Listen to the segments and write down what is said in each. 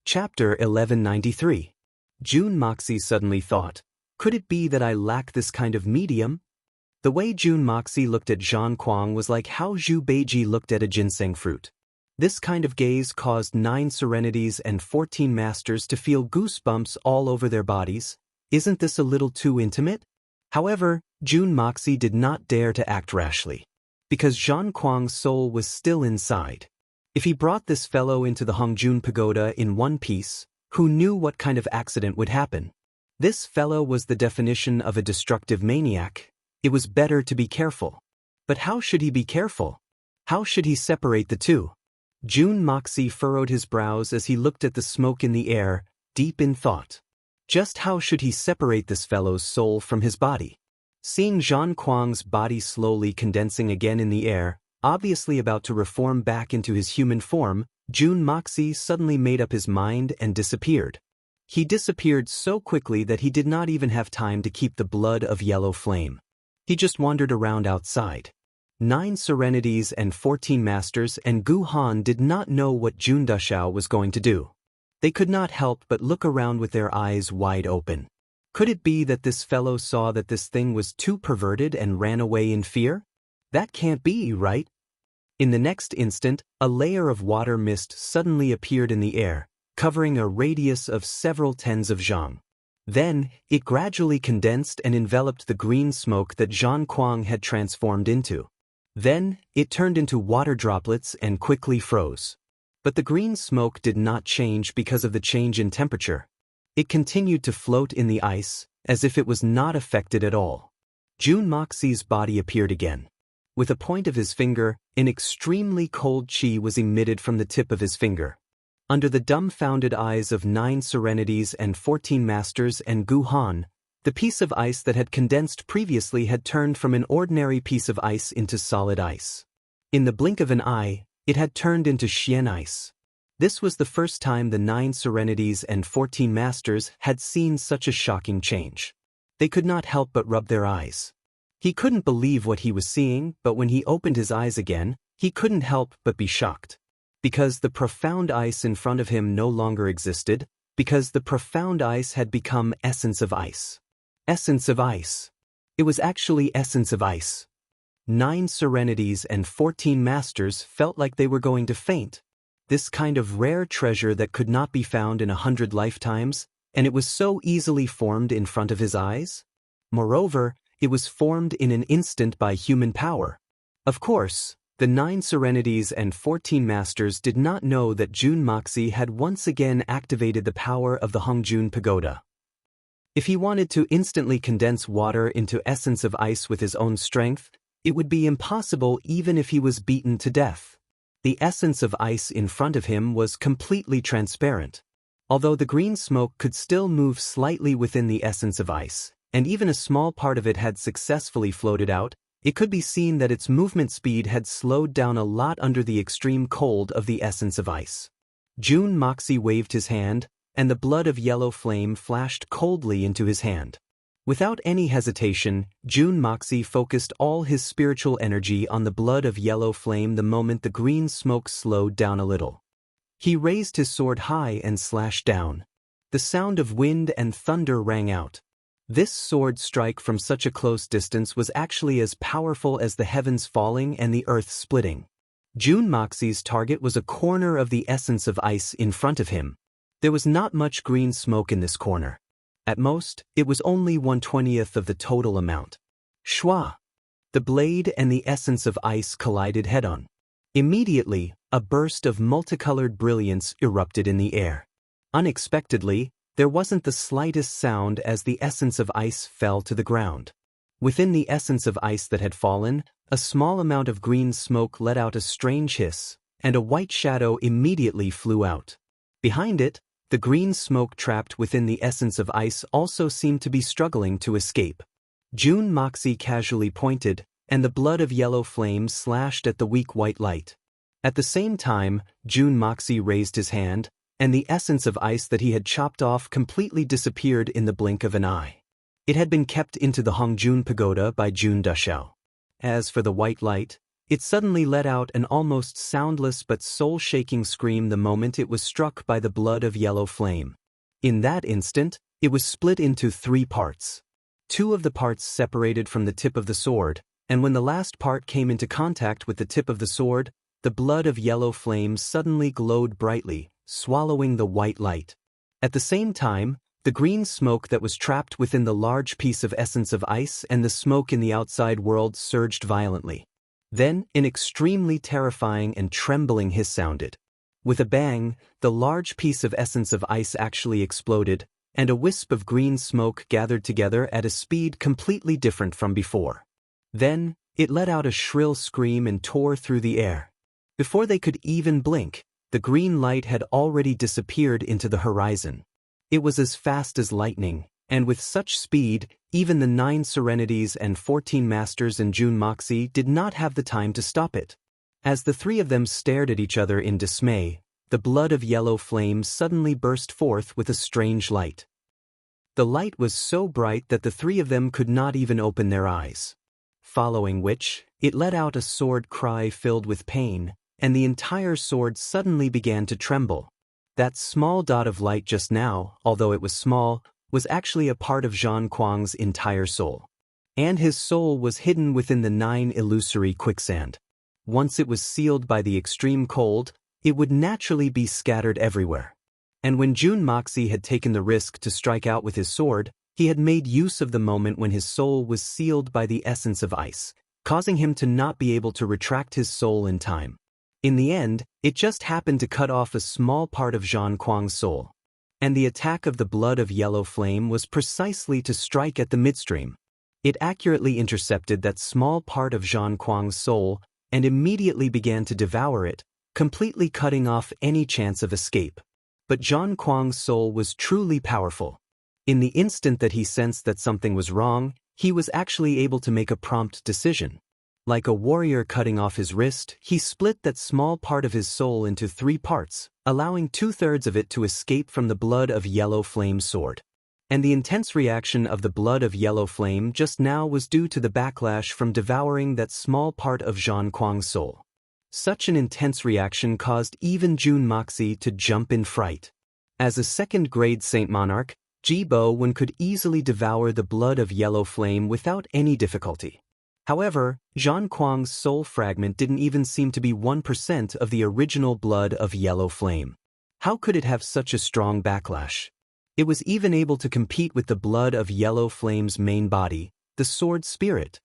Chapter 1193. Jun Moxie suddenly thought, could it be that I lack this kind of medium? The way Jun Moxie looked at Zhang Kuang was like how Zhu Beiji looked at a ginseng fruit. This kind of gaze caused 9 serenities and 14 masters to feel goosebumps all over their bodies. Isn't this a little too intimate? However, Jun Moxie did not dare to act rashly, because Zhang Kuang's soul was still inside. If he brought this fellow into the Hongjun Pagoda in one piece, who knew what kind of accident would happen? This fellow was the definition of a destructive maniac. It was better to be careful. But how should he be careful? How should he separate the two? Jun Moxie furrowed his brows as he looked at the smoke in the air, deep in thought. Just how should he separate this fellow's soul from his body? Seeing Zhang Kuang's body slowly condensing again in the air, obviously about to reform back into his human form, Jun Moxie suddenly made up his mind and disappeared. He disappeared so quickly that he did not even have time to keep the blood of yellow flame. He just wandered around outside. 9 serenities and 14 masters and Gu Han did not know what Jun Dashao was going to do. They could not help but look around with their eyes wide open. Could it be that this fellow saw that this thing was too perverted and ran away in fear? That can't be, right? In the next instant, a layer of water mist suddenly appeared in the air, covering a radius of several tens of zhang. Then, it gradually condensed and enveloped the green smoke that Zhang Kuang had transformed into. Then, it turned into water droplets and quickly froze. But the green smoke did not change because of the change in temperature. It continued to float in the ice, as if it was not affected at all. Jun Moxie's body appeared again. With a point of his finger, an extremely cold chi was emitted from the tip of his finger. Under the dumbfounded eyes of 9 serenities and 14 masters and Gu Han, the piece of ice that had condensed previously had turned from an ordinary piece of ice into solid ice. In the blink of an eye, it had turned into Xian ice. This was the first time the 9 serenities and 14 masters had seen such a shocking change. They could not help but rub their eyes. He couldn't believe what he was seeing, but when he opened his eyes again, he couldn't help but be shocked. Because the profound ice in front of him no longer existed, because the profound ice had become essence of ice. Essence of ice. It was actually essence of ice. 9 serenities and 14 masters felt like they were going to faint. This kind of rare treasure that could not be found in 100 lifetimes, and it was so easily formed in front of his eyes? Moreover, it was formed in an instant by human power. Of course, the 9 serenities and 14 masters did not know that Jun Moxie had once again activated the power of the Hongjun Pagoda. If he wanted to instantly condense water into essence of ice with his own strength, it would be impossible even if he was beaten to death. The essence of ice in front of him was completely transparent. Although the green smoke could still move slightly within the essence of ice, and even a small part of it had successfully floated out, it could be seen that its movement speed had slowed down a lot under the extreme cold of the essence of ice. Jun Moxie waved his hand, and the blood of yellow flame flashed coldly into his hand. Without any hesitation, Jun Moxie focused all his spiritual energy on the blood of yellow flame the moment the green smoke slowed down a little. He raised his sword high and slashed down. The sound of wind and thunder rang out. This sword strike from such a close distance was actually as powerful as the heavens falling and the earth splitting. Jun Moxie's target was a corner of the essence of ice in front of him. There was not much green smoke in this corner. At most, it was only 1/20th of the total amount. Shwa! The blade and the essence of ice collided head-on. Immediately, a burst of multicolored brilliance erupted in the air. Unexpectedly, there wasn't the slightest sound as the essence of ice fell to the ground. Within the essence of ice that had fallen, a small amount of green smoke let out a strange hiss, and a white shadow immediately flew out. Behind it, the green smoke trapped within the essence of ice also seemed to be struggling to escape. Jun Moxie casually pointed, and the blood of yellow flame slashed at the weak white light. At the same time, Jun Moxie raised his hand, and the essence of ice that he had chopped off completely disappeared in the blink of an eye. It had been kept into the Hongjun Pagoda by Jun Dashao. As for the white light, It suddenly let out an almost soundless but soul-shaking scream the moment it was struck by the blood of yellow flame. In that instant, it was split into 3 parts. 2 of the parts separated from the tip of the sword, and when the last part came into contact with the tip of the sword, the blood of yellow flame suddenly glowed brightly, swallowing the white light. At the same time, the green smoke that was trapped within the large piece of essence of ice and the smoke in the outside world surged violently. Then, an extremely terrifying and trembling hiss sounded. With a bang, the large piece of essence of ice actually exploded, and a wisp of green smoke gathered together at a speed completely different from before. Then, it let out a shrill scream and tore through the air. Before they could even blink, the green light had already disappeared into the horizon. It was as fast as lightning, and with such speed, even the 9 Serenities and 14 Masters and June Moxie did not have the time to stop it. As the 3 of them stared at each other in dismay, the blood of yellow flame suddenly burst forth with a strange light. The light was so bright that the 3 of them could not even open their eyes. Following which, it let out a sword cry filled with pain, and the entire sword suddenly began to tremble. That small dot of light just now, although it was small, was actually a part of Zhang Kuang's entire soul. And his soul was hidden within the 9 illusory quicksand. Once it was sealed by the extreme cold, it would naturally be scattered everywhere. And when June Moxie had taken the risk to strike out with his sword, he had made use of the moment when his soul was sealed by the essence of ice, causing him to not be able to retract his soul in time. In the end, it just happened to cut off a small part of Zhang Kuang's soul. And the attack of the blood of yellow flame was precisely to strike at the midstream. It accurately intercepted that small part of Zhang Kuang's soul and immediately began to devour it, completely cutting off any chance of escape. But Zhang Kuang's soul was truly powerful. In the instant that he sensed that something was wrong, he was actually able to make a prompt decision. Like a warrior cutting off his wrist, he split that small part of his soul into 3 parts, allowing 2/3 of it to escape from the blood of yellow flame sword. And the intense reaction of the blood of yellow flame just now was due to the backlash from devouring that small part of Zhang Kuang's soul. Such an intense reaction caused even June Moxie to jump in fright. As a 2nd-grade Saint Monarch, Jibo Wen could easily devour the blood of yellow flame without any difficulty. However, Zhang Kuang's soul fragment didn't even seem to be 1% of the original blood of yellow flame. How could it have such a strong backlash? It was even able to compete with the blood of yellow flame's main body, the sword spirit.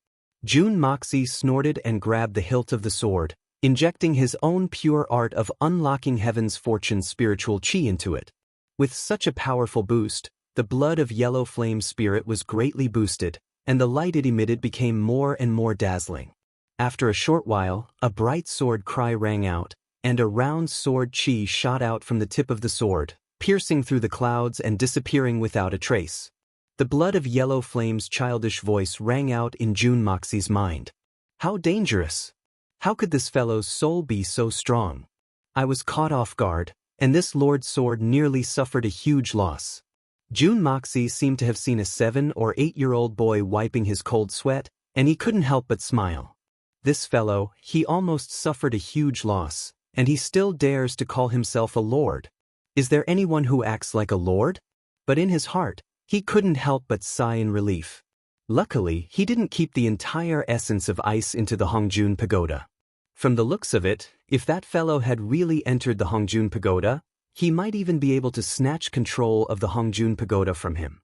June Moxie snorted and grabbed the hilt of the sword, injecting his own pure art of unlocking heaven's fortune spiritual chi into it. With such a powerful boost, the blood of yellow flame spirit was greatly boosted, and the light it emitted became more and more dazzling. After a short while, a bright sword cry rang out, and a round sword chi shot out from the tip of the sword, piercing through the clouds and disappearing without a trace. The blood of yellow flame's childish voice rang out in June Moxie's mind. How dangerous! How could this fellow's soul be so strong? I was caught off guard, and this Lord Sword nearly suffered a huge loss. June Moxie seemed to have seen a 7- or 8-year-old boy wiping his cold sweat, and he couldn't help but smile. This fellow, he almost suffered a huge loss, and he still dares to call himself a lord. Is there anyone who acts like a lord? But in his heart, he couldn't help but sigh in relief. Luckily, he didn't keep the entire essence of ice into the Hongjun Pagoda. From the looks of it, if that fellow had really entered the Hongjun Pagoda, he might even be able to snatch control of the Hongjun Pagoda from him.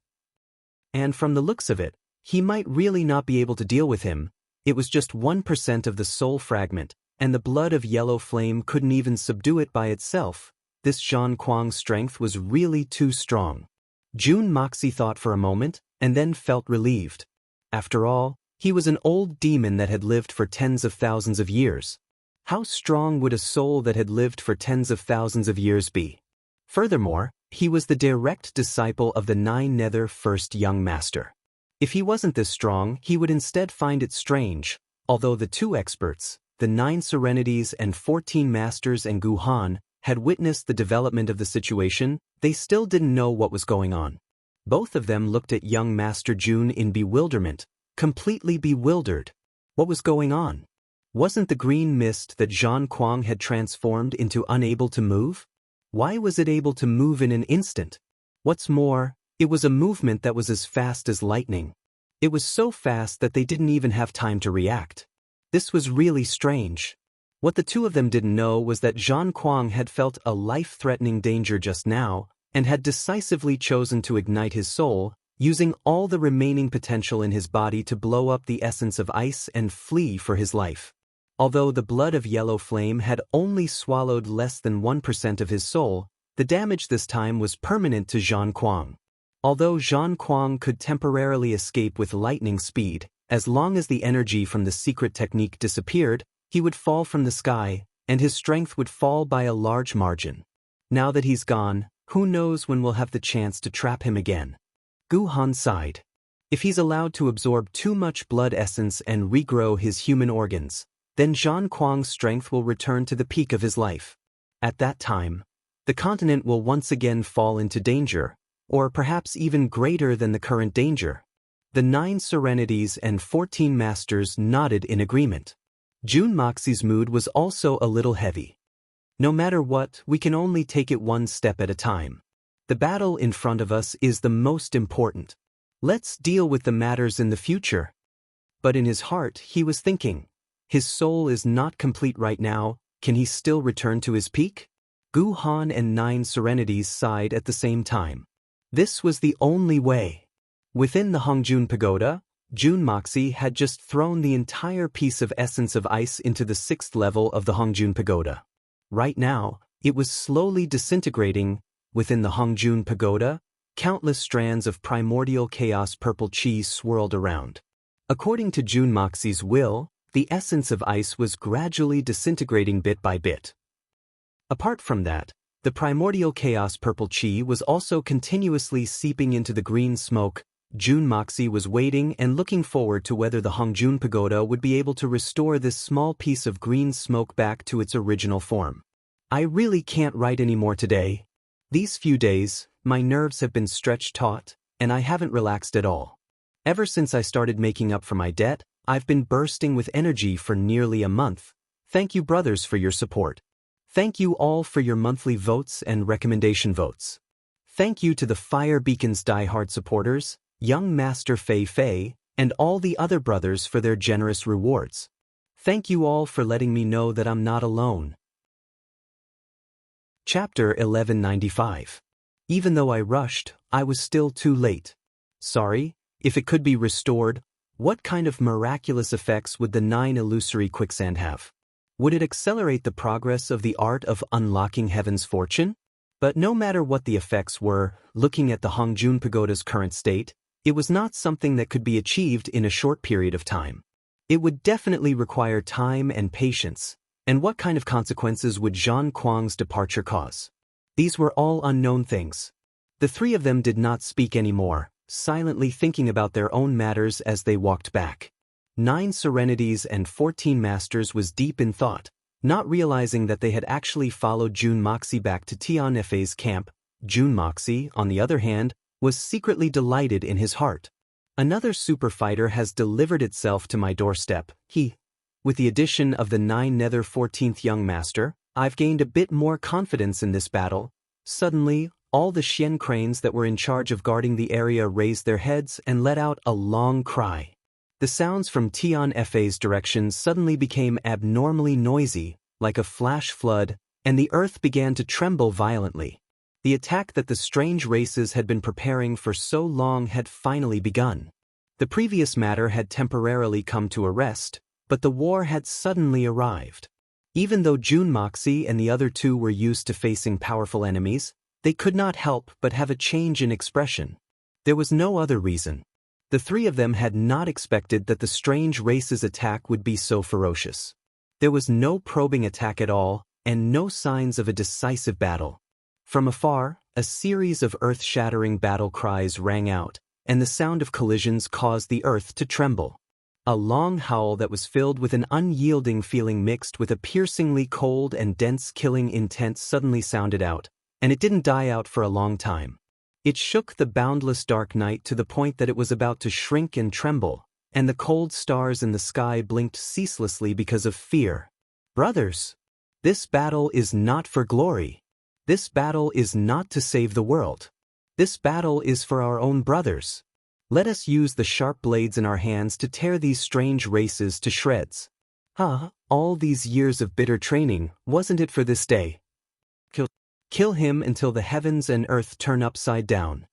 And from the looks of it, he might really not be able to deal with him. It was just 1% of the soul fragment, and the blood of yellow flame couldn't even subdue it by itself. This Zhang Kuang's strength was really too strong. June Moxie thought for a moment, and then felt relieved. After all, he was an old demon that had lived for tens of thousands of years. How strong would a soul that had lived for tens of thousands of years be? Furthermore, he was the direct disciple of the 9 Nether First Young Master. If he wasn't this strong, he would instead find it strange, although the 2 experts, the 9 Serenities and 14 Masters and Gu Han, had witnessed the development of the situation, they still didn't know what was going on. Both of them looked at young Master June in bewilderment, completely bewildered. What was going on? Wasn't the green mist that Zhang Kuang had transformed into unable to move? Why was it able to move in an instant? What's more, it was a movement that was as fast as lightning. It was so fast that they didn't even have time to react. This was really strange. What the two of them didn't know was that Zhang Kuang had felt a life-threatening danger just now, and had decisively chosen to ignite his soul, using all the remaining potential in his body to blow up the essence of ice and flee for his life. Although the blood of Yellow Flame had only swallowed less than 1% of his soul, the damage this time was permanent to Zhang Kuang. Although Zhang Kuang could temporarily escape with lightning speed, as long as the energy from the secret technique disappeared, he would fall from the sky, and his strength would fall by a large margin. Now that he's gone, who knows when we'll have the chance to trap him again. Gu Han sighed. If he's allowed to absorb too much blood essence and regrow his human organs, then Zhang Kuang's strength will return to the peak of his life. At that time, the continent will once again fall into danger, or perhaps even greater than the current danger. The 9 Serenities and 14 Masters nodded in agreement. Jun Moxie's mood was also a little heavy. No matter what, we can only take it one step at a time. The battle in front of us is the most important. Let's deal with the matters in the future. But in his heart, he was thinking, his soul is not complete right now, can he still return to his peak? Gu Han and 9 Serenities sighed at the same time. This was the only way. Within the Hongjun Pagoda, Jun Moxie had just thrown the entire piece of essence of ice into the 6th level of the Hongjun Pagoda. Right now, it was slowly disintegrating. Within the Hongjun Pagoda, countless strands of primordial chaos purple chi swirled around. According to Jun Moxie's will, the essence of ice was gradually disintegrating bit by bit. Apart from that, the primordial chaos purple chi was also continuously seeping into the green smoke. Jun Moxie was waiting and looking forward to whether the Hongjun Pagoda would be able to restore this small piece of green smoke back to its original form. I really can't write anymore today. These few days, my nerves have been stretched taut, and I haven't relaxed at all. Ever since I started making up for my debt, I've been bursting with energy for nearly a month. Thank you, brothers, for your support. Thank you all for your monthly votes and recommendation votes. Thank you to the Fire Beacon's diehard supporters, Young Master Fei Fei, and all the other brothers for their generous rewards. Thank you all for letting me know that I'm not alone. Chapter 1195. Even though I rushed, I was still too late. Sorry, if it could be restored, what kind of miraculous effects would the 9 illusory quicksand have? Would it accelerate the progress of the art of unlocking heaven's fortune? But no matter what the effects were, looking at the Hongjun Pagoda's current state, it was not something that could be achieved in a short period of time. It would definitely require time and patience. And what kind of consequences would Zhang Kuang's departure cause? These were all unknown things. The three of them did not speak anymore, silently thinking about their own matters as they walked back. 9 Serenities and 14 Masters was deep in thought, not realizing that they had actually followed Jun Moxie back to Tian Fei's camp. Jun Moxie, on the other hand, was secretly delighted in his heart. Another super fighter has delivered itself to my doorstep. With the addition of the 9 Nether 14th Young Master, I've gained a bit more confidence in this battle. Suddenly, all the Xian cranes that were in charge of guarding the area raised their heads and let out a long cry. The sounds from Tian Fei's direction suddenly became abnormally noisy, like a flash flood, and the earth began to tremble violently. The attack that the strange races had been preparing for so long had finally begun. The previous matter had temporarily come to a rest, but the war had suddenly arrived. Even though Jun Moxie and the other two were used to facing powerful enemies, they could not help but have a change in expression. There was no other reason. The three of them had not expected that the strange race's attack would be so ferocious. There was no probing attack at all, and no signs of a decisive battle. From afar, a series of earth-shattering battle cries rang out, and the sound of collisions caused the earth to tremble. A long howl that was filled with an unyielding feeling mixed with a piercingly cold and dense killing intent suddenly sounded out, and it didn't die out for a long time. It shook the boundless dark night to the point that it was about to shrink and tremble, and the cold stars in the sky blinked ceaselessly because of fear. Brothers, this battle is not for glory. This battle is not to save the world. This battle is for our own brothers. Let us use the sharp blades in our hands to tear these strange races to shreds. All these years of bitter training, wasn't it for this day? Kill him until the heavens and earth turn upside down.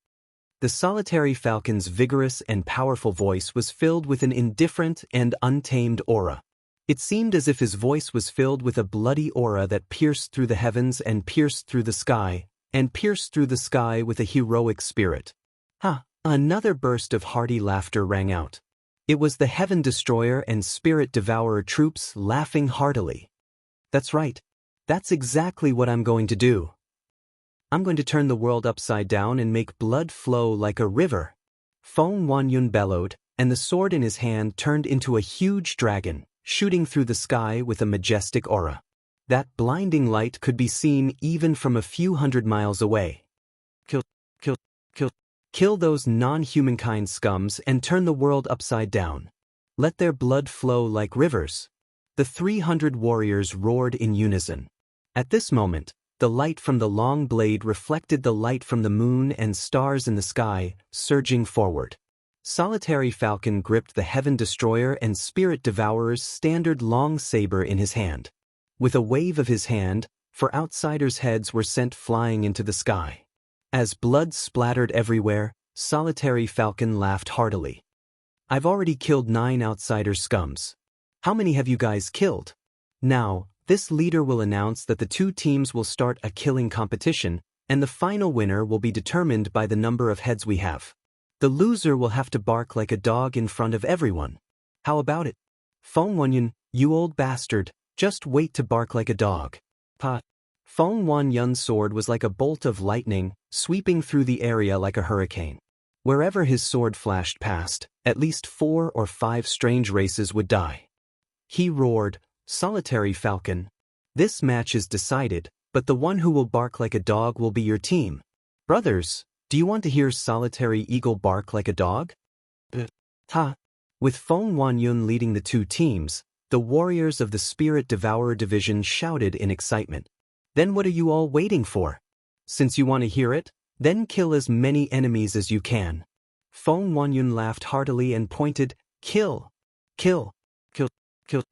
The solitary falcon's vigorous and powerful voice was filled with an indifferent and untamed aura. It seemed as if his voice was filled with a bloody aura that pierced through the heavens and pierced through the sky, and pierced through the sky with a heroic spirit. Another burst of hearty laughter rang out. It was the Heaven Destroyer and Spirit Devourer troops laughing heartily. That's right. That's exactly what I'm going to do. I'm going to turn the world upside down and make blood flow like a river. Feng Wanyun bellowed, and the sword in his hand turned into a huge dragon, shooting through the sky with a majestic aura. That blinding light could be seen even from a few hundred miles away. Kill those non-humankind scums and turn the world upside down. Let their blood flow like rivers. The 300 warriors roared in unison. At this moment, the light from the long blade reflected the light from the moon and stars in the sky, surging forward. Solitary Falcon gripped the Heaven Destroyer and Spirit Devourer's standard long saber in his hand. With a wave of his hand, for outsiders' heads were sent flying into the sky. As blood splattered everywhere, Solitary Falcon laughed heartily. I've already killed 9 outsider scums. How many have you guys killed? Now, this leader will announce that the 2 teams will start a killing competition, and the final winner will be determined by the number of heads we have. The loser will have to bark like a dog in front of everyone. How about it? Feng Wanyun, you old bastard, just wait to bark like a dog. Feng Wanyun's sword was like a bolt of lightning, sweeping through the area like a hurricane. Wherever his sword flashed past, at least 4 or 5 strange races would die. He roared, Solitary Falcon. This match is decided, but the one who will bark like a dog will be your team. Brothers, do you want to hear Solitary Eagle bark like a dog? With Feng Wanyun leading the 2 teams, the warriors of the Spirit Devourer division shouted in excitement. Then what are you all waiting for? Since you want to hear it, then kill as many enemies as you can. Feng Wanyun laughed heartily and pointed, Kill! Kill! Kill! Kill!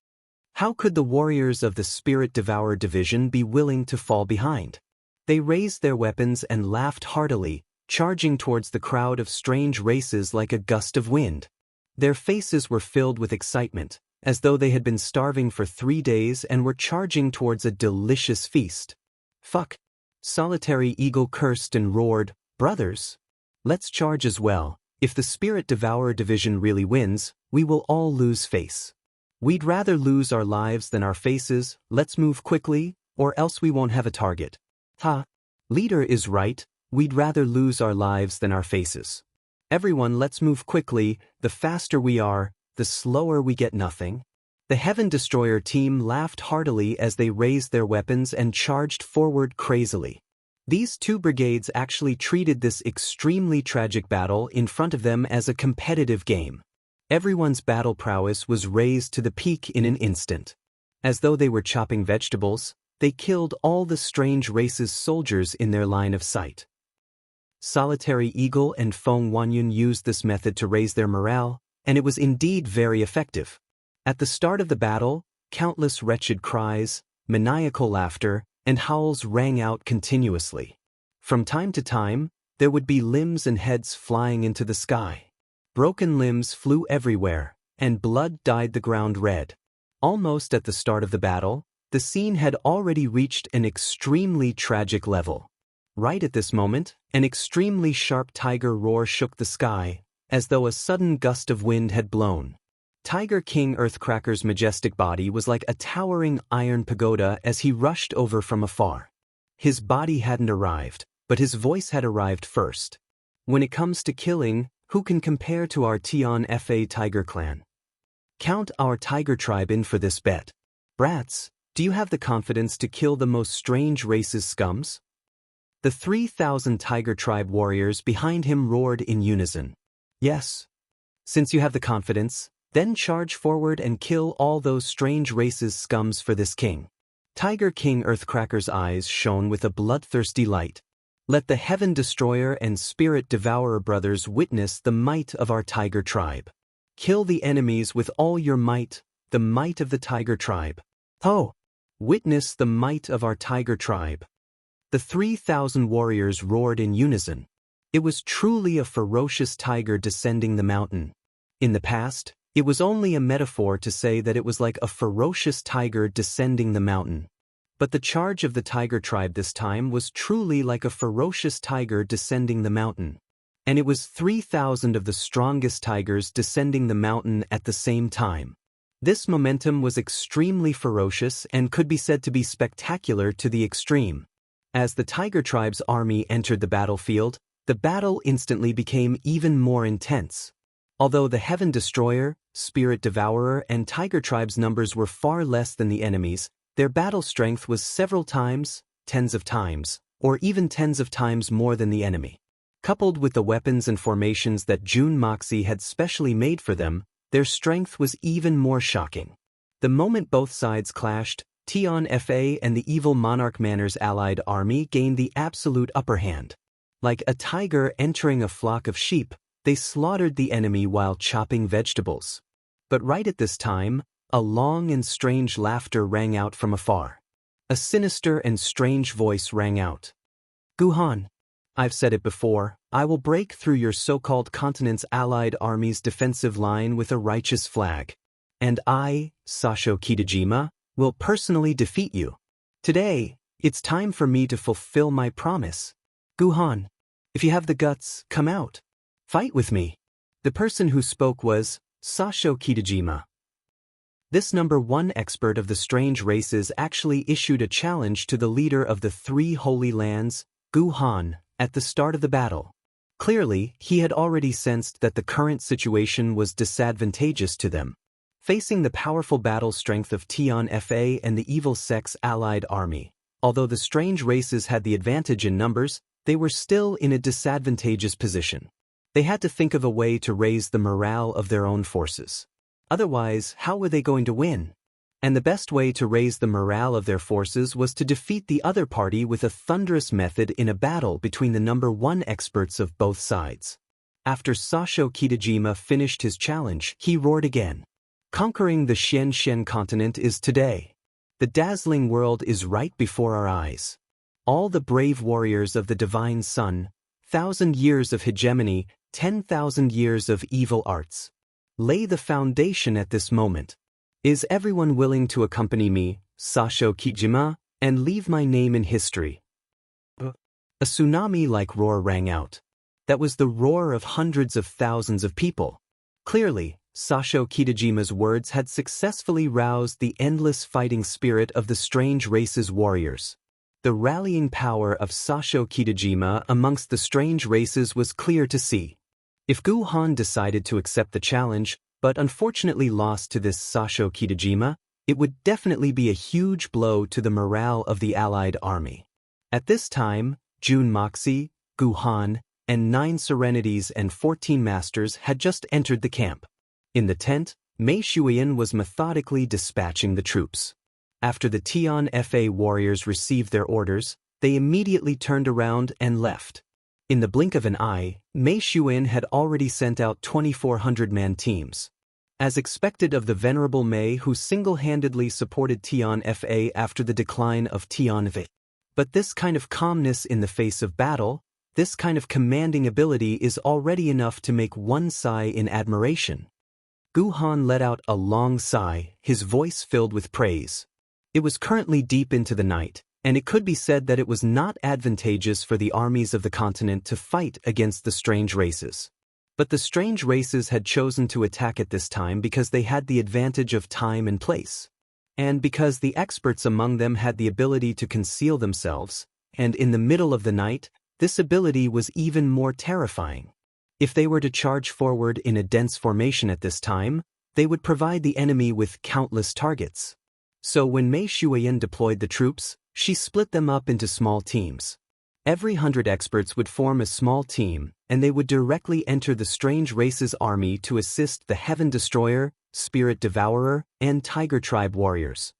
How could the warriors of the Spirit Devourer division be willing to fall behind? They raised their weapons and laughed heartily, charging towards the crowd of strange races like a gust of wind. Their faces were filled with excitement, as though they had been starving for 3 days and were charging towards a delicious feast. Fuck! Solitary Eagle cursed and roared, Brothers! Let's charge as well. If the Spirit Devourer division really wins, we will all lose face. We'd rather lose our lives than our faces. Let's move quickly, or else we won't have a target. Leader is right, we'd rather lose our lives than our faces. Everyone, let's move quickly. The faster we are, the slower we get nothing. The Heaven Destroyer team laughed heartily as they raised their weapons and charged forward crazily. These 2 brigades actually treated this extremely tragic battle in front of them as a competitive game. Everyone's battle prowess was raised to the peak in an instant. As though they were chopping vegetables, they killed all the strange race's soldiers in their line of sight. Solitary Eagle and Feng Wanyun used this method to raise their morale, and it was indeed very effective. At the start of the battle, countless wretched cries, maniacal laughter, and howls rang out continuously. From time to time, there would be limbs and heads flying into the sky. Broken limbs flew everywhere, and blood dyed the ground red. Almost at the start of the battle, the scene had already reached an extremely tragic level. Right at this moment, an extremely sharp tiger roar shook the sky, as though a sudden gust of wind had blown. Tiger King Earthcracker's majestic body was like a towering iron pagoda as he rushed over from afar. His body hadn't arrived, but his voice had arrived first. When it comes to killing, who can compare to our Tian Fa Tiger clan? Count our tiger tribe in for this bet. Brats, do you have the confidence to kill the most strange race's scums? The 3,000 tiger tribe warriors behind him roared in unison. Yes. Since you have the confidence, Then charge forward and kill all those strange races scums for this king. Tiger King Earthcracker's eyes shone with a bloodthirsty light. Let the Heaven Destroyer and Spirit Devourer brothers witness the might of our tiger tribe. Kill the enemies with all your might, the might of the tiger tribe. Oh! Witness the might of our tiger tribe. The 3,000 warriors roared in unison. It was truly a ferocious tiger descending the mountain. In the past, it was only a metaphor to say that it was like a ferocious tiger descending the mountain. But the charge of the tiger tribe this time was truly like a ferocious tiger descending the mountain. And it was 3,000 of the strongest tigers descending the mountain at the same time. This momentum was extremely ferocious and could be said to be spectacular to the extreme. As the tiger tribe's army entered the battlefield, the battle instantly became even more intense. Although the Heaven Destroyer, Spirit Devourer, and Tiger Tribe's numbers were far less than the enemies, their battle strength was several times, tens of times, or even tens of times more than the enemy. Coupled with the weapons and formations that Jun Moxie had specially made for them, their strength was even more shocking. The moment both sides clashed, Tion Fa and the evil Monarch Manor's allied army gained the absolute upper hand. Like a tiger entering a flock of sheep, they slaughtered the enemy while chopping vegetables. But right at this time, a long and strange laughter rang out from afar. A sinister and strange voice rang out. Guhan, I've said it before, I will break through your so-called continent's allied army's defensive line with a righteous flag. And I, Sasho Kitajima, will personally defeat you. Today, it's time for me to fulfill my promise. Guhan, if you have the guts, come out. Fight with me. The person who spoke was Sasho Kitajima. This #1 expert of the strange races actually issued a challenge to the leader of the 3 holy lands, Guhan, at the start of the battle. Clearly, he had already sensed that the current situation was disadvantageous to them. Facing the powerful battle strength of Tion Fa and the evil sect's allied army, although the strange races had the advantage in numbers, they were still in a disadvantageous position. They had to think of a way to raise the morale of their own forces. Otherwise, how were they going to win? And the best way to raise the morale of their forces was to defeat the other party with a thunderous method in a battle between the #1 experts of both sides. After Sasho Kitajima finished his challenge, he roared again. Conquering the Shen continent is today. The dazzling world is right before our eyes. All the brave warriors of the Divine Sun, 1,000 years of hegemony, 10,000 years of evil arts. Lay the foundation at this moment. Is everyone willing to accompany me, Sasho Kitajima, and leave my name in history? A tsunami-like roar rang out. That was the roar of hundreds of thousands of people. Clearly, Sasho Kitajima's words had successfully roused the endless fighting spirit of the strange race's warriors. The rallying power of Sasho Kitajima amongst the strange races was clear to see. If Guhan decided to accept the challenge, but unfortunately lost to this Sasho Kitajima, it would definitely be a huge blow to the morale of the allied army. At this time, Jun Moxie, Guhan, and 9 Serenities and 14 Masters had just entered the camp. In the tent, Mei Shuiyan was methodically dispatching the troops. After the Tion Fa warriors received their orders, they immediately turned around and left. In the blink of an eye, Mei Shuiyan had already sent out 2,400-man teams. As expected of the venerable Mei who single-handedly supported Tion Fa after the decline of Tion Va. But this kind of calmness in the face of battle, this kind of commanding ability is already enough to make one sigh in admiration. Guhan let out a long sigh, his voice filled with praise. It was currently deep into the night, and it could be said that it was not advantageous for the armies of the continent to fight against the strange races. But the strange races had chosen to attack at this time because they had the advantage of time and place. And because the experts among them had the ability to conceal themselves, and in the middle of the night, this ability was even more terrifying. If they were to charge forward in a dense formation at this time, they would provide the enemy with countless targets. So when Mei Shuiyan deployed the troops, she split them up into small teams. Every 100 experts would form a small team, and they would directly enter the strange race's army to assist the Heaven Destroyer, Spirit Devourer, and Tiger Tribe warriors.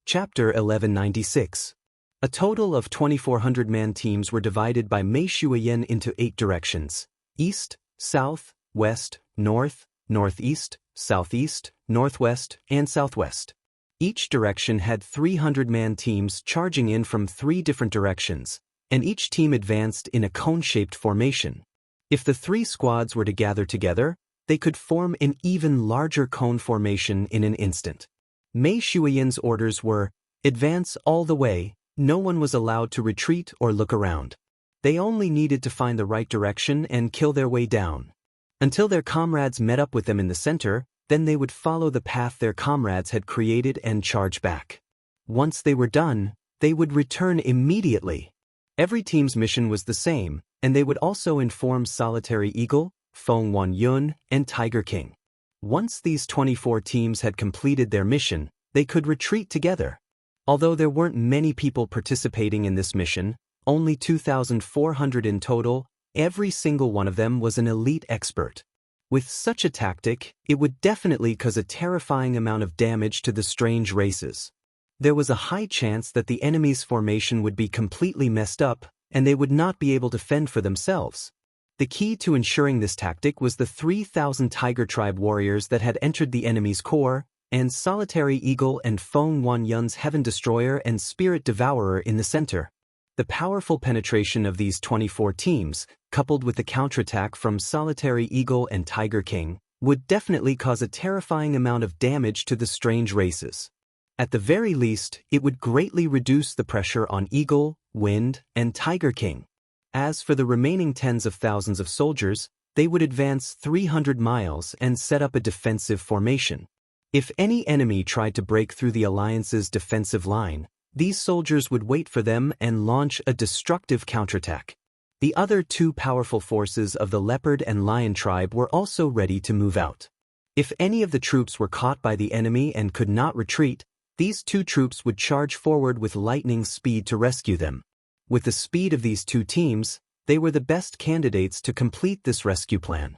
Chapter 1196. A total of 2,400-man teams were divided by Mei Shuoyan into 8 directions: east, south, west, north, northeast, southeast, northwest, and southwest. Each direction had 300-man teams charging in from 3 different directions, and each team advanced in a cone-shaped formation. If the 3 squads were to gather together, they could form an even larger cone formation in an instant. Mei Shuoyan's orders were, advance all the way, no one was allowed to retreat or look around. They only needed to find the right direction and kill their way down. Until their comrades met up with them in the center, then they would follow the path their comrades had created and charge back. Once they were done, they would return immediately. Every team's mission was the same, and they would also inform Solitary Eagle, Feng Wan Yun, and Tiger King. Once these 24 teams had completed their mission, they could retreat together. Although there weren't many people participating in this mission, only 2,400 in total, every single one of them was an elite expert. With such a tactic, it would definitely cause a terrifying amount of damage to the strange races. There was a high chance that the enemy's formation would be completely messed up, and they would not be able to fend for themselves. The key to ensuring this tactic was the 3,000 Tiger Tribe warriors that had entered the enemy's core, and Solitary Eagle and Feng Wan Yun's Heaven Destroyer and Spirit Devourer in the center. The powerful penetration of these 24 teams, coupled with the counterattack from Solitary Eagle and Tiger King, would definitely cause a terrifying amount of damage to the strange races. At the very least, it would greatly reduce the pressure on Eagle, Wind, and Tiger King. As for the remaining tens of thousands of soldiers, they would advance 300 miles and set up a defensive formation. If any enemy tried to break through the Alliance's defensive line, these soldiers would wait for them and launch a destructive counterattack. The other 2 powerful forces of the Leopard and Lion tribe were also ready to move out. If any of the troops were caught by the enemy and could not retreat, these 2 troops would charge forward with lightning speed to rescue them. With the speed of these 2 teams, they were the best candidates to complete this rescue plan.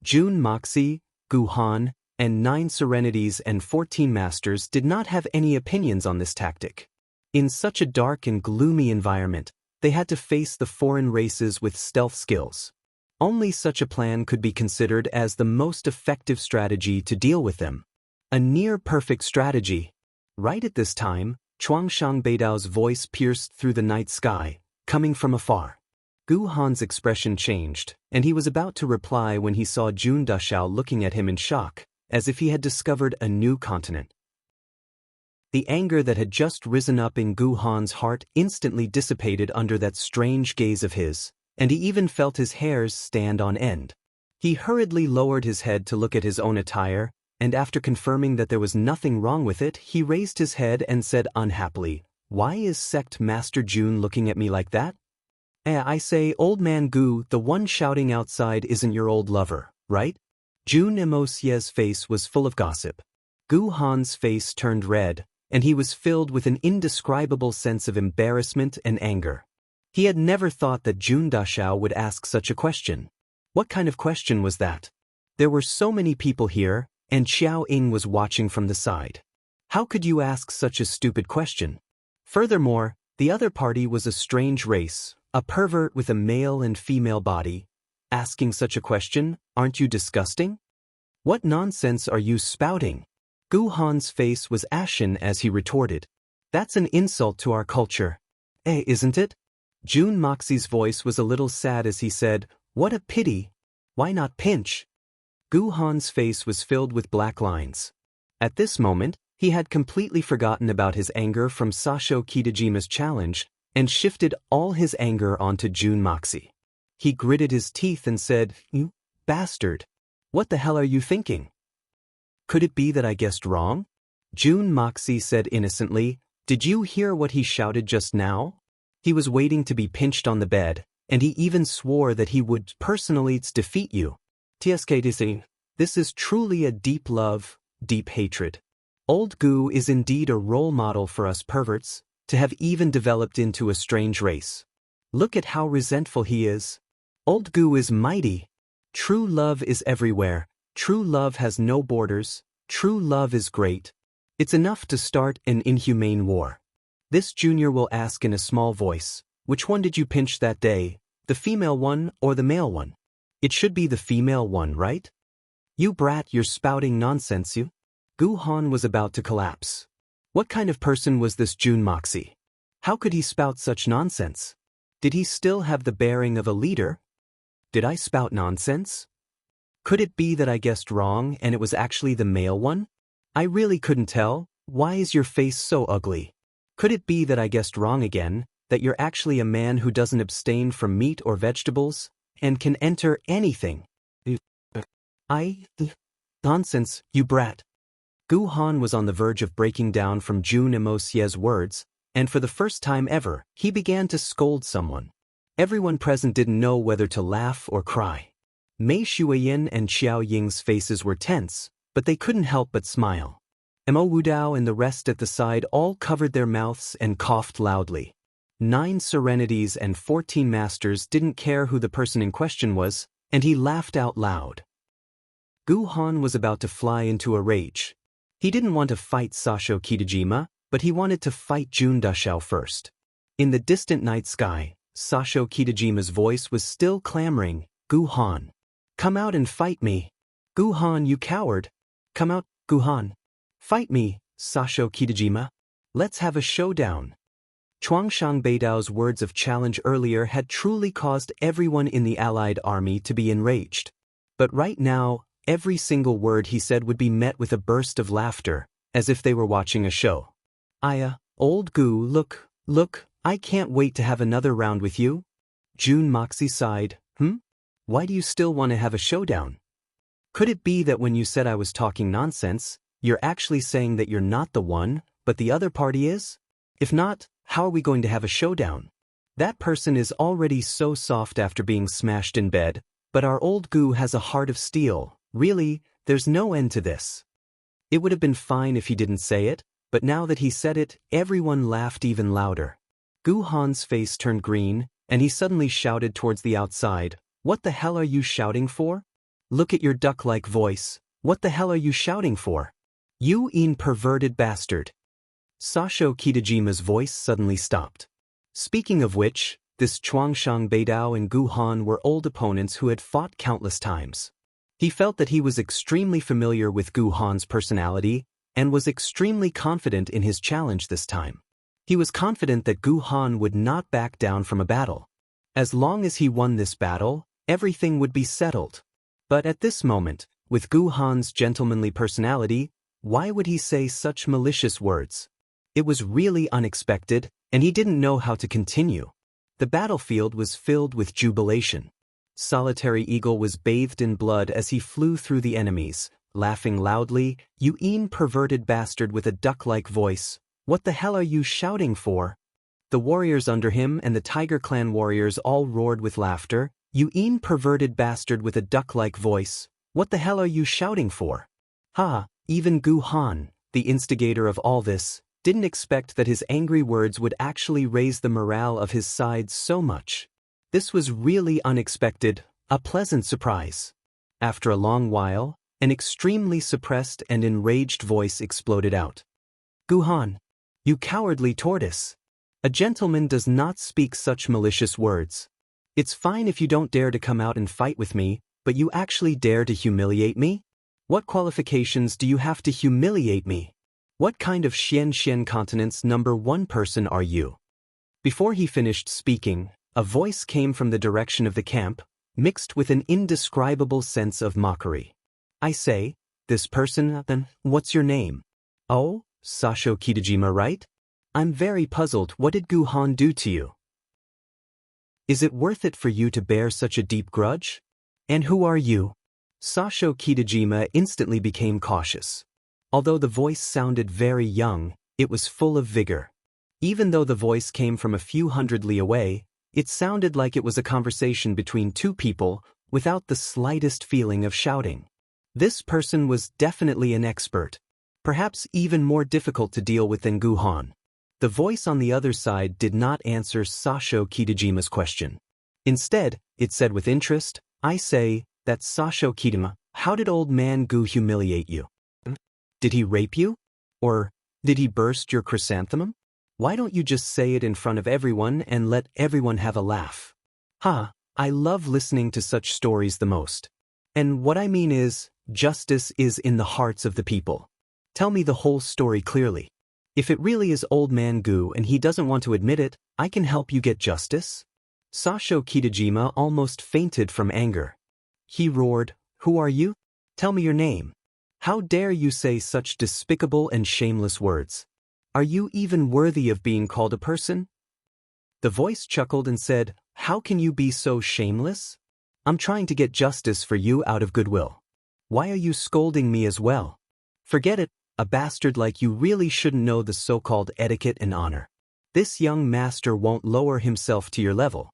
Jun Moxie, Gu Han, and 9 Serenities and 14 Masters did not have any opinions on this tactic. In such a dark and gloomy environment, they had to face the foreign races with stealth skills. Only such a plan could be considered as the most effective strategy to deal with them. A near-perfect strategy. Right at this time, Chuangshan Beidao's voice pierced through the night sky, coming from afar. Gu Han's expression changed, and he was about to reply when he saw Jun Dashao looking at him in shock, as if he had discovered a new continent. The anger that had just risen up in Gu Han's heart instantly dissipated under that strange gaze of his, and he even felt his hairs stand on end. He hurriedly lowered his head to look at his own attire, and after confirming that there was nothing wrong with it, he raised his head and said unhappily, "Why is Sect Master Jun looking at me like that?" I say, old man Gu, the one shouting outside isn't your old lover, right?" Jun Emosie's face was full of gossip. Gu Han's face turned red, and he was filled with an indescribable sense of embarrassment and anger. He had never thought that Jun Dashao would ask such a question. What kind of question was that? There were so many people here, and Xiao Ying was watching from the side. How could you ask such a stupid question? Furthermore, the other party was a strange race, a pervert with a male and female body. Asking such a question, aren't you disgusting? What nonsense are you spouting? Gu Han's face was ashen as he retorted. That's an insult to our culture. Isn't it? Jun Moxie's voice was a little sad as he said, "What a pity. Why not pinch?" Gu Han's face was filled with black lines. At this moment, he had completely forgotten about his anger from Sasho Kitajima's challenge and shifted all his anger onto Jun Moxie. He gritted his teeth and said, "You bastard. What the hell are you thinking? Could it be that I guessed wrong?" Jun Moxie said innocently, "Did you hear what he shouted just now? He was waiting to be pinched on the bed, and he even swore that he would personally defeat you. This is truly a deep love, deep hatred. Old Gu is indeed a role model for us perverts, to have even developed into a strange race. Look at how resentful he is. Old Gu is mighty. True love is everywhere. True love has no borders. True love is great. It's enough to start an inhumane war. This junior will ask in a small voice, which one did you pinch that day, the female one or the male one? It should be the female one, right? You brat, you're spouting nonsense, you. Gu Han was about to collapse. What kind of person was this Jun Moxie? How could he spout such nonsense? Did he still have the bearing of a leader? Did I spout nonsense? Could it be that I guessed wrong and it was actually the male one? I really couldn't tell. Why is your face so ugly? Could it be that I guessed wrong again, that you're actually a man who doesn't abstain from meat or vegetables, and can enter anything? Nonsense, you brat. Gu Han was on the verge of breaking down from Jun Emosie's words, and for the first time ever, he began to scold someone. Everyone present didn't know whether to laugh or cry. Mei Shuiyin and Xiao Ying's faces were tense, but they couldn't help but smile. Mo Wudao and the rest at the side all covered their mouths and coughed loudly. 9 Serenities and 14 Masters didn't care who the person in question was, and he laughed out loud. Gu Han was about to fly into a rage. He didn't want to fight Sasho Kitajima, but he wanted to fight Jun Dashao first. In the distant night sky, Sasho Kitajima's voice was still clamoring, Gu Han. Come out and fight me. Gu Han, you coward. Come out, Gu Han. Fight me, Sasho Kitajima. Let's have a showdown. Chuangshan Beidao's words of challenge earlier had truly caused everyone in the allied army to be enraged. But right now, every single word he said would be met with a burst of laughter, as if they were watching a show. Old Gu, look, I can't wait to have another round with you. Jun Moxie sighed, Why do you still want to have a showdown? Could it be that when you said I was talking nonsense, you're actually saying that you're not the one, but the other party is? If not, how are we going to have a showdown? That person is already so soft after being smashed in bed, but our old Gu has a heart of steel. Really, there's no end to this. It would have been fine if he didn't say it, but now that he said it, everyone laughed even louder. Gu Han's face turned green, and he suddenly shouted towards the outside, What the hell are you shouting for? Look at your duck-like voice. What the hell are you shouting for? You perverted bastard. Sasho Kitajima's voice suddenly stopped. Speaking of which, this Chuangshang Beidao and Gu Han were old opponents who had fought countless times. He felt that he was extremely familiar with Gu Han's personality and was extremely confident in his challenge this time. He was confident that Gu Han would not back down from a battle. As long as he won this battle, everything would be settled. But at this moment, with Gu Han's gentlemanly personality, why would he say such malicious words? It was really unexpected, and he didn't know how to continue. The battlefield was filled with jubilation. Solitary Eagle was bathed in blood as he flew through the enemies, laughing loudly, You perverted bastard with a duck-like voice. What the hell are you shouting for? The warriors under him and the Tiger Clan warriors all roared with laughter. You perverted bastard with a duck-like voice. What the hell are you shouting for? Even Gu Han, the instigator of all this, didn't expect that his angry words would actually raise the morale of his side so much. This was really unexpected, a pleasant surprise. After a long while, an extremely suppressed and enraged voice exploded out. Gu Han, you cowardly tortoise. A gentleman does not speak such malicious words. It's fine if you don't dare to come out and fight with me, but you actually dare to humiliate me? What qualifications do you have to humiliate me? What kind of Xian continent's #1 person are you? Before he finished speaking, a voice came from the direction of the camp, mixed with an indescribable sense of mockery. I say, this person, then, what's your name? Oh, Sasho Kitajima, right? I'm very puzzled. What did Gu Han do to you? Is it worth it for you to bear such a deep grudge? And who are you? Sasho Kitajima instantly became cautious. Although the voice sounded very young, it was full of vigor. Even though the voice came from a few hundred li away, it sounded like it was a conversation between two people without the slightest feeling of shouting. This person was definitely an expert, perhaps even more difficult to deal with than Gu Han. The voice on the other side did not answer Sasho Kitajima's question. Instead, it said with interest, "I say, that's Sasho Kitajima. How did old man Gu humiliate you? Did he rape you? Or did he burst your chrysanthemum? Why don't you just say it in front of everyone and let everyone have a laugh?" Ha, I love listening to such stories the most. And what I mean is, justice is in the hearts of the people. Tell me the whole story clearly. If it really is old man Gu and he doesn't want to admit it, I can help you get justice. Sasho Kitajima almost fainted from anger. He roared, "Who are you? Tell me your name. How dare you say such despicable and shameless words? Are you even worthy of being called a person?" The voice chuckled and said, "How can you be so shameless? I'm trying to get justice for you out of goodwill. Why are you scolding me as well? Forget it, a bastard like you really shouldn't know the so-called etiquette and honor. This young master won't lower himself to your level.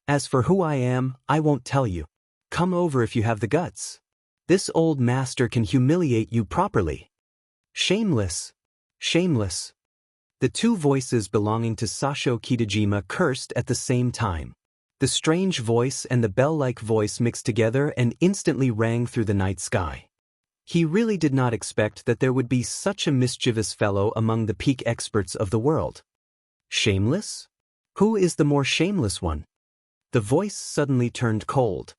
As for who I am, I won't tell you. Come over if you have the guts. This old master can humiliate you properly." Shameless! Shameless! The two voices belonging to Sasho Kitajima cursed at the same time. The strange voice and the bell-like voice mixed together and instantly rang through the night sky. He really did not expect that there would be such a mischievous fellow among the peak experts of the world. Shameless? Who is the more shameless one? The voice suddenly turned cold.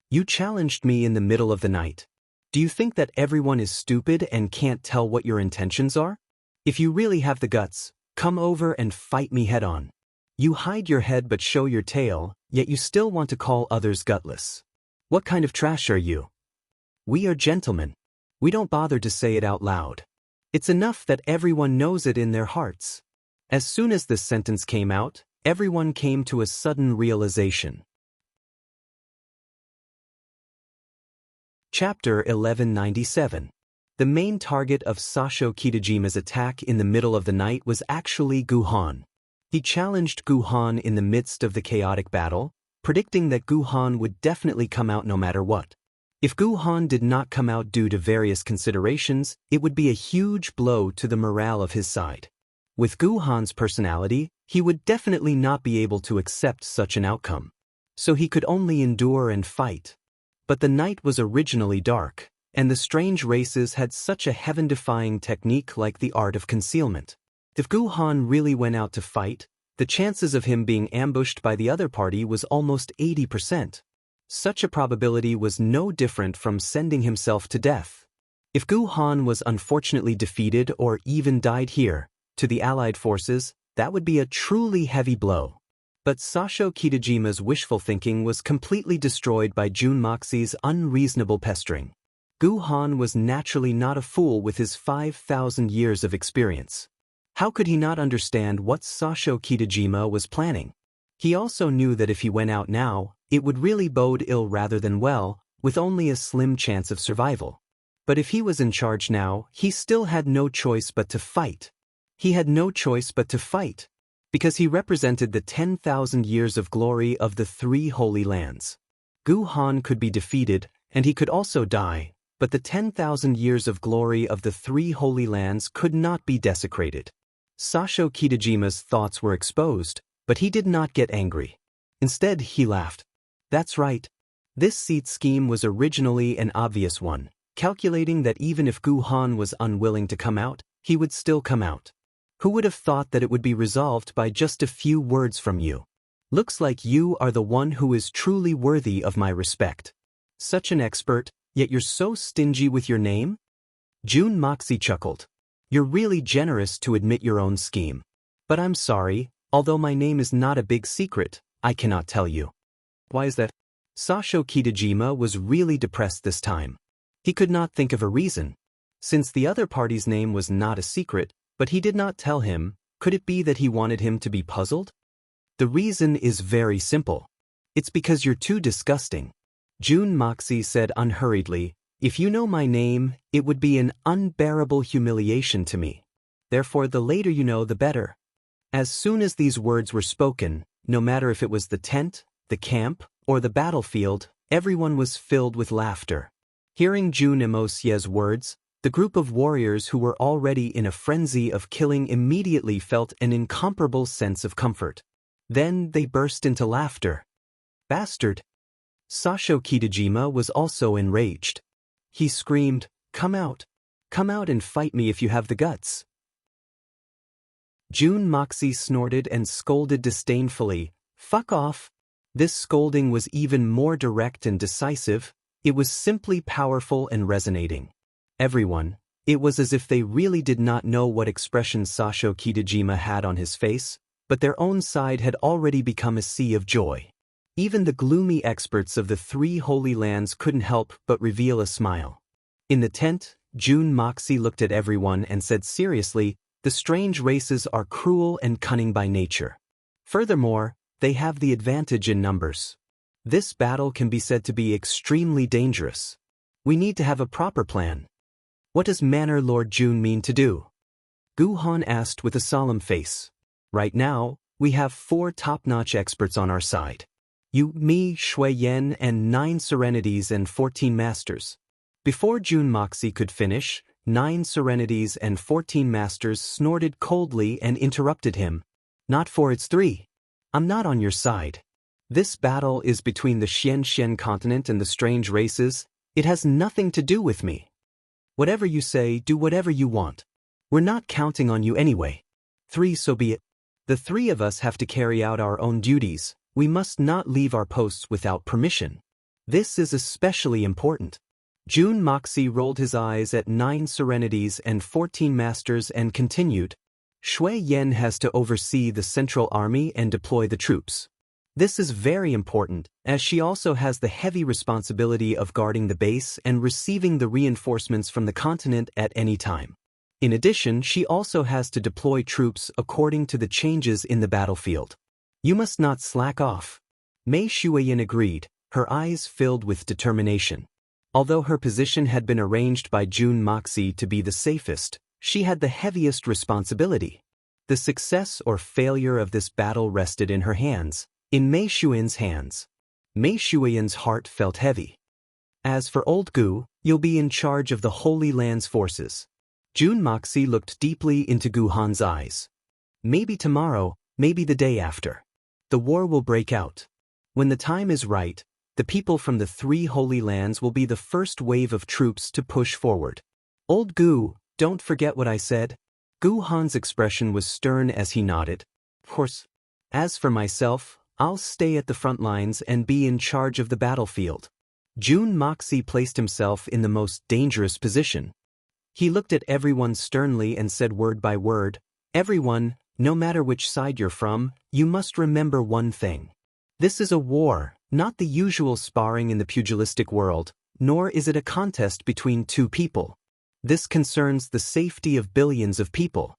"You challenged me in the middle of the night. Do you think that everyone is stupid and can't tell what your intentions are? If you really have the guts, come over and fight me head-on. You hide your head but show your tail, yet you still want to call others gutless. What kind of trash are you? We are gentlemen. We don't bother to say it out loud. It's enough that everyone knows it in their hearts." As soon as this sentence came out, everyone came to a sudden realization. Chapter 1197. The main target of Sasho Kitajima's attack in the middle of the night was actually Guhan. He challenged Guhan in the midst of the chaotic battle, predicting that Guhan would definitely come out no matter what. If Guhan did not come out due to various considerations, it would be a huge blow to the morale of his side. With Guhan's personality, he would definitely not be able to accept such an outcome. So he could only endure and fight. But the night was originally dark, and the strange races had such a heaven-defying technique like the art of concealment. If Guhan really went out to fight, the chances of him being ambushed by the other party was almost 80%. Such a probability was no different from sending himself to death. If Guhan was unfortunately defeated or even died here, to the Allied forces, that would be a truly heavy blow. But Sasho Kitajima's wishful thinking was completely destroyed by Jun Moxi's unreasonable pestering. Guhan was naturally not a fool with his 5,000 years of experience. How could he not understand what Sasho Kitajima was planning? He also knew that if he went out now, it would really bode ill rather than well, with only a slim chance of survival. But if he was in charge now, he still had no choice but to fight. He had no choice but to fight, because he represented the 10,000 years of glory of the three Holy Lands. Guhan could be defeated, and he could also die, but the 10,000 years of glory of the three Holy Lands could not be desecrated. Sasho Kitajima's thoughts were exposed, but he did not get angry. Instead, he laughed. That's right. This seat scheme was originally an obvious one, calculating that even if Guhan was unwilling to come out, he would still come out. Who would have thought that it would be resolved by just a few words from you? Looks like you are the one who is truly worthy of my respect. Such an expert, yet you're so stingy with your name? Jun Moxie chuckled. You're really generous to admit your own scheme. But I'm sorry, although my name is not a big secret, I cannot tell you. Why is that? Sasho Kitajima was really depressed this time. He could not think of a reason. Since the other party's name was not a secret, but he did not tell him, could it be that he wanted him to be puzzled? The reason is very simple. It's because you're too disgusting. Jun Moxie said unhurriedly, if you know my name, it would be an unbearable humiliation to me. Therefore, the later you know, the better. As soon as these words were spoken, no matter if it was the tent, the camp, or the battlefield, everyone was filled with laughter. Hearing Jun Mosie's words, The group of warriors who were already in a frenzy of killing immediately felt an incomparable sense of comfort. Then they burst into laughter. Bastard! Sasho Kitajima was also enraged. He screamed, "Come out! Come out and fight me if you have the guts!" Jun Moxie snorted and scolded disdainfully, "Fuck off!" This scolding was even more direct and decisive. It was simply powerful and resonating. Everyone, it was as if they really did not know what expression Sasho Kitajima had on his face, but their own side had already become a sea of joy. Even the gloomy experts of the three holy lands couldn't help but reveal a smile. In the tent, Jun Moxie looked at everyone and said seriously, "The strange races are cruel and cunning by nature. Furthermore, they have the advantage in numbers. This battle can be said to be extremely dangerous. We need to have a proper plan." "What does Manor Lord Jun mean to do?" Guhan asked with a solemn face. "Right now, we have 4 top-notch experts on our side. You, me, Shui Yen, and 9 Serenities and 14 Masters." Before Jun Moxie could finish, 9 Serenities and 14 Masters snorted coldly and interrupted him. "Not 4, it's 3. I'm not on your side. This battle is between the Xian continent and the strange races. It has nothing to do with me. Whatever you say, do whatever you want. We're not counting on you anyway. 3, so be it. The 3 of us have to carry out our own duties. We must not leave our posts without permission. This is especially important." Jun Moxie rolled his eyes at 9 Serenities and 14 Masters and continued, "Shui Yen has to oversee the central army and deploy the troops. This is very important, as she also has the heavy responsibility of guarding the base and receiving the reinforcements from the continent at any time. In addition, she also has to deploy troops according to the changes in the battlefield. You must not slack off." Mei Shuiyin agreed, her eyes filled with determination. Although her position had been arranged by Jun Moxie to be the safest, she had the heaviest responsibility. The success or failure of this battle rested in her hands, in Mei Shuiyin's hands. Mei Shuiyin's heart felt heavy. "As for old Gu, you'll be in charge of the Holy Land's forces." Jun Moxie looked deeply into Guhan's eyes. "Maybe tomorrow, maybe the day after. The war will break out. When the time is right, the people from the 3 holy lands will be the first wave of troops to push forward. Old Gu, don't forget what I said." Guhan's expression was stern as he nodded. "Of course. As for myself, I'll stay at the front lines and be in charge of the battlefield." Jun Moxie placed himself in the most dangerous position. He looked at everyone sternly and said word by word, "Everyone, no matter which side you're from, you must remember one thing. This is a war, not the usual sparring in the pugilistic world, nor is it a contest between 2 people. This concerns the safety of billions of people.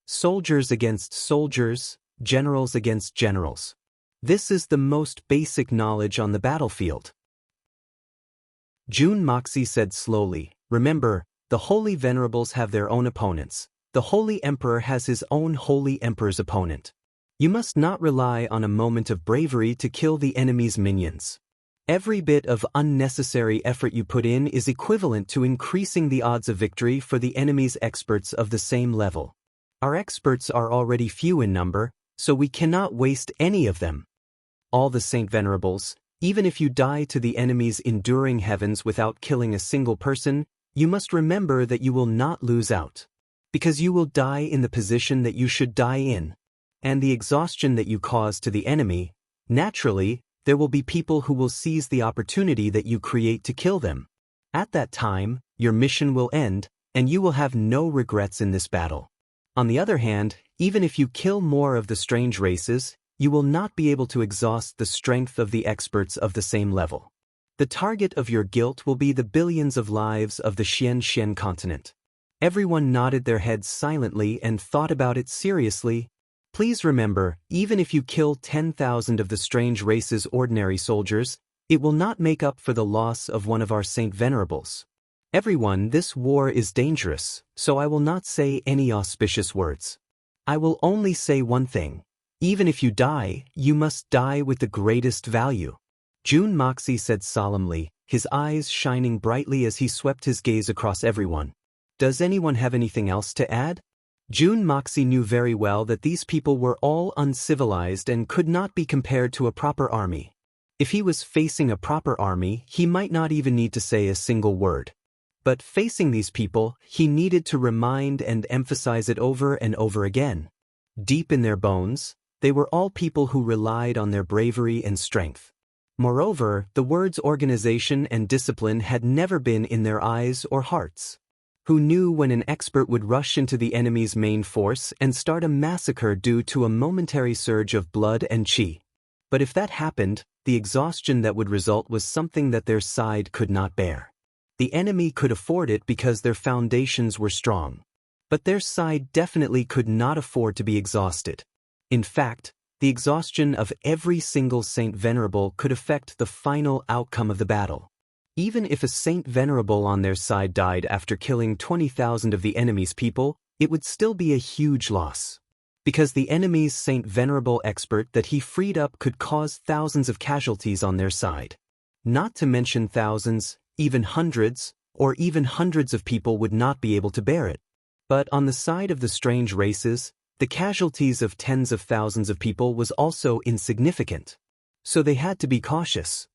Soldiers against soldiers, generals against generals. This is the most basic knowledge on the battlefield." Jun Moxie said slowly, "Remember, the Holy Venerables have their own opponents. The Holy Emperor has his own Holy Emperor's opponent. You must not rely on a moment of bravery to kill the enemy's minions. Every bit of unnecessary effort you put in is equivalent to increasing the odds of victory for the enemy's experts of the same level. Our experts are already few in number, so we cannot waste any of them. All the Saint Venerables, even if you die to the enemy's enduring heavens without killing a single person, you must remember that you will not lose out. Because you will die in the position that you should die in. And the exhaustion that you cause to the enemy, naturally, there will be people who will seize the opportunity that you create to kill them. At that time, your mission will end, and you will have no regrets in this battle. On the other hand, even if you kill more of the strange races, you will not be able to exhaust the strength of the experts of the same level. The target of your guilt will be the billions of lives of the Xian continent." Everyone nodded their heads silently and thought about it seriously. "Please remember, even if you kill 10,000 of the strange race's ordinary soldiers, it will not make up for the loss of one of our Saint Venerables. Everyone, this war is dangerous, so I will not say any auspicious words. I will only say one thing. Even if you die, you must die with the greatest value." Jun Moxie said solemnly, his eyes shining brightly as he swept his gaze across everyone. Does anyone have anything else to add? Jun Moxie knew very well that these people were all uncivilized and could not be compared to a proper army. If he was facing a proper army, he might not even need to say a single word. But facing these people, he needed to remind and emphasize it over and over again. Deep in their bones, they were all people who relied on their bravery and strength. Moreover, the words organization and discipline had never been in their eyes or hearts. Who knew when an expert would rush into the enemy's main force and start a massacre due to a momentary surge of blood and chi? But if that happened, the exhaustion that would result was something that their side could not bear. The enemy could afford it because their foundations were strong. But their side definitely could not afford to be exhausted. In fact, the exhaustion of every single Saint Venerable could affect the final outcome of the battle. Even if a Saint Venerable on their side died after killing 20,000 of the enemy's people, it would still be a huge loss. Because the enemy's Saint Venerable expert that he freed up could cause thousands of casualties on their side. Not to mention thousands, even hundreds, or even hundreds of people would not be able to bear it. But on the side of the strange races, the casualties of tens of thousands of people was also insignificant. So they had to be cautious.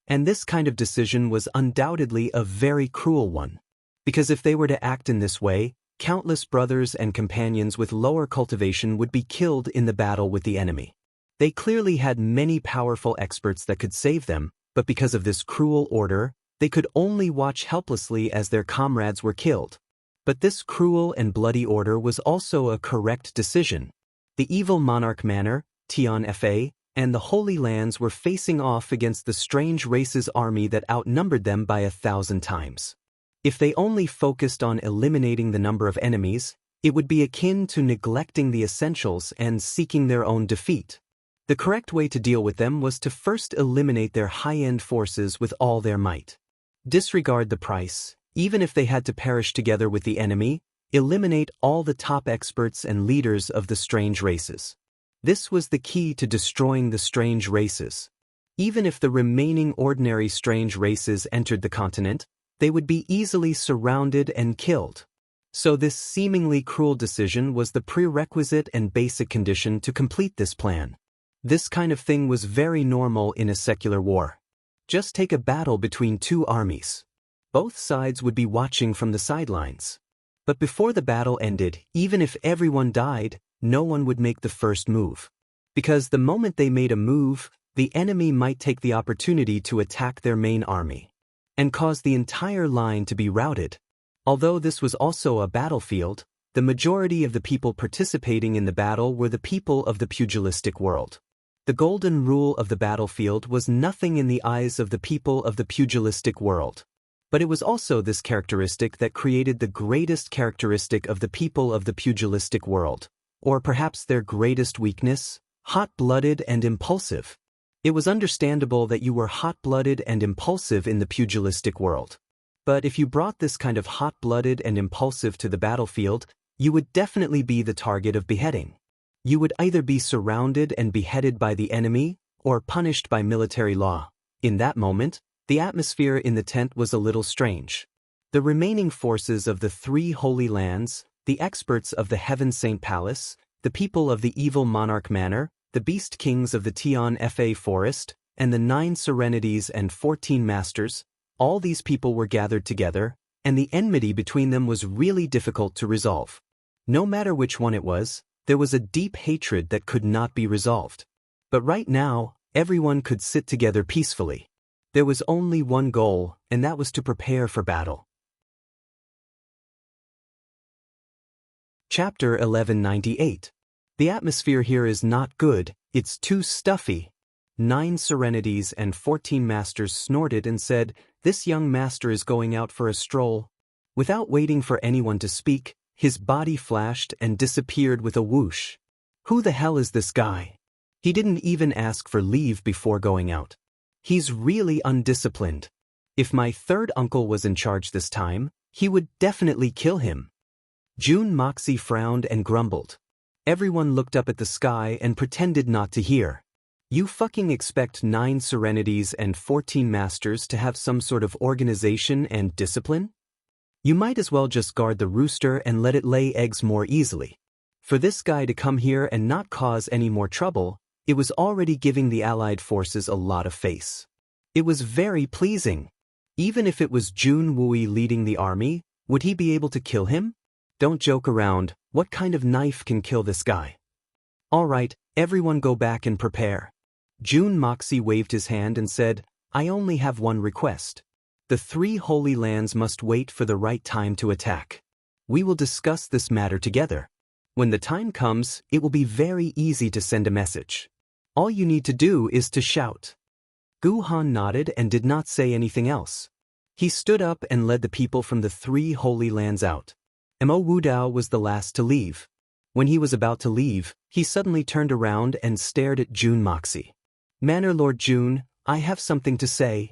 And this kind of decision was undoubtedly a very cruel one. Because if they were to act in this way, countless brothers and companions with lower cultivation would be killed in the battle with the enemy. They clearly had many powerful experts that could save them, but because of this cruel order, they could only watch helplessly as their comrades were killed. But this cruel and bloody order was also a correct decision. The evil Monarch Manor, Tian Fa, and the Holy Lands were facing off against the strange race's army that outnumbered them by 1,000 times. If they only focused on eliminating the number of enemies, it would be akin to neglecting the essentials and seeking their own defeat. The correct way to deal with them was to first eliminate their high-end forces with all their might. Disregard the price, even if they had to perish together with the enemy, eliminate all the top experts and leaders of the strange races. This was the key to destroying the strange races. Even if the remaining ordinary strange races entered the continent, they would be easily surrounded and killed. So this seemingly cruel decision was the prerequisite and basic condition to complete this plan. This kind of thing was very normal in a secular war. Just take a battle between two armies. Both sides would be watching from the sidelines. But before the battle ended, even if everyone died, no one would make the first move. Because the moment they made a move, the enemy might take the opportunity to attack their main army and cause the entire line to be routed. Although this was also a battlefield, the majority of the people participating in the battle were the people of the pugilistic world. The golden rule of the battlefield was nothing in the eyes of the people of the pugilistic world. But it was also this characteristic that created the greatest characteristic of the people of the pugilistic world. Or perhaps their greatest weakness, hot-blooded and impulsive. It was understandable that you were hot-blooded and impulsive in the pugilistic world. But if you brought this kind of hot-blooded and impulsive to the battlefield, you would definitely be the target of beheading. You would either be surrounded and beheaded by the enemy, or punished by military law. In that moment, the atmosphere in the tent was a little strange. The remaining forces of the 3 Holy Lands, the experts of the Heaven Saint Palace, the people of the evil Monarch Manor, the beast kings of the Tian Fa Forest, and the 9 Serenities and 14 Masters, all these people were gathered together, and the enmity between them was really difficult to resolve. No matter which one it was, there was a deep hatred that could not be resolved. But right now, everyone could sit together peacefully. There was only one goal, and that was to prepare for battle. Chapter 1198. The atmosphere here is not good, it's too stuffy. 9 Serenities and 14 Masters snorted and said, "This young master is going out for a stroll." Without waiting for anyone to speak, his body flashed and disappeared with a whoosh. Who the hell is this guy? He didn't even ask for leave before going out. He's really undisciplined. If my third uncle was in charge this time, he would definitely kill him. Jun Moxie frowned and grumbled. Everyone looked up at the sky and pretended not to hear. You fucking expect 9 Serenities and 14 Masters to have some sort of organization and discipline? You might as well just guard the rooster and let it lay eggs more easily. For this guy to come here and not cause any more trouble, it was already giving the Allied forces a lot of face. It was very pleasing. Even if it was Jun Wui leading the army, would he be able to kill him? Don't joke around. What kind of knife can kill this guy? All right, everyone go back and prepare. Jun Moxie waved his hand and said, I only have one request. The 3 Holy Lands must wait for the right time to attack. We will discuss this matter together. When the time comes, it will be very easy to send a message. All you need to do is to shout. Gu Han nodded and did not say anything else. He stood up and led the people from the 3 Holy Lands out. Mo Wudao was the last to leave. When he was about to leave, he suddenly turned around and stared at Jun Moxie. Manor Lord Jun, I have something to say.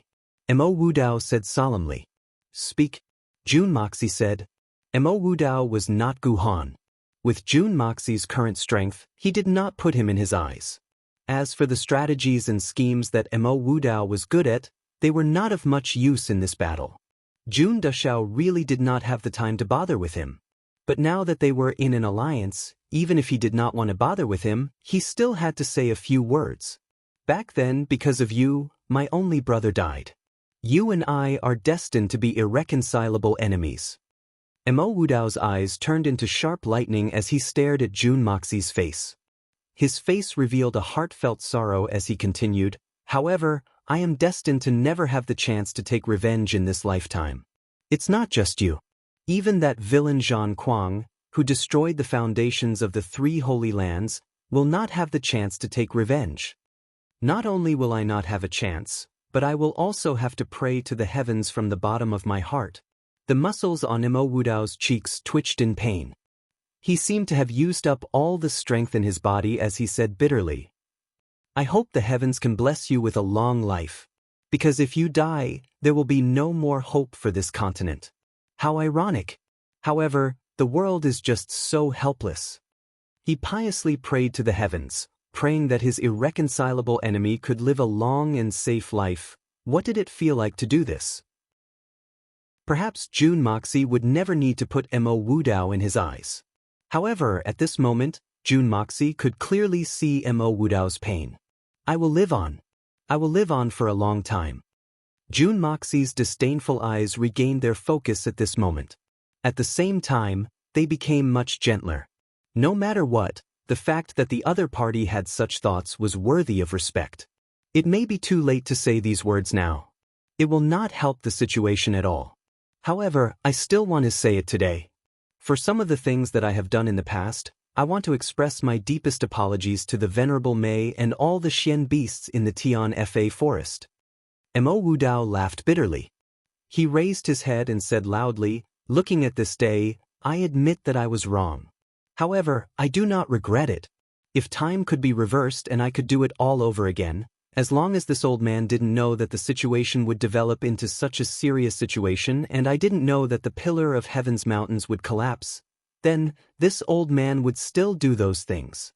Mo Wudao said solemnly. Speak. Jun Moxie said. Mo Wudao was not Gu Han. With Jun Moxie's current strength, he did not put him in his eyes. As for the strategies and schemes that Mo Wudao was good at, they were not of much use in this battle. Jun Dashao really did not have the time to bother with him. But now that they were in an alliance, even if he did not want to bother with him, he still had to say a few words. Back then, because of you, my only brother died. You and I are destined to be irreconcilable enemies. Mo Wudao's eyes turned into sharp lightning as he stared at Jun Moxie's face. His face revealed a heartfelt sorrow as he continued, however, I am destined to never have the chance to take revenge in this lifetime. It's not just you. Even that villain Zhang Kuang, who destroyed the foundations of the 3 Holy Lands, will not have the chance to take revenge. Not only will I not have a chance, but I will also have to pray to the heavens from the bottom of my heart. The muscles on Mo Wudao's cheeks twitched in pain. He seemed to have used up all the strength in his body as he said bitterly, I hope the heavens can bless you with a long life, because if you die, there will be no more hope for this continent. How ironic. However, the world is just so helpless. He piously prayed to the heavens, praying that his irreconcilable enemy could live a long and safe life. What did it feel like to do this? Perhaps Jun Moxie would never need to put Mo Wudao in his eyes. However, at this moment, Jun Moxie could clearly see Mo Wudao's pain. I will live on. I will live on for a long time. Jun Moxie's disdainful eyes regained their focus at this moment. At the same time, they became much gentler. No matter what, the fact that the other party had such thoughts was worthy of respect. It may be too late to say these words now. It will not help the situation at all. However, I still want to say it today. For some of the things that I have done in the past, I want to express my deepest apologies to the Venerable Mei and all the Xian beasts in the Tian Fa forest. Mo Wudao laughed bitterly. He raised his head and said loudly, looking at this day, I admit that I was wrong. However, I do not regret it. If time could be reversed and I could do it all over again, as long as this old man didn't know that the situation would develop into such a serious situation and I didn't know that the pillar of heaven's mountains would collapse, then this old man would still do those things.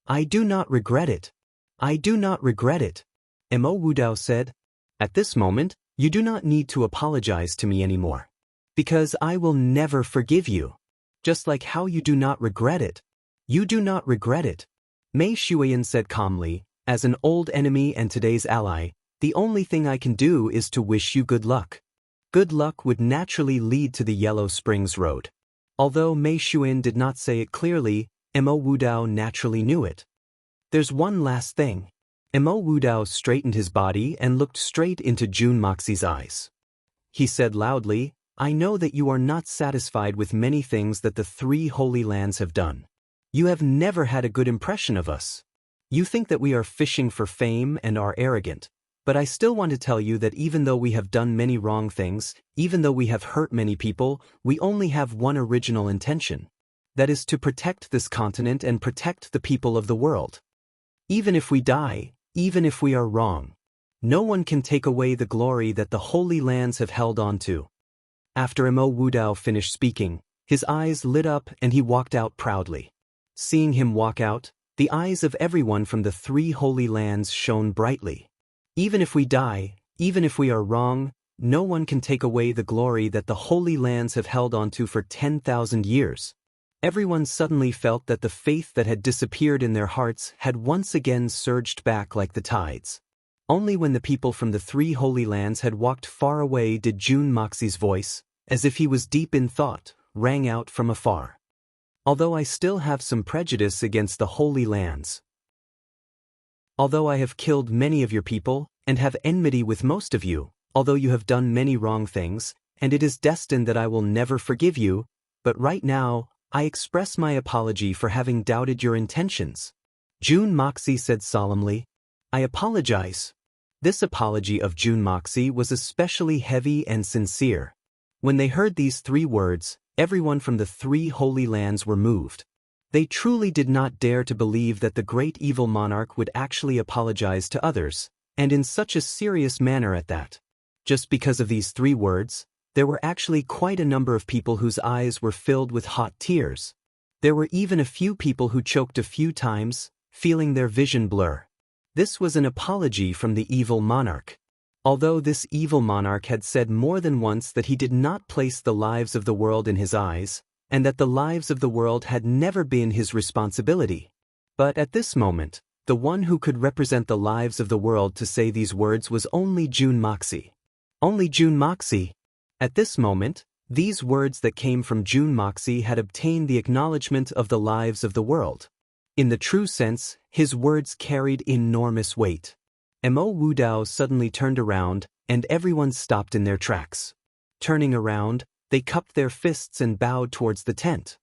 I do not regret it. I do not regret it. Mo Wudao said. At this moment, you do not need to apologize to me anymore. Because I will never forgive you. Just like how you do not regret it. You do not regret it. Mei Shuyan said calmly, as an old enemy and today's ally, the only thing I can do is to wish you good luck. Good luck would naturally lead to the Yellow Springs Road. Although Mei Shuyan did not say it clearly, Mo Wudao naturally knew it. There's one last thing. Mo Wudao straightened his body and looked straight into Jun Moxie's eyes. He said loudly, I know that you are not satisfied with many things that the 3 Holy Lands have done. You have never had a good impression of us. You think that we are fishing for fame and are arrogant, but I still want to tell you that even though we have done many wrong things, even though we have hurt many people, we only have one original intention. That is to protect this continent and protect the people of the world. Even if we die, even if we are wrong, no one can take away the glory that the Holy Lands have held on to. After Mo Wudao finished speaking, his eyes lit up and he walked out proudly. Seeing him walk out, the eyes of everyone from the 3 Holy Lands shone brightly. Even if we die, even if we are wrong, no one can take away the glory that the Holy Lands have held onto for 10,000 years. Everyone suddenly felt that the faith that had disappeared in their hearts had once again surged back like the tides. Only when the people from the 3 Holy Lands had walked far away did Jun Moxi's voice, as if he was deep in thought, rang out from afar. Although I still have some prejudice against the Holy Lands. Although I have killed many of your people, and have enmity with most of you, although you have done many wrong things, and it is destined that I will never forgive you, but right now, I express my apology for having doubted your intentions. Jun Moxi said solemnly, I apologize. This apology of Jun Moxi was especially heavy and sincere. When they heard these 3 words, everyone from the 3 Holy Lands were moved. They truly did not dare to believe that the great evil monarch would actually apologize to others, and in such a serious manner at that. Just because of these 3 words, there were actually quite a number of people whose eyes were filled with hot tears. There were even a few people who choked a few times, feeling their vision blur. This was an apology from the evil monarch. Although this evil monarch had said more than once that he did not place the lives of the world in his eyes, and that the lives of the world had never been his responsibility. But at this moment, the one who could represent the lives of the world to say these words was only Jun Moxi. Only Jun Moxi. At this moment, these words that came from Jun Moxi had obtained the acknowledgement of the lives of the world. In the true sense, his words carried enormous weight. Mo Wudao suddenly turned around, and everyone stopped in their tracks. Turning around, they cupped their fists and bowed towards the tent.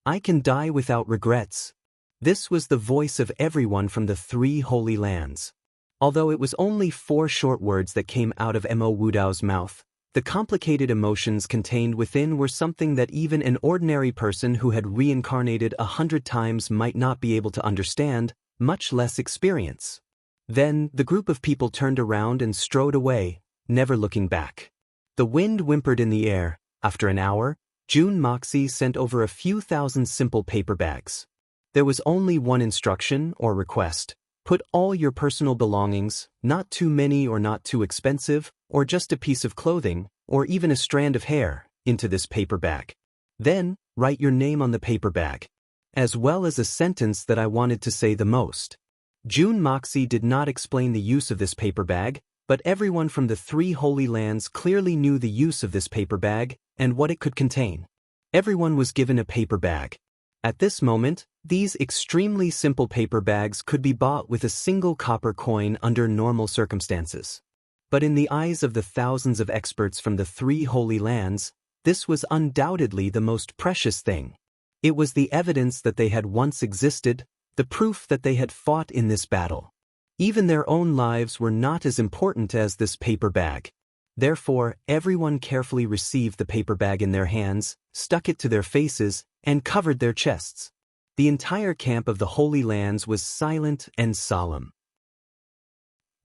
I can die without regrets. This was the voice of everyone from the 3 Holy Lands. Although it was only 4 short words that came out of Mo Wudao's mouth, the complicated emotions contained within were something that even an ordinary person who had reincarnated 100 times might not be able to understand, much less experience. Then, the group of people turned around and strode away, never looking back. The wind whimpered in the air. After an hour, Jun Moxi sent over a few thousand simple paper bags. There was only one instruction or request. Put all your personal belongings, not too many or not too expensive, or just a piece of clothing, or even a strand of hair, into this paper bag. Then, write your name on the paper bag, as well as a sentence that I wanted to say the most. Jun Moxi did not explain the use of this paper bag, but everyone from the 3 Holy Lands clearly knew the use of this paper bag and what it could contain. Everyone was given a paper bag. At this moment, these extremely simple paper bags could be bought with a single copper coin under normal circumstances. But in the eyes of the thousands of experts from the 3 Holy Lands, this was undoubtedly the most precious thing. It was the evidence that they had once existed, the proof that they had fought in this battle. Even their own lives were not as important as this paper bag. Therefore, everyone carefully received the paper bag in their hands, stuck it to their faces, and covered their chests. The entire camp of the Holy Lands was silent and solemn.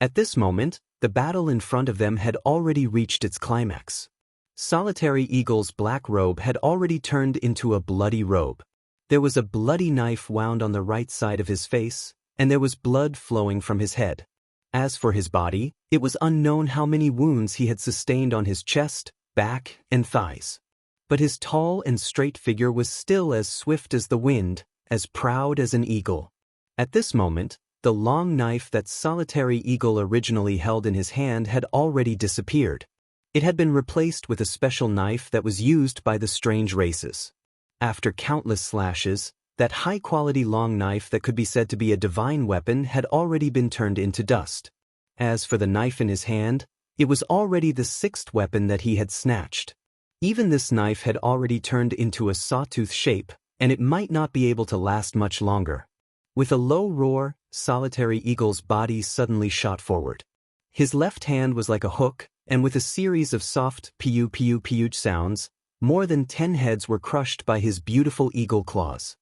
At this moment, the battle in front of them had already reached its climax. Solitary Eagle's black robe had already turned into a bloody robe. There was a bloody knife wound on the right side of his face, and there was blood flowing from his head. As for his body, it was unknown how many wounds he had sustained on his chest, back, and thighs. But his tall and straight figure was still as swift as the wind, as proud as an eagle. At this moment, the long knife that Solitary Eagle originally held in his hand had already disappeared. It had been replaced with a special knife that was used by the strange races. After countless slashes, that high-quality long knife that could be said to be a divine weapon had already been turned into dust. As for the knife in his hand, it was already the 6th weapon that he had snatched. Even this knife had already turned into a sawtooth shape, and it might not be able to last much longer. With a low roar, Solitary Eagle's body suddenly shot forward. His left hand was like a hook, and with a series of soft piu-piu-piu sounds, more than 10 heads were crushed by his beautiful eagle claws.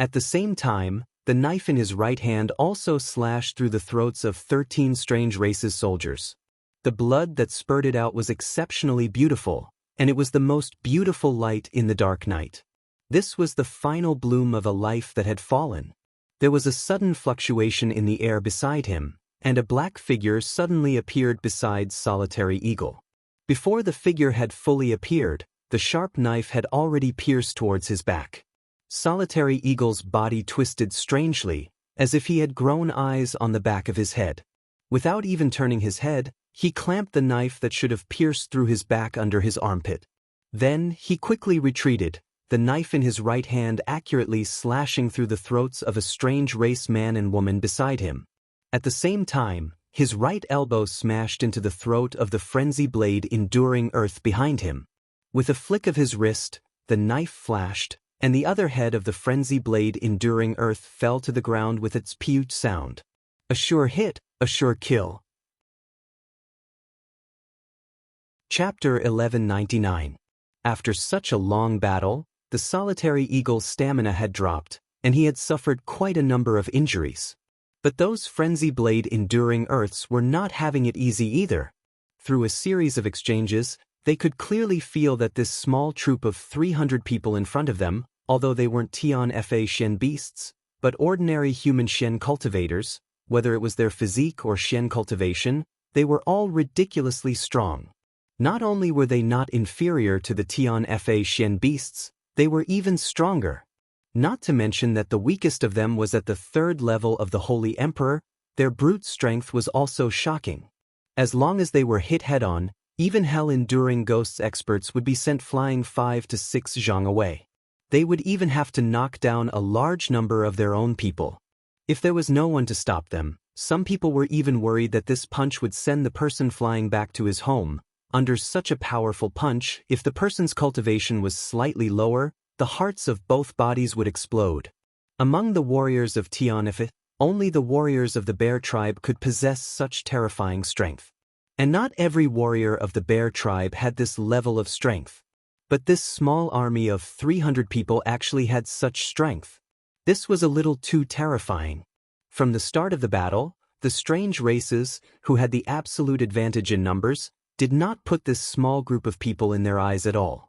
At the same time, the knife in his right hand also slashed through the throats of 13 strange races soldiers. The blood that spurted out was exceptionally beautiful, and it was the most beautiful light in the dark night. This was the final bloom of a life that had fallen. There was a sudden fluctuation in the air beside him, and a black figure suddenly appeared beside Solitary Eagle. Before the figure had fully appeared, the sharp knife had already pierced towards his back. Solitary Eagle's body twisted strangely, as if he had grown eyes on the back of his head. Without even turning his head, he clamped the knife that should have pierced through his back under his armpit. Then, he quickly retreated, the knife in his right hand accurately slashing through the throats of a strange race man and woman beside him. At the same time, his right elbow smashed into the throat of the frenzy blade enduring earth behind him. With a flick of his wrist, the knife flashed, and the other head of the frenzy blade enduring earth fell to the ground with its pew sound. A sure hit, a sure kill. Chapter 1199. After such a long battle, the solitary eagle's stamina had dropped, and he had suffered quite a number of injuries. But those frenzy blade enduring earths were not having it easy either. Through a series of exchanges, they could clearly feel that this small troop of 300 people in front of them, although they weren't Tian Fa Shen beasts, but ordinary human Shen cultivators, whether it was their physique or Shen cultivation, they were all ridiculously strong. Not only were they not inferior to the Tian Fa Shen beasts, they were even stronger. Not to mention that the weakest of them was at the third level of the Holy Emperor, their brute strength was also shocking. As long as they were hit head-on, even hell-enduring ghosts experts would be sent flying 5 to 6 zhang away. They would even have to knock down a large number of their own people. If there was no one to stop them, some people were even worried that this punch would send the person flying back to his home. Under such a powerful punch, if the person's cultivation was slightly lower, the hearts of both bodies would explode. Among the warriors of Tianfa, only the warriors of the bear tribe could possess such terrifying strength. And not every warrior of the bear tribe had this level of strength. But this small army of 300 people actually had such strength. This was a little too terrifying. From the start of the battle, the strange races, who had the absolute advantage in numbers, did not put this small group of people in their eyes at all.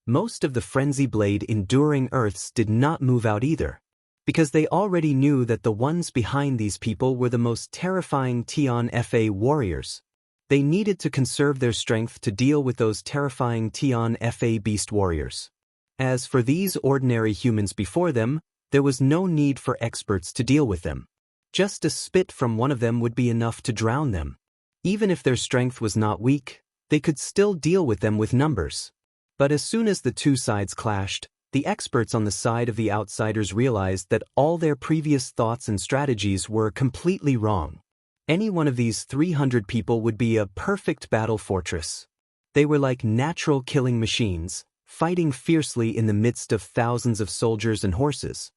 Most of the frenzy blade enduring earths did not move out either, because they already knew that the ones behind these people were the most terrifying Tian Fa warriors. They needed to conserve their strength to deal with those terrifying Tian Fa beast warriors. As for these ordinary humans before them, there was no need for experts to deal with them. Just a spit from one of them would be enough to drown them. Even if their strength was not weak, they could still deal with them with numbers. But as soon as the two sides clashed, the experts on the side of the outsiders realized that all their previous thoughts and strategies were completely wrong. Any one of these 300 people would be a perfect battle fortress. They were like natural killing machines, fighting fiercely in the midst of thousands of soldiers and horses.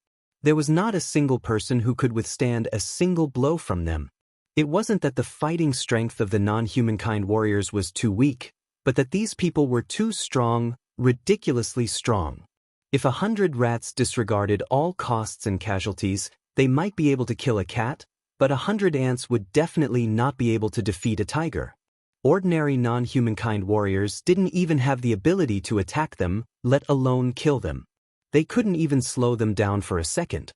There was not a single person who could withstand a single blow from them. It wasn't that the fighting strength of the non-humankind warriors was too weak, but that these people were too strong, ridiculously strong. If 100 rats disregarded all costs and casualties, they might be able to kill a cat, but 100 ants would definitely not be able to defeat a tiger. Ordinary non-humankind warriors didn't even have the ability to attack them, let alone kill them. They couldn't even slow them down for a second.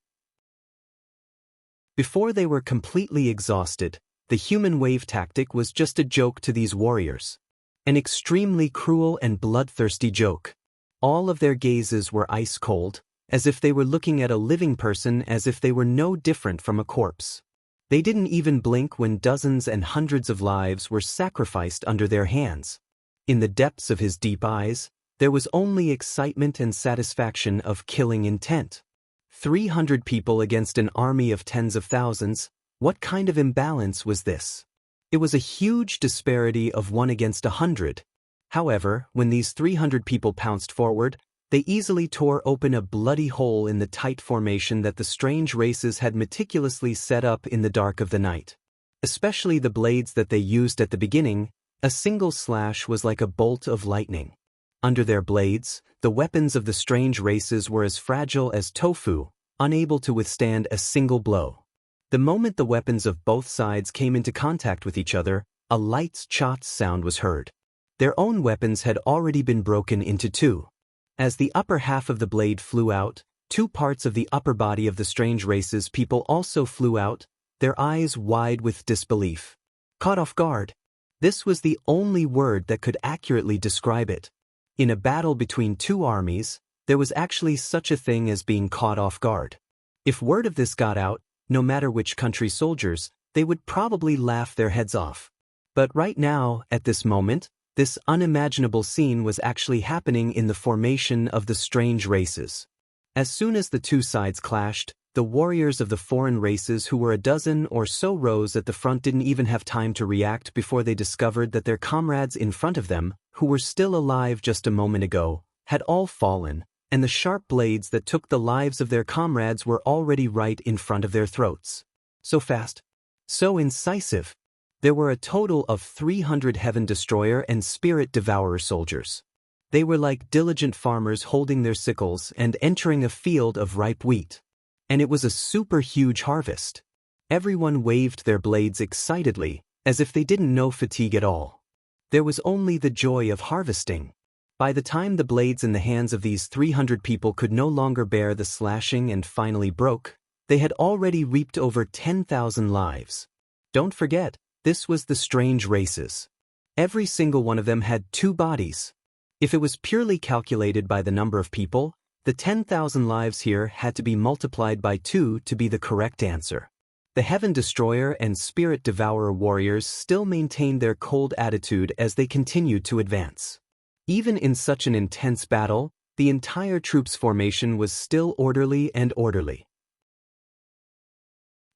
Before they were completely exhausted, the human wave tactic was just a joke to these warriors. An extremely cruel and bloodthirsty joke. All of their gazes were ice cold, as if they were looking at a living person as if they were no different from a corpse. They didn't even blink when dozens and hundreds of lives were sacrificed under their hands. In the depths of his deep eyes, there was only excitement and satisfaction of killing intent. 300 people against an army of tens of thousands, what kind of imbalance was this? It was a huge disparity of 1 against 100. However, when these 300 people pounced forward, they easily tore open a bloody hole in the tight formation that the strange races had meticulously set up in the dark of the night. Especially the blades that they used at the beginning, a single slash was like a bolt of lightning. Under their blades, the weapons of the strange races were as fragile as tofu, unable to withstand a single blow. The moment the weapons of both sides came into contact with each other, a light chot sound was heard. Their own weapons had already been broken into two. As the upper half of the blade flew out, 2 parts of the upper body of the strange races people also flew out, their eyes wide with disbelief. Caught off guard, This was the only word that could accurately describe it. In a battle between two armies, there was actually such a thing as being caught off guard. If word of this got out, no matter which country's soldiers, they would probably laugh their heads off. But right now, at this moment, this unimaginable scene was actually happening in the formation of the strange races. As soon as the two sides clashed, the warriors of the foreign races who were a dozen or so rows at the front didn't even have time to react before they discovered that their comrades in front of them, who were still alive just a moment ago, had all fallen, and the sharp blades that took the lives of their comrades were already right in front of their throats. So fast. So incisive. There were a total of 300 Heaven Destroyer and Spirit Devourer soldiers. They were like diligent farmers holding their sickles and entering a field of ripe wheat. And it was a super huge harvest. Everyone waved their blades excitedly, as if they didn't know fatigue at all. There was only the joy of harvesting. By the time the blades in the hands of these 300 people could no longer bear the slashing and finally broke, they had already reaped over 10,000 lives. Don't forget, this was the strange races. Every single one of them had two bodies. If it was purely calculated by the number of people, the 10,000 lives here had to be multiplied by 2 to be the correct answer. The Heaven Destroyer and Spirit Devourer warriors still maintained their cold attitude as they continued to advance. Even in such an intense battle, the entire troops formation was still orderly and orderly.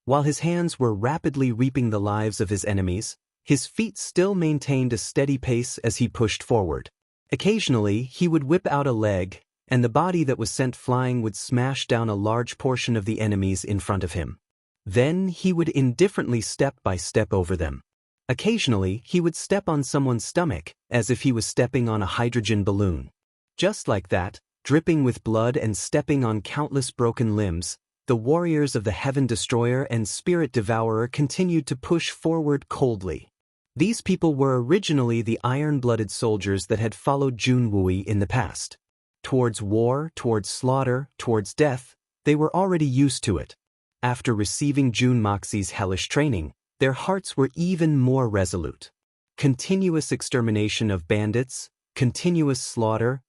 While his hands were rapidly reaping the lives of his enemies, his feet still maintained a steady pace as he pushed forward. Occasionally, he would whip out a leg, and the body that was sent flying would smash down a large portion of the enemies in front of him. Then he would indifferently step by step over them. Occasionally, he would step on someone's stomach, as if he was stepping on a hydrogen balloon. Just like that, dripping with blood and stepping on countless broken limbs, the warriors of the Heaven Destroyer and Spirit Devourer continued to push forward coldly. These people were originally the iron-blooded soldiers that had followed Junwui in the past. Towards war, towards slaughter, towards death, they were already used to it. After receiving Jun Moxi's hellish training, their hearts were even more resolute. Continuous extermination of bandits, continuous slaughter,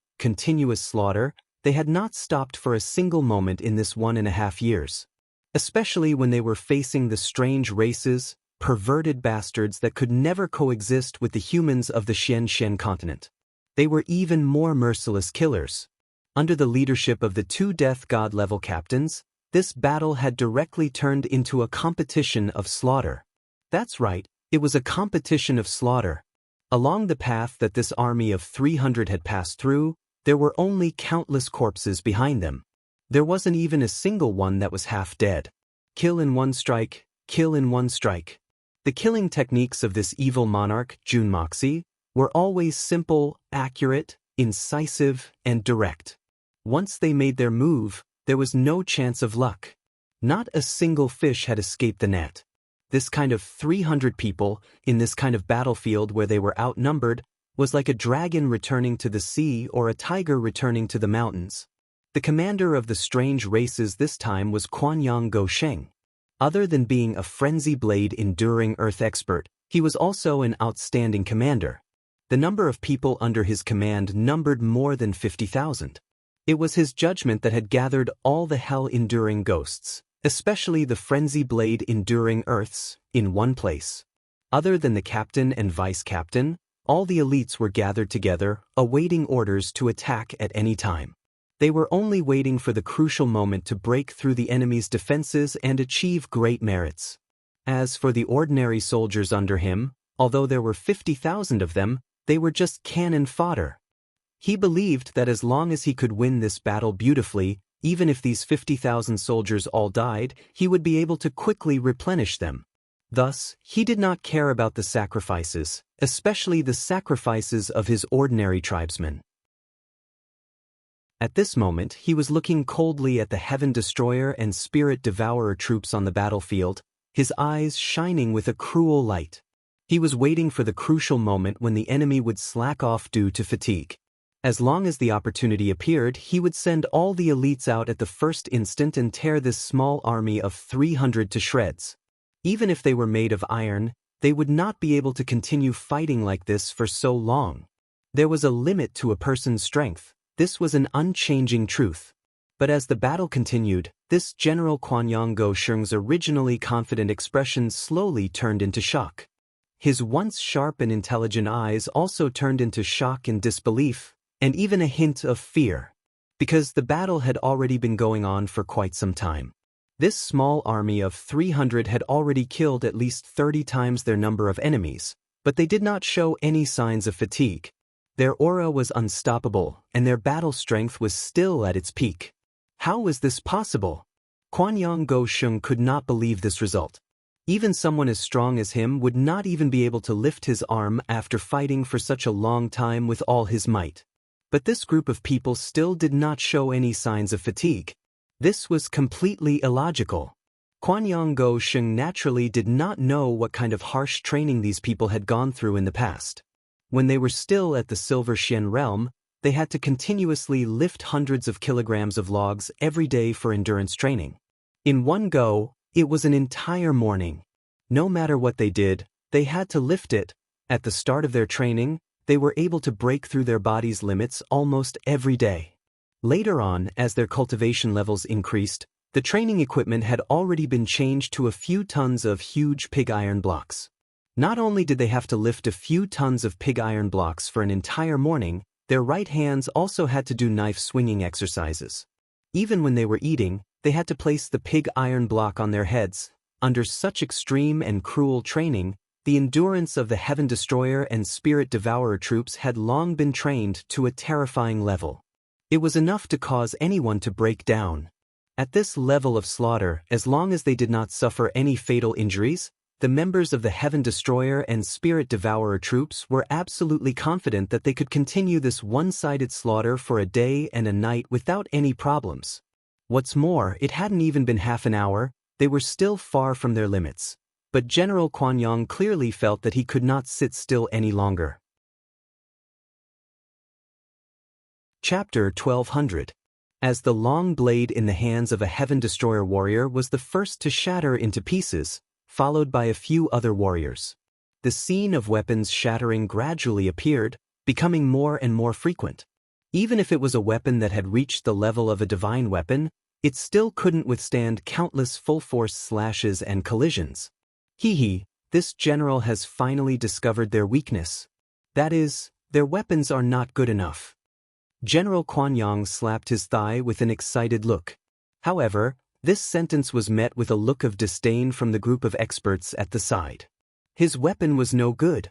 they had not stopped for a single moment in this 1.5 years. Especially when they were facing the strange races, perverted bastards that could never coexist with the humans of the Xian continent. They were even more merciless killers. Under the leadership of the two Death God-level captains, this battle had directly turned into a competition of slaughter. That's right, it was a competition of slaughter. Along the path that this army of 300 had passed through, there were only countless corpses behind them. There wasn't even a single one that was half dead. Kill in one strike, kill in one strike. The killing techniques of this evil monarch, Jun Moxi, were always simple, accurate, incisive, and direct. Once they made their move, there was no chance of luck. Not a single fish had escaped the net. This kind of 300 people, in this kind of battlefield where they were outnumbered, was like a dragon returning to the sea or a tiger returning to the mountains. The commander of the strange races this time was Quanyang Gosheng. Other than being a frenzy blade enduring earth expert, he was also an outstanding commander. The number of people under his command numbered more than 50,000. It was his judgment that had gathered all the hell-enduring ghosts, especially the frenzy blade enduring earths, in one place. Other than the captain and vice-captain, all the elites were gathered together, awaiting orders to attack at any time. They were only waiting for the crucial moment to break through the enemy's defenses and achieve great merits. As for the ordinary soldiers under him, although there were 50,000 of them, they were just cannon fodder. He believed that as long as he could win this battle beautifully, even if these 50,000 soldiers all died, he would be able to quickly replenish them. Thus, he did not care about the sacrifices, especially the sacrifices of his ordinary tribesmen. At this moment, he was looking coldly at the Heaven Destroyer and Spirit Devourer troops on the battlefield, his eyes shining with a cruel light. He was waiting for the crucial moment when the enemy would slack off due to fatigue. As long as the opportunity appeared, he would send all the elites out at the first instant and tear this small army of 300 to shreds. Even if they were made of iron, They would not be able to continue fighting like this for so long. There was a limit to a person's strength. This was an unchanging truth. But as the battle continued, this General Kwanyang Sheng's originally confident expression slowly turned into shock. His once sharp and intelligent eyes also turned into shock and disbelief, and even a hint of fear. Because the battle had already been going on for quite some time. This small army of 300 had already killed at least 30 times their number of enemies, but they did not show any signs of fatigue. Their aura was unstoppable, and their battle strength was still at its peak. How was this possible? Kwanyang Sheng could not believe this result. Even someone as strong as him would not even be able to lift his arm after fighting for such a long time with all his might. But this group of people still did not show any signs of fatigue. This was completely illogical. Kwanyang Sheng naturally did not know what kind of harsh training these people had gone through in the past. When they were still at the Silver Xian realm, they had to continuously lift hundreds of kilograms of logs every day for endurance training. In one go, it was an entire morning. No matter what they did, they had to lift it. At the start of their training, they were able to break through their body's limits almost every day. Later on, as their cultivation levels increased, the training equipment had already been changed to a few tons of huge pig iron blocks. Not only did they have to lift a few tons of pig iron blocks for an entire morning, their right hands also had to do knife swinging exercises. Even when they were eating, they had to place the pig iron block on their heads. Under such extreme and cruel training, the endurance of the Heaven Destroyer and Spirit Devourer troops had long been trained to a terrifying level. It was enough to cause anyone to break down. At this level of slaughter, as long as they did not suffer any fatal injuries, the members of the Heaven Destroyer and Spirit Devourer troops were absolutely confident that they could continue this one-sided slaughter for a day and a night without any problems. What's more, it hadn't even been half an hour, they were still far from their limits. But General Kwanyang clearly felt that he could not sit still any longer. Chapter 1200. As the long blade in the hands of a Heaven Destroyer warrior was the first to shatter into pieces, followed by a few other warriors. The scene of weapons shattering gradually appeared, becoming more and more frequent. Even if it was a weapon that had reached the level of a divine weapon, it still couldn't withstand countless full-force slashes and collisions. This general has finally discovered their weakness. That is, their weapons are not good enough. General Kwanyang slapped his thigh with an excited look. However, this sentence was met with a look of disdain from the group of experts at the side. His weapon was no good.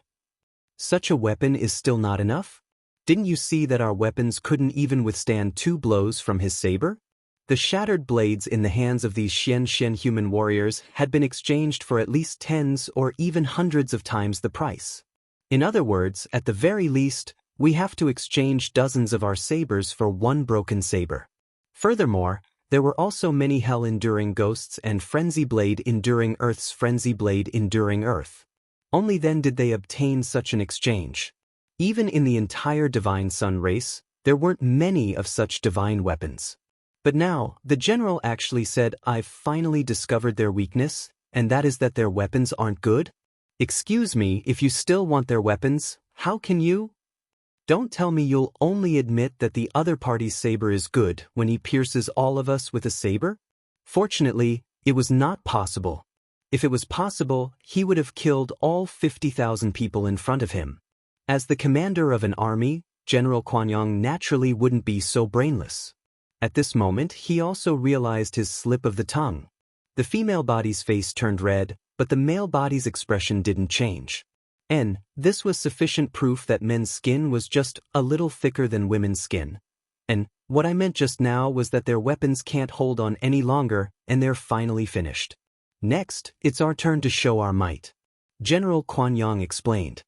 Such a weapon is still not enough? Didn't you see that our weapons couldn't even withstand 2 blows from his saber? The shattered blades in the hands of these Shen human warriors had been exchanged for at least tens or even hundreds of times the price. In other words, at the very least, we have to exchange dozens of our sabers for 1 broken saber. Furthermore, there were also many hell-enduring ghosts and Frenzy Blade enduring Earth's Frenzy Blade enduring Earth. Only then did they obtain such an exchange. Even in the entire Divine Sun race, there weren't many of such divine weapons. But now, the general actually said, I've finally discovered their weakness, and that is that their weapons aren't good? Excuse me, if you still want their weapons, how can you? Don't tell me you'll only admit that the other party's saber is good when he pierces all of us with a saber? Fortunately, it was not possible. If it was possible, he would have killed all 50,000 people in front of him. As the commander of an army, General Kwanyang naturally wouldn't be so brainless. At this moment, he also realized his slip of the tongue. The female body's face turned red, but the male body's expression didn't change. And this was sufficient proof that men's skin was just a little thicker than women's skin. And what I meant just now was that their weapons can't hold on any longer, and they're finally finished. Next, it's our turn to show our might. General Kwanyang explained.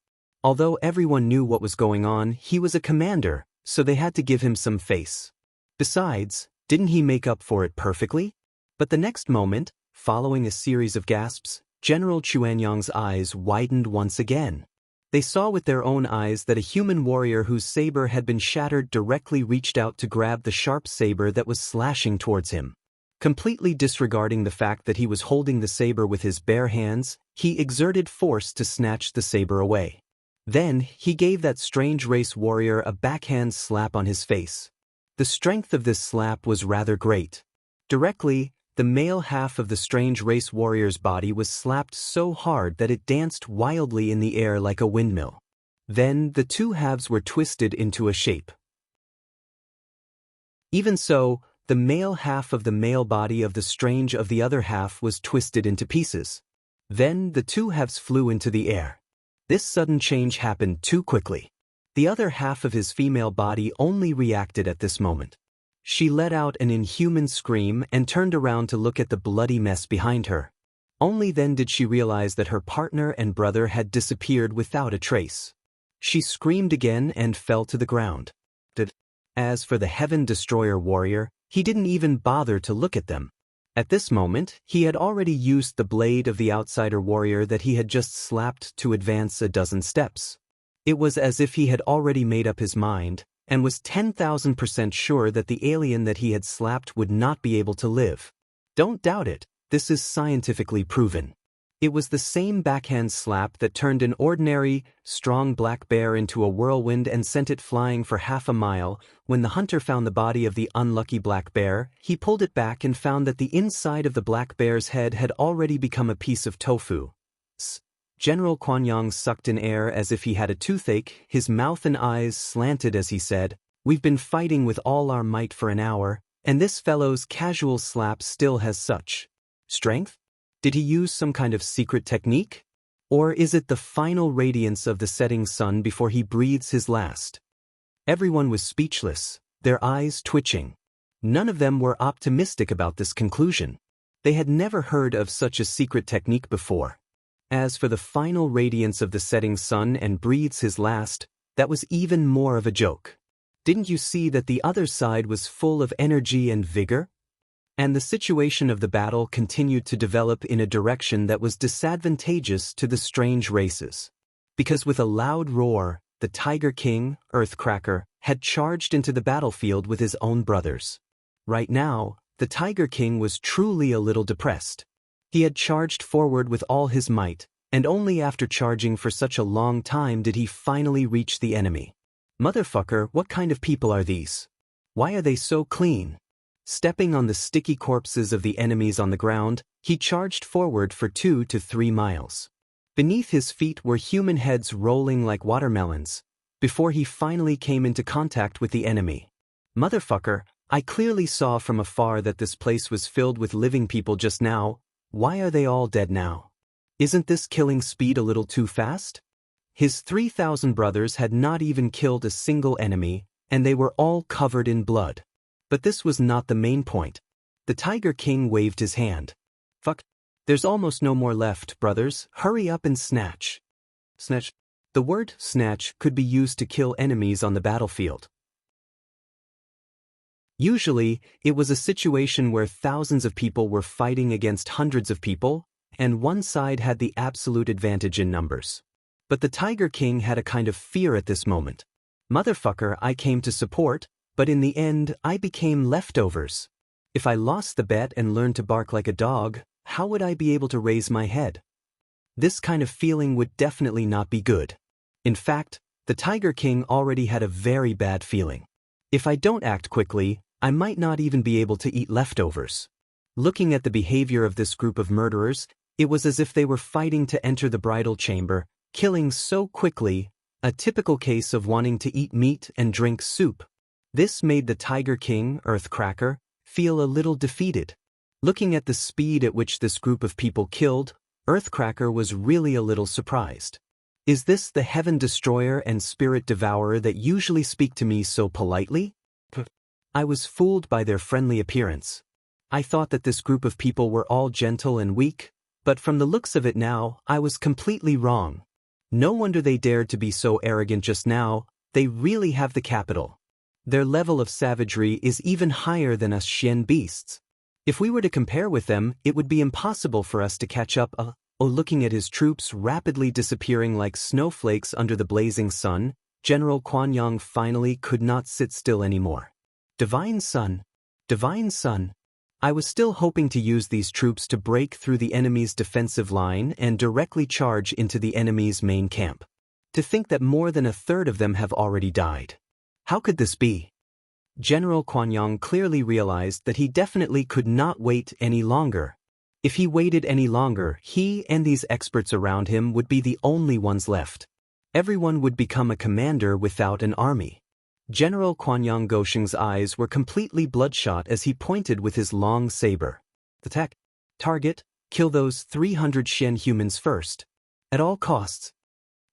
Although everyone knew what was going on, he was a commander, so they had to give him some face. Besides, didn't he make up for it perfectly? But the next moment, following a series of gasps, General Chuanyang's eyes widened once again. They saw with their own eyes that a human warrior whose saber had been shattered directly reached out to grab the sharp saber that was slashing towards him. Completely disregarding the fact that he was holding the saber with his bare hands, he exerted force to snatch the saber away. Then, he gave that strange race warrior a backhand slap on his face. The strength of this slap was rather great. Directly, the male half of the strange race warrior's body was slapped so hard that it danced wildly in the air like a windmill. Then, the two halves were twisted into a shape. Even so, the male half of the male body of the strange of the other half was twisted into pieces. Then, the two halves flew into the air. This sudden change happened too quickly. The other half of his female body only reacted at this moment. She let out an inhuman scream and turned around to look at the bloody mess behind her. Only then did she realize that her partner and brother had disappeared without a trace. She screamed again and fell to the ground. As for the Heaven Destroyer warrior, he didn't even bother to look at them. At this moment, he had already used the blade of the outsider warrior that he had just slapped to advance a dozen steps. It was as if he had already made up his mind, and was 10,000% sure that the alien that he had slapped would not be able to live. Don't doubt it, this is scientifically proven. It was the same backhand slap that turned an ordinary, strong black bear into a whirlwind and sent it flying for half a mile. When the hunter found the body of the unlucky black bear, he pulled it back and found that the inside of the black bear's head had already become a piece of tofu. General Kwanyang sucked in air as if he had a toothache, his mouth and eyes slanted as he said, "We've been fighting with all our might for an hour, and this fellow's casual slap still has such strength? Did he use some kind of secret technique? Or is it the final radiance of the setting sun before he breathes his last?" Everyone was speechless, their eyes twitching. None of them were optimistic about this conclusion. They had never heard of such a secret technique before. As for the final radiance of the setting sun and breathes his last, that was even more of a joke. Didn't you see that the other side was full of energy and vigor? And the situation of the battle continued to develop in a direction that was disadvantageous to the strange races. Because with a loud roar, the Tiger King, Earthcracker, had charged into the battlefield with his own brothers. Right now, the Tiger King was truly a little depressed. He had charged forward with all his might, and only after charging for such a long time did he finally reach the enemy. Motherfucker, what kind of people are these? Why are they so clean? Stepping on the sticky corpses of the enemies on the ground, he charged forward for 2 to 3 miles. Beneath his feet were human heads rolling like watermelons, before he finally came into contact with the enemy. Motherfucker, I clearly saw from afar that this place was filled with living people just now. Why are they all dead now? Isn't this killing speed a little too fast? His 3,000 brothers had not even killed a single enemy, and they were all covered in blood. But this was not the main point. The Tiger King waved his hand. Fuck. There's almost no more left, brothers. Hurry up and snatch. Snatch. The word snatch could be used to kill enemies on the battlefield. Usually, it was a situation where thousands of people were fighting against hundreds of people, and one side had the absolute advantage in numbers. But the Tiger King had a kind of fear at this moment. Motherfucker, I came to support, but in the end, I became leftovers. If I lost the bet and learned to bark like a dog, how would I be able to raise my head? This kind of feeling would definitely not be good. In fact, the Tiger King already had a very bad feeling. If I don't act quickly, I might not even be able to eat leftovers. Looking at the behavior of this group of murderers, it was as if they were fighting to enter the bridal chamber, killing so quickly, a typical case of wanting to eat meat and drink soup. This made the Tiger King, Earthcracker, feel a little defeated. Looking at the speed at which this group of people killed, Earthcracker was really a little surprised. Is this the Heaven Destroyer and Spirit Devourer that usually speak to me so politely? I was fooled by their friendly appearance. I thought that this group of people were all gentle and weak, but from the looks of it now, I was completely wrong. No wonder they dared to be so arrogant just now. They really have the capital. Their level of savagery is even higher than us Xian beasts. If we were to compare with them, it would be impossible for us to catch up. Looking at his troops rapidly disappearing like snowflakes under the blazing sun, General Kwanyang finally could not sit still anymore. Divine Sun! Divine Sun! I was still hoping to use these troops to break through the enemy's defensive line and directly charge into the enemy's main camp. To think that more than a third of them have already died. How could this be? General Quanyang clearly realized that he definitely could not wait any longer. If he waited any longer, he and these experts around him would be the only ones left. Everyone would become a commander without an army. General Quanyang Gosheng's eyes were completely bloodshot as he pointed with his long saber. Attack. Target, kill those 300 Shen humans first. At all costs.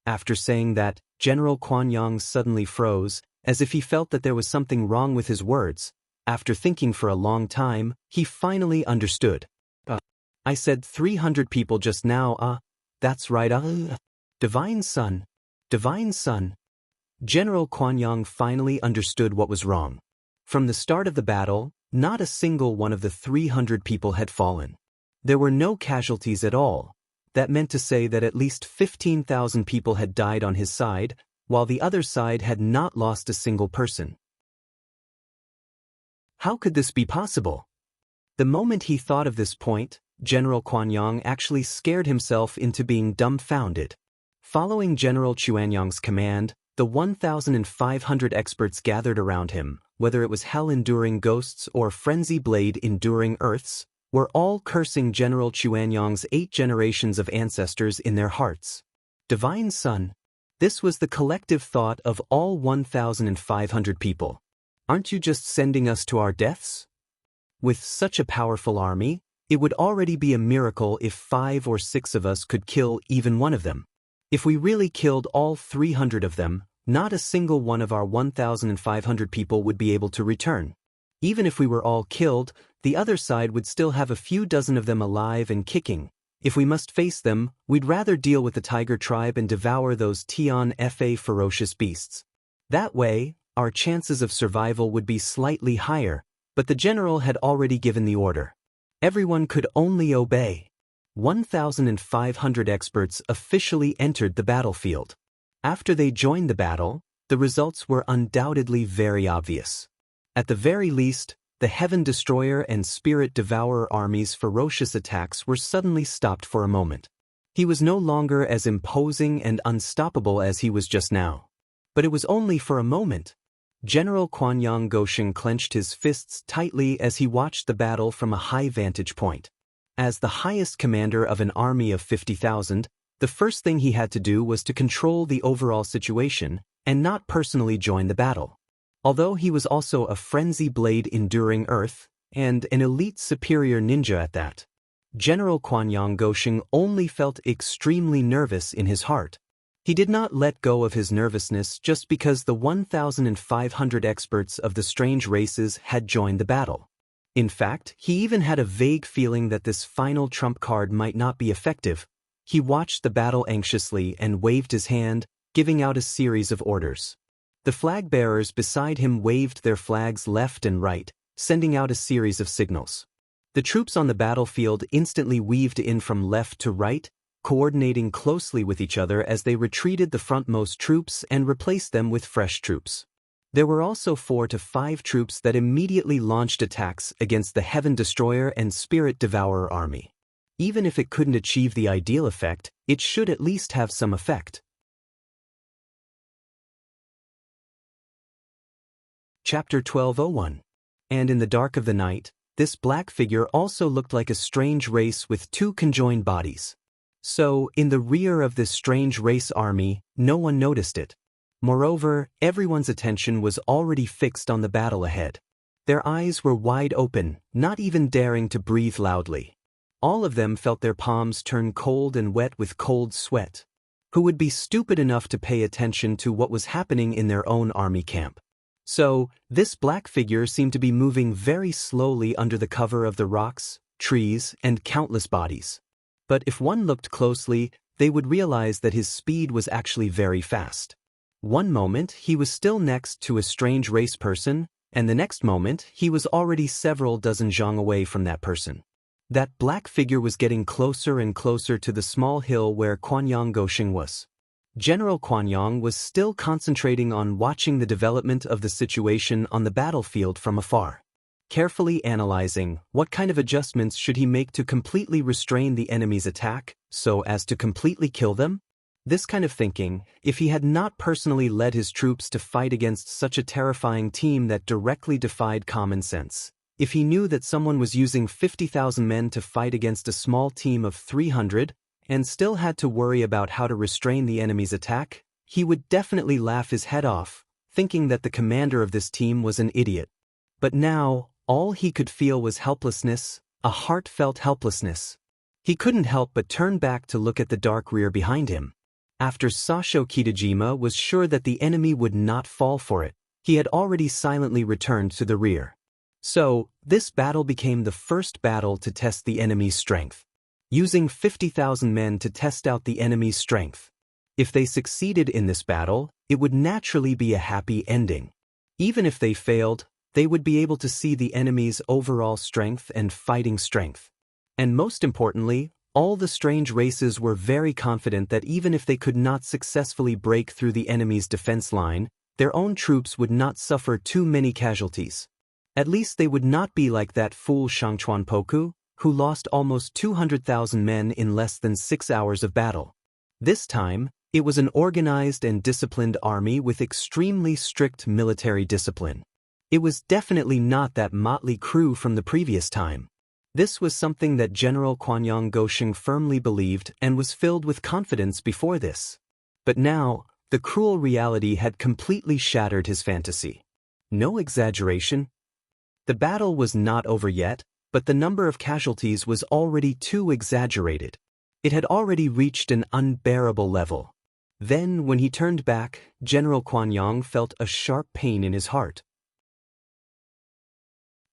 After saying that, General Quanyang suddenly froze, as if he felt that there was something wrong with his words. After thinking for a long time, he finally understood. I said 300 people just now, that's right, Divine Son. Divine Son. General Quanyang finally understood what was wrong. From the start of the battle, not a single one of the 300 people had fallen. There were no casualties at all. That meant to say that at least 15,000 people had died on his side, while the other side had not lost a single person. How could this be possible? The moment he thought of this point, General Quanyang actually scared himself into being dumbfounded. Following General Chuanyang's command, the 1,500 experts gathered around him, whether it was hell-enduring ghosts or frenzy blade-enduring earths, were all cursing General Chuanyang's 8 generations of ancestors in their hearts. Divine Son. This was the collective thought of all 1,500 people. Aren't you just sending us to our deaths? With such a powerful army, it would already be a miracle if 5 or 6 of us could kill even one of them. If we really killed all 300 of them, not a single one of our 1,500 people would be able to return. Even if we were all killed, the other side would still have a few dozen of them alive and kicking. If we must face them, we'd rather deal with the tiger tribe and devour those Tian-Fa ferocious beasts. That way, our chances of survival would be slightly higher, but the general had already given the order. Everyone could only obey. 1,500 experts officially entered the battlefield. After they joined the battle, the results were undoubtedly very obvious. At the very least, the Heaven Destroyer and Spirit Devourer armies' ferocious attacks were suddenly stopped for a moment. He was no longer as imposing and unstoppable as he was just now. But it was only for a moment. General Quanyang Gosheng clenched his fists tightly as he watched the battle from a high vantage point. As the highest commander of an army of 50,000, the first thing he had to do was to control the overall situation and not personally join the battle. Although he was also a frenzy blade enduring earth, and an elite superior ninja at that, General Quanyang Gosheng only felt extremely nervous in his heart. He did not let go of his nervousness just because the 1,500 experts of the strange races had joined the battle. In fact, he even had a vague feeling that this final trump card might not be effective. He watched the battle anxiously and waved his hand, giving out a series of orders. The flag bearers beside him waved their flags left and right, sending out a series of signals. The troops on the battlefield instantly weaved in from left to right, coordinating closely with each other as they retreated the frontmost troops and replaced them with fresh troops. There were also 4 to 5 troops that immediately launched attacks against the Heaven Destroyer and Spirit Devourer army. Even if it couldn't achieve the ideal effect, it should at least have some effect. Chapter 12:01. And in the dark of the night, this black figure also looked like a strange race with 2 conjoined bodies. So, in the rear of this strange race army, no one noticed it. Moreover, everyone's attention was already fixed on the battle ahead. Their eyes were wide open, not even daring to breathe loudly. All of them felt their palms turn cold and wet with cold sweat. Who would be stupid enough to pay attention to what was happening in their own army camp? So, this black figure seemed to be moving very slowly under the cover of the rocks, trees, and countless bodies. But if one looked closely, they would realize that his speed was actually very fast. One moment, he was still next to a strange race person, and the next moment, he was already several dozen zhang away from that person. That black figure was getting closer and closer to the small hill where Quanyang Gosheng was. General Quanyang was still concentrating on watching the development of the situation on the battlefield from afar. carefully analyzing what kind of adjustments should he make to completely restrain the enemy's attack, so as to completely kill them. This kind of thinking, if he had not personally led his troops to fight against such a terrifying team that directly defied common sense, if he knew that someone was using 50,000 men to fight against a small team of 300, and still had to worry about how to restrain the enemy's attack, he would definitely laugh his head off, thinking that the commander of this team was an idiot. But now, all he could feel was helplessness, a heartfelt helplessness. He couldn't help but turn back to look at the dark rear behind him. After Sasho Kitajima was sure that the enemy would not fall for it, he had already silently returned to the rear. So, this battle became the first battle to test the enemy's strength. Using 50,000 men to test out the enemy's strength. If they succeeded in this battle, it would naturally be a happy ending. Even if they failed, they would be able to see the enemy's overall strength and fighting strength. And most importantly, all the strange races were very confident that even if they could not successfully break through the enemy's defense line, their own troops would not suffer too many casualties. At least they would not be like that fool Shangchuanpoku, who lost almost 200,000 men in less than 6 hours of battle. This time, it was an organized and disciplined army with extremely strict military discipline. It was definitely not that motley crew from the previous time. This was something that General Kwanyang Gosheng firmly believed and was filled with confidence before this. But now, the cruel reality had completely shattered his fantasy. No exaggeration. The battle was not over yet, but the number of casualties was already too exaggerated. It had already reached an unbearable level. Then, when he turned back, General Kwanyang felt a sharp pain in his heart.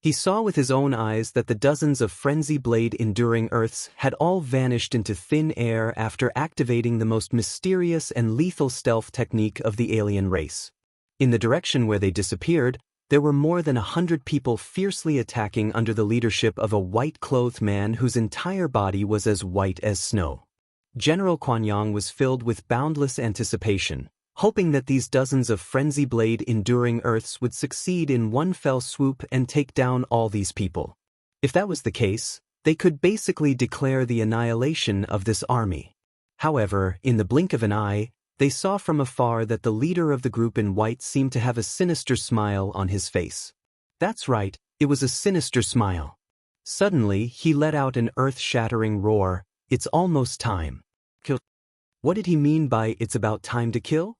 He saw with his own eyes that the dozens of Frenzy Blade Enduring Earths had all vanished into thin air after activating the most mysterious and lethal stealth technique of the alien race. In the direction where they disappeared, there were more than 100 people fiercely attacking under the leadership of a white-clothed man whose entire body was as white as snow. General Kwanyang was filled with boundless anticipation, hoping that these dozens of Frenzy Blade Enduring Earths would succeed in one fell swoop and take down all these people. If that was the case, they could basically declare the annihilation of this army. However, in the blink of an eye, they saw from afar that the leader of the group in white seemed to have a sinister smile on his face. That's right, it was a sinister smile. Suddenly, he let out an earth-shattering roar, "It's almost time." Kill. What did he mean by "it's about time to kill"?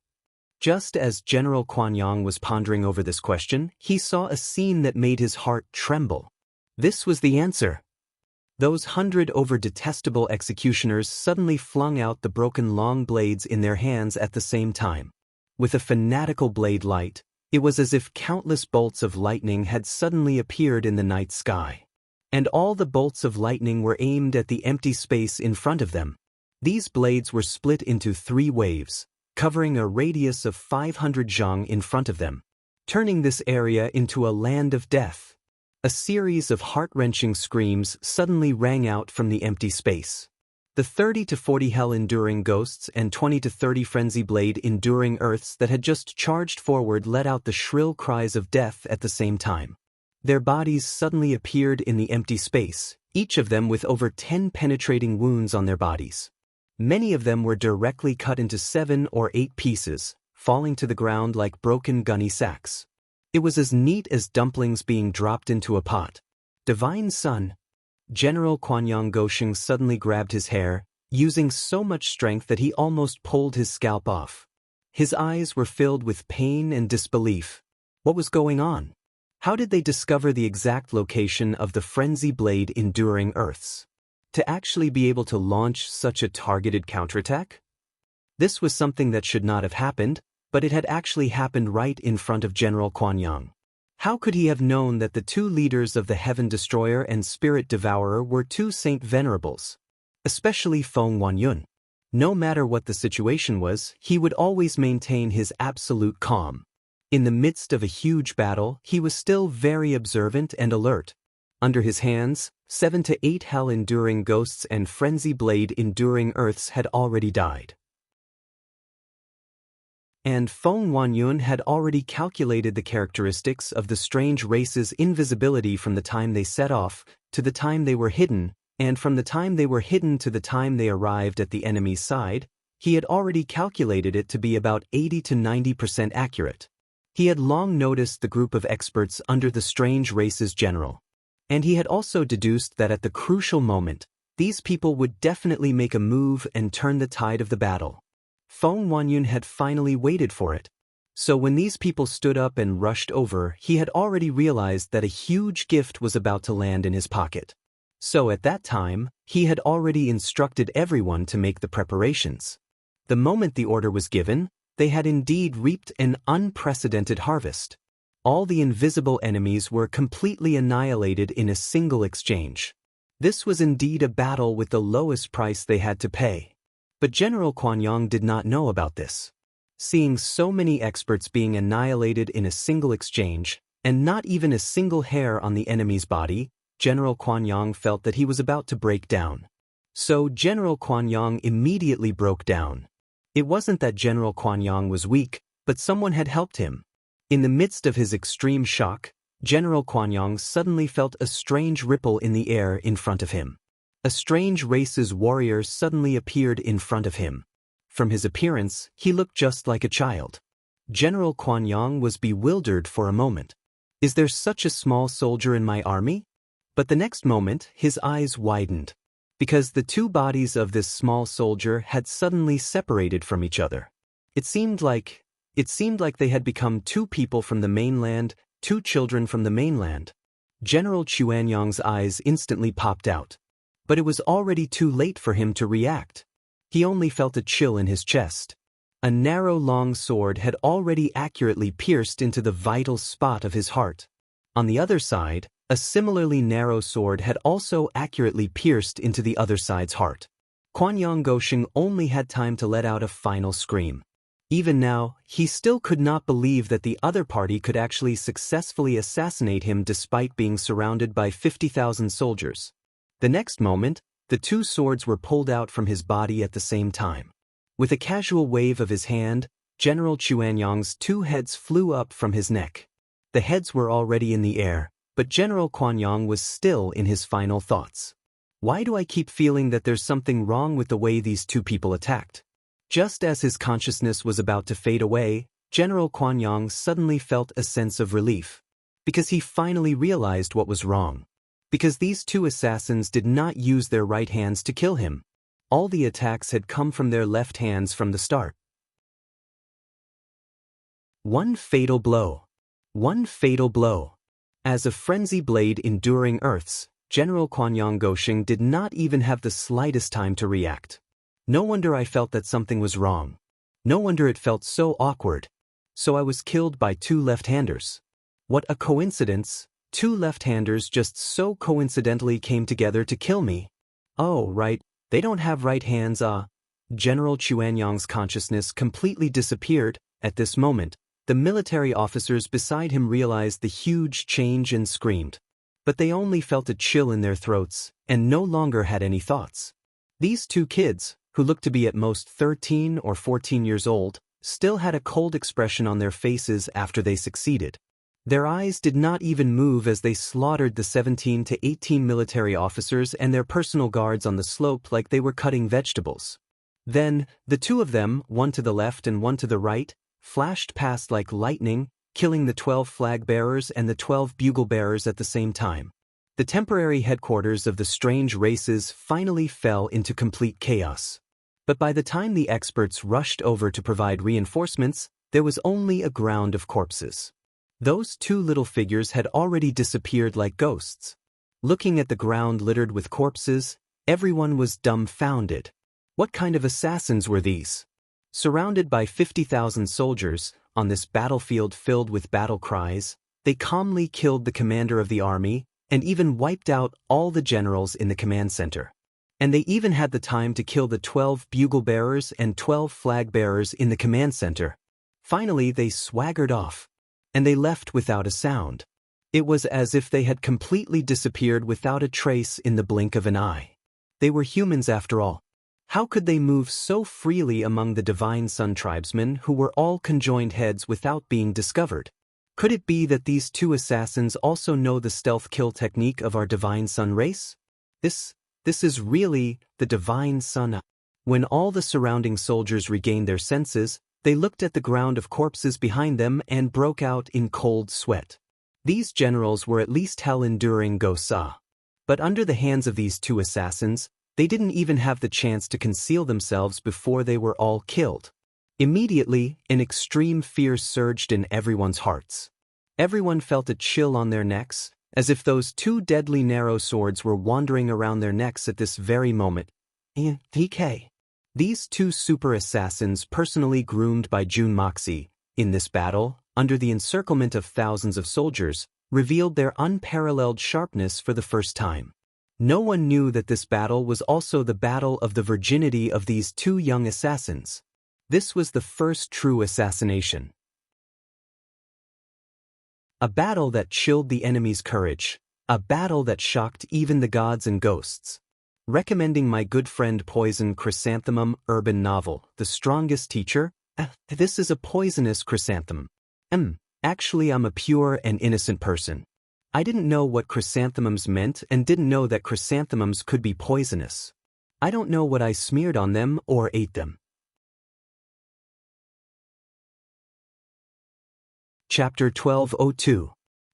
Just as General Kwanyang was pondering over this question, he saw a scene that made his heart tremble. This was the answer. Those 100 over-detestable executioners suddenly flung out the broken long blades in their hands at the same time. With a fanatical blade light, it was as if countless bolts of lightning had suddenly appeared in the night sky. And all the bolts of lightning were aimed at the empty space in front of them. These blades were split into 3 waves, covering a radius of 500 zhang in front of them, turning this area into a land of death. A series of heart-wrenching screams suddenly rang out from the empty space. The 30 to 40 hell-enduring ghosts and 20 to 30 frenzy blade enduring earths that had just charged forward let out the shrill cries of death at the same time. Their bodies suddenly appeared in the empty space, each of them with over 10 penetrating wounds on their bodies. Many of them were directly cut into 7 or 8 pieces, falling to the ground like broken gunny sacks. It was as neat as dumplings being dropped into a pot. Divine Sun! General Kwanyang Gosheng suddenly grabbed his hair, using so much strength that he almost pulled his scalp off. His eyes were filled with pain and disbelief. What was going on? How did they discover the exact location of the Frenzy Blade Enduring Earths? To actually be able to launch such a targeted counterattack? This was something that should not have happened, but it had actually happened right in front of General Kwanyang. How could he have known that the 2 leaders of the Heaven Destroyer and Spirit Devourer were 2 Saint Venerables? Especially Feng Wanyun. No matter what the situation was, he would always maintain his absolute calm. In the midst of a huge battle, he was still very observant and alert. Under his hands, 7 to 8 hell-enduring ghosts and Frenzy Blade Enduring Earths had already died. And Feng Wanyun had already calculated the characteristics of the strange race's invisibility from the time they set off, to the time they were hidden, and from the time they were hidden to the time they arrived at the enemy's side. He had already calculated it to be about 80 to 90% accurate. He had long noticed the group of experts under the strange race's general. And he had also deduced that at the crucial moment, these people would definitely make a move and turn the tide of the battle. Feng Wanyun had finally waited for it. So when these people stood up and rushed over, he had already realized that a huge gift was about to land in his pocket. So at that time, he had already instructed everyone to make the preparations. The moment the order was given, they had indeed reaped an unprecedented harvest. All the invisible enemies were completely annihilated in a single exchange. This was indeed a battle with the lowest price they had to pay. But General Kuan-Yang did not know about this. Seeing so many experts being annihilated in a single exchange, and not even a single hair on the enemy's body, General Kuan-Yang felt that he was about to break down. So General Kuan-Yang immediately broke down. It wasn't that General Kuan-Yang was weak, but someone had helped him. In the midst of his extreme shock, General Kuan-Yang suddenly felt a strange ripple in the air in front of him. A strange race's warrior suddenly appeared in front of him. From his appearance, he looked just like a child. General Kuan-Yang was bewildered for a moment. Is there such a small soldier in my army? But the next moment, his eyes widened. Because the two bodies of this small soldier had suddenly separated from each other. It seemed like they had become two people from the mainland, two children from the mainland. General Chuanyang's eyes instantly popped out. But it was already too late for him to react. He only felt a chill in his chest. A narrow long sword had already accurately pierced into the vital spot of his heart. On the other side, a similarly narrow sword had also accurately pierced into the other side's heart. Kuan-Yang Gosheng only had time to let out a final scream. Even now, he still could not believe that the other party could actually successfully assassinate him despite being surrounded by 50,000 soldiers. The next moment, the two swords were pulled out from his body at the same time. With a casual wave of his hand, General Chuanyang's two heads flew up from his neck. The heads were already in the air, but General Kuan-Yang was still in his final thoughts. Why do I keep feeling that there's something wrong with the way these two people attacked? Just as his consciousness was about to fade away, General Kuan-Yang suddenly felt a sense of relief. Because he finally realized what was wrong. Because these two assassins did not use their right hands to kill him. All the attacks had come from their left hands from the start. One fatal blow. One fatal blow. As a frenzy blade enduring Earth's, General Kuan-Yang Gosheng did not even have the slightest time to react. No wonder I felt that something was wrong. No wonder it felt so awkward. So I was killed by two left-handers. What a coincidence. Two left-handers just so coincidentally came together to kill me. Oh, right, they don't have right hands, General Chuanyang's consciousness completely disappeared. At this moment, the military officers beside him realized the huge change and screamed. But they only felt a chill in their throats, and no longer had any thoughts. These two kids, who looked to be at most 13 or 14 years old, still had a cold expression on their faces after they succeeded. Their eyes did not even move as they slaughtered the 17 to 18 military officers and their personal guards on the slope like they were cutting vegetables. Then, the two of them, one to the left and one to the right, flashed past like lightning, killing the 12 flag bearers and the 12 bugle bearers at the same time. The temporary headquarters of the strange races finally fell into complete chaos. But by the time the experts rushed over to provide reinforcements, there was only a ground of corpses. Those two little figures had already disappeared like ghosts. Looking at the ground littered with corpses, everyone was dumbfounded. What kind of assassins were these? Surrounded by 50,000 soldiers, on this battlefield filled with battle cries, they calmly killed the commander of the army, and even wiped out all the generals in the command center. And they even had the time to kill the 12 bugle bearers and 12 flag bearers in the command center. Finally, they swaggered off. And they left without a sound. It was as if they had completely disappeared without a trace in the blink of an eye. They were humans after all. How could they move so freely among the Divine Sun tribesmen who were all conjoined heads without being discovered? Could it be that these two assassins also know the stealth kill technique of our Divine Sun race? This is really the Divine Sun. When all the surrounding soldiers regained their senses, they looked at the ground of corpses behind them and broke out in cold sweat. These generals were at least hell enduring Gosa. But under the hands of these two assassins, they didn't even have the chance to conceal themselves before they were all killed. Immediately, an extreme fear surged in everyone's hearts. Everyone felt a chill on their necks, as if those two deadly narrow swords were wandering around their necks at this very moment. DK. These two super assassins personally groomed by Jun Moxie, in this battle, under the encirclement of thousands of soldiers, revealed their unparalleled sharpness for the first time. No one knew that this battle was also the battle of the virginity of these two young assassins. This was the first true assassination. A battle that chilled the enemy's courage, a battle that shocked even the gods and ghosts. Recommending my good friend Poison Chrysanthemum urban novel, The Strongest Teacher. This is a poisonous chrysanthemum. Actually I'm a pure and innocent person. I didn't know what chrysanthemums meant and didn't know that chrysanthemums could be poisonous. I don't know what I smeared on them or ate them. Chapter 1202.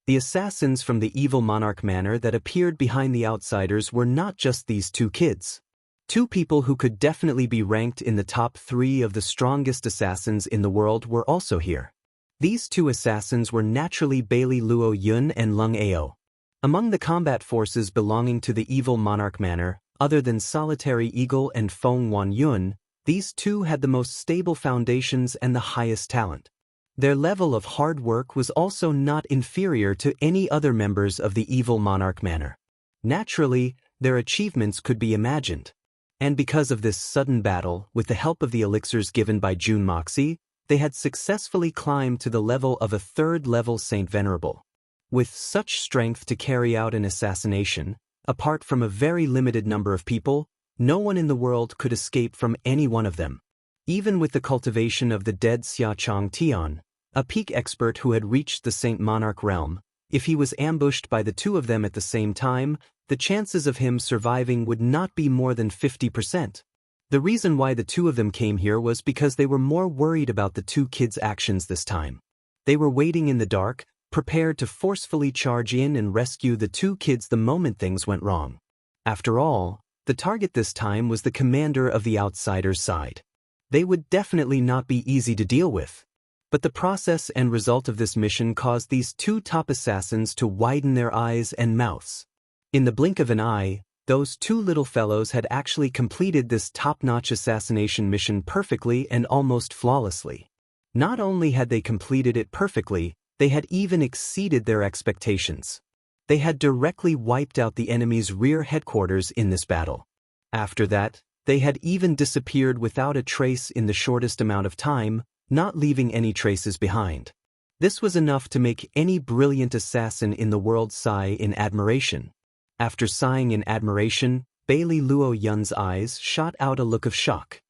The assassins from the evil Monarch manor that appeared behind the outsiders were not just these two kids. Two people who could definitely be ranked in the top 3 of the strongest assassins in the world were also here. These two assassins were naturally Bailey Luo Yun and Lung Ao. Among the combat forces belonging to the evil Monarch manor, other than Solitary Eagle and Feng Wan Yun, these two had the most stable foundations and the highest talent. Their level of hard work was also not inferior to any other members of the evil Monarch manor. Naturally, their achievements could be imagined. And because of this sudden battle, with the help of the elixirs given by Jun Moxie, they had successfully climbed to the level of a 3rd-level Saint Venerable. With such strength to carry out an assassination, apart from a very limited number of people, no one in the world could escape from any one of them. Even with the cultivation of the dead Xia Chong Tian, a peak expert who had reached the Saint Monarch realm, if he was ambushed by the two of them at the same time, the chances of him surviving would not be more than 50%. The reason why the two of them came here was because they were more worried about the two kids' actions this time. They were waiting in the dark, prepared to forcefully charge in and rescue the two kids the moment things went wrong. After all, the target this time was the commander of the outsiders' side. They would definitely not be easy to deal with. But the process and result of this mission caused these two top assassins to widen their eyes and mouths. In the blink of an eye, those two little fellows had actually completed this top-notch assassination mission perfectly and almost flawlessly. Not only had they completed it perfectly, they had even exceeded their expectations. They had directly wiped out the enemy's rear headquarters in this battle. After that, they had even disappeared without a trace in the shortest amount of time, not leaving any traces behind. This was enough to make any brilliant assassin in the world sigh in admiration. After sighing in admiration, Bailey Luo Yun's eyes shot out a look of shock.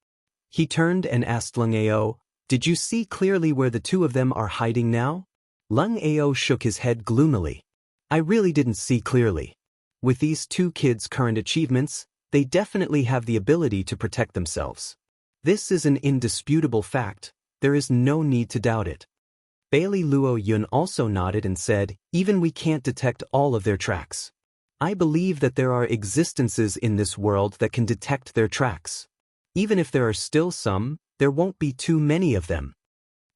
He turned and asked Lung Ao, "Did you see clearly where the two of them are hiding now?" Lung Ao shook his head gloomily. "I really didn't see clearly. With these two kids' current achievements, they definitely have the ability to protect themselves. This is an indisputable fact. There is no need to doubt it." Bailey Luo Yun also nodded and said, "Even we can't detect all of their tracks. I believe that there are existences in this world that can detect their tracks. Even if there are still some, there won't be too many of them."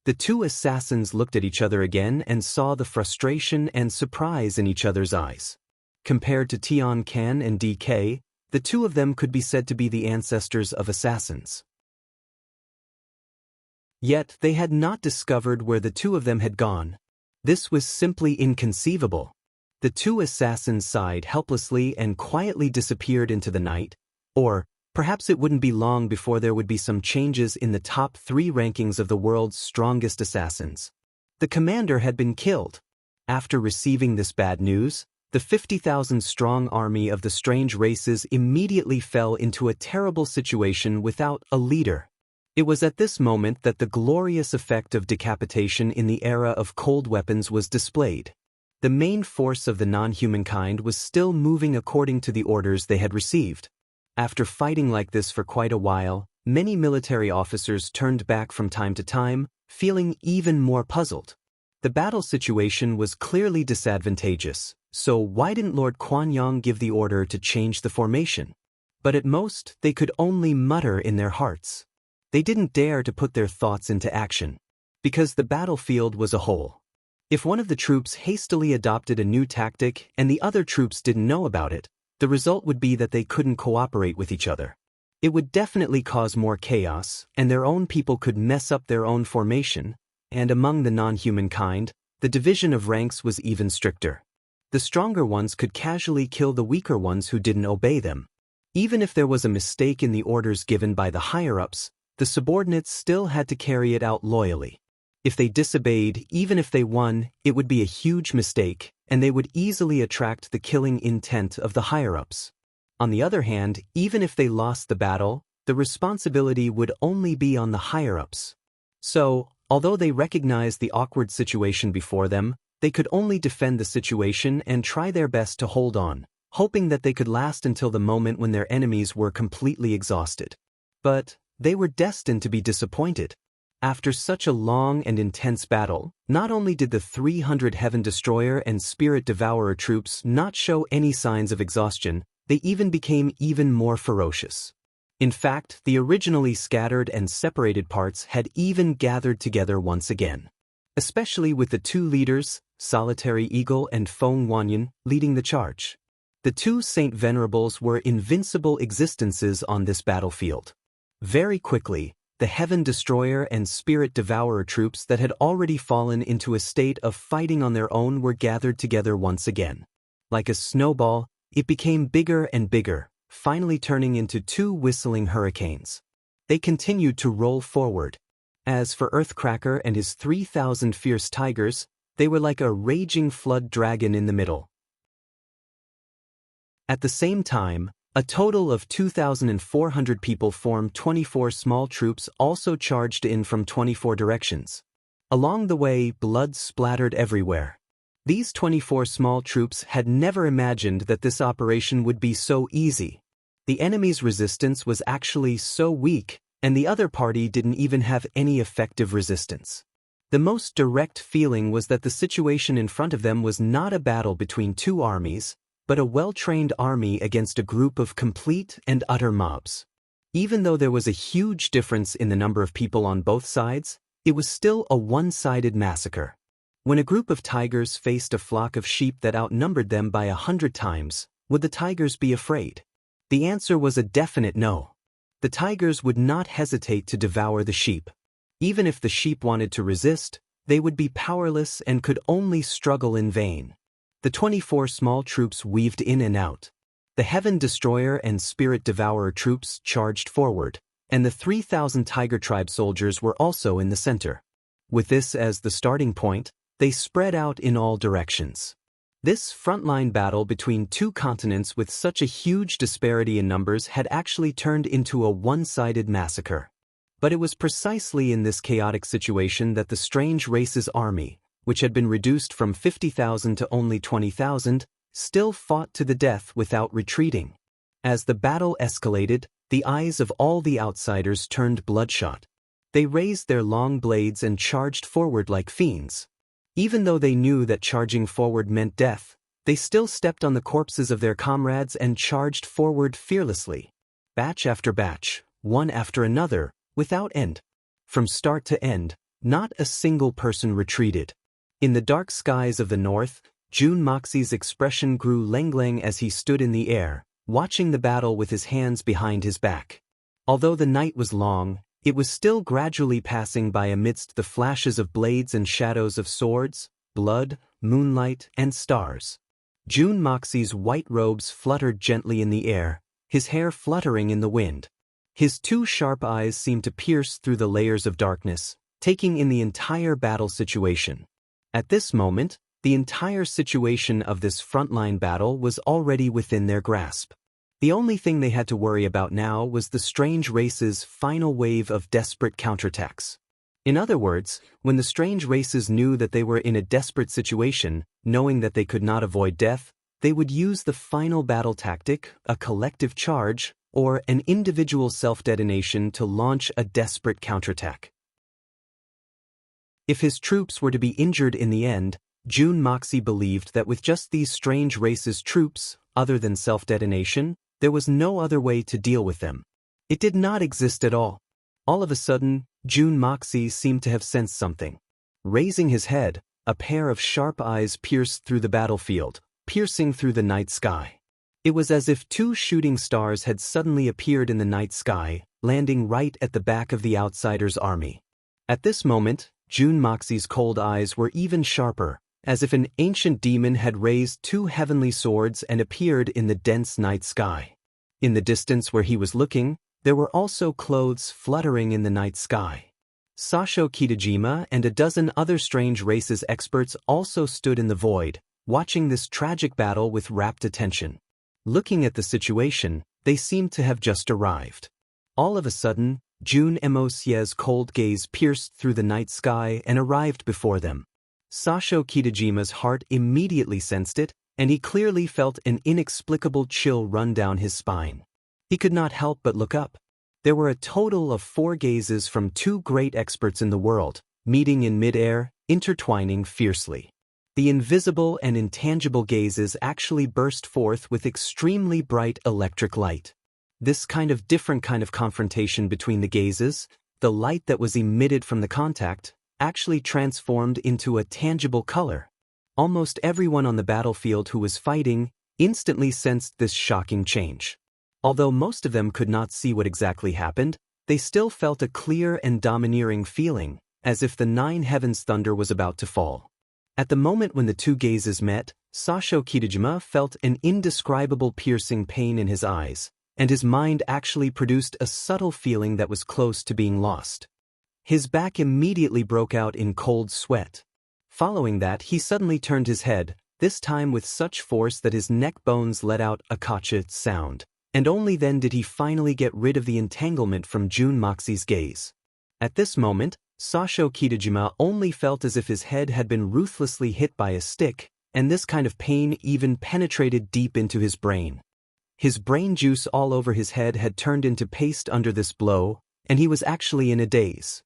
The two assassins looked at each other again and saw the frustration and surprise in each other's eyes. Compared to Tian Can and DK, the two of them could be said to be the ancestors of assassins. Yet they had not discovered where the two of them had gone. This was simply inconceivable. The two assassins sighed helplessly and quietly disappeared into the night, or perhaps it wouldn't be long before there would be some changes in the top 3 rankings of the world's strongest assassins. The commander had been killed. After receiving this bad news, The 50,000-strong army of the strange races immediately fell into a terrible situation without a leader. It was at this moment that the glorious effect of decapitation in the era of cold weapons was displayed. The main force of the non-humankind was still moving according to the orders they had received. After fighting like this for quite a while, many military officers turned back from time to time, feeling even more puzzled. The battle situation was clearly disadvantageous, so why didn't Lord Kuan-Yang give the order to change the formation? But at most, they could only mutter in their hearts. They didn't dare to put their thoughts into action, because the battlefield was a whole. If one of the troops hastily adopted a new tactic and the other troops didn't know about it, the result would be that they couldn't cooperate with each other. It would definitely cause more chaos, and their own people could mess up their own formation, and among the non-human kind, the division of ranks was even stricter. The stronger ones could casually kill the weaker ones who didn't obey them. Even if there was a mistake in the orders given by the higher-ups, the subordinates still had to carry it out loyally. If they disobeyed, even if they won, it would be a huge mistake, and they would easily attract the killing intent of the higher-ups. On the other hand, even if they lost the battle, the responsibility would only be on the higher-ups. So, although they recognized the awkward situation before them, they could only defend the situation and try their best to hold on, hoping that they could last until the moment when their enemies were completely exhausted. But they were destined to be disappointed. After such a long and intense battle, not only did the 300 Heaven Destroyer and Spirit Devourer troops not show any signs of exhaustion, they even became even more ferocious. In fact, the originally scattered and separated parts had even gathered together once again. Especially with the two leaders, Solitary Eagle and Feng Wanyan, leading the charge. The two Saint Venerables were invincible existences on this battlefield. Very quickly, the Heaven Destroyer and Spirit Devourer troops that had already fallen into a state of fighting on their own were gathered together once again. Like a snowball, it became bigger and bigger, finally turning into two whistling hurricanes. They continued to roll forward. As for Earthcracker and his 3,000 fierce tigers, they were like a raging flood dragon in the middle. At the same time, a total of 2,400 people formed 24 small troops also charged in from 24 directions. Along the way, blood splattered everywhere. These 24 small troops had never imagined that this operation would be so easy. The enemy's resistance was actually so weak, and the other party didn't even have any effective resistance. The most direct feeling was that the situation in front of them was not a battle between two armies, but a well-trained army against a group of complete and utter mobs. Even though there was a huge difference in the number of people on both sides, it was still a one-sided massacre. When a group of tigers faced a flock of sheep that outnumbered them by 100 times, would the tigers be afraid? The answer was a definite no. The tigers would not hesitate to devour the sheep. Even if the sheep wanted to resist, they would be powerless and could only struggle in vain. The 24 small troops weaved in and out. The Heaven Destroyer and Spirit Devourer troops charged forward, and the 3,000 Tiger Tribe soldiers were also in the center. With this as the starting point, they spread out in all directions. This frontline battle between two continents with such a huge disparity in numbers had actually turned into a one-sided massacre. But it was precisely in this chaotic situation that the strange race's army, which had been reduced from 50,000 to only 20,000, still fought to the death without retreating. As the battle escalated, the eyes of all the outsiders turned bloodshot. They raised their long blades and charged forward like fiends. Even though they knew that charging forward meant death, they still stepped on the corpses of their comrades and charged forward fearlessly. Batch after batch, one after another, without end. From start to end, not a single person retreated. In the dark skies of the north, Jun Moxie's expression grew lenglang as he stood in the air, watching the battle with his hands behind his back. Although the night was long, it was still gradually passing by amidst the flashes of blades and shadows of swords, blood, moonlight, and stars. Jun Moxie's white robes fluttered gently in the air, his hair fluttering in the wind. His two sharp eyes seemed to pierce through the layers of darkness, taking in the entire battle situation. At this moment, the entire situation of this frontline battle was already within their grasp. The only thing they had to worry about now was the strange race's final wave of desperate counterattacks. In other words, when the strange races knew that they were in a desperate situation, knowing that they could not avoid death, they would use the final battle tactic, a collective charge, or an individual self-detonation to launch a desperate counterattack. If his troops were to be injured in the end, Jun Moxie believed that with just these strange races' troops, other than self-detonation, there was no other way to deal with them. It did not exist at all. All of a sudden, Jun Moxie seemed to have sensed something. Raising his head, a pair of sharp eyes pierced through the battlefield, piercing through the night sky. It was as if two shooting stars had suddenly appeared in the night sky, landing right at the back of the outsider's army. At this moment, Jun Moxie's cold eyes were even sharper, as if an ancient demon had raised two heavenly swords and appeared in the dense night sky. In the distance where he was looking, there were also clothes fluttering in the night sky. Sasho Kitajima and a dozen other strange races experts also stood in the void, watching this tragic battle with rapt attention. Looking at the situation, they seemed to have just arrived. All of a sudden, Jun Mosie's cold gaze pierced through the night sky and arrived before them. Sasho Kitajima's heart immediately sensed it, and he clearly felt an inexplicable chill run down his spine. He could not help but look up. There were a total of 4 gazes from 2 great experts in the world, meeting in mid-air, intertwining fiercely. The invisible and intangible gazes actually burst forth with extremely bright electric light. This different kind of confrontation between the gazes, the light that was emitted from the contact, actually transformed into a tangible color. Almost everyone on the battlefield who was fighting instantly sensed this shocking change. Although most of them could not see what exactly happened, they still felt a clear and domineering feeling, as if the 9 heavens' thunder was about to fall. At the moment when the 2 gazes met, Sasho Kitajima felt an indescribable piercing pain in his eyes, and his mind actually produced a subtle feeling that was close to being lost. His back immediately broke out in cold sweat. Following that, he suddenly turned his head, this time with such force that his neck bones let out a kacha sound, and only then did he finally get rid of the entanglement from Jun Moxie's gaze. At this moment, Sasho Kitajima only felt as if his head had been ruthlessly hit by a stick, and this kind of pain even penetrated deep into his brain. His brain juice all over his head had turned into paste under this blow, and he was actually in a daze.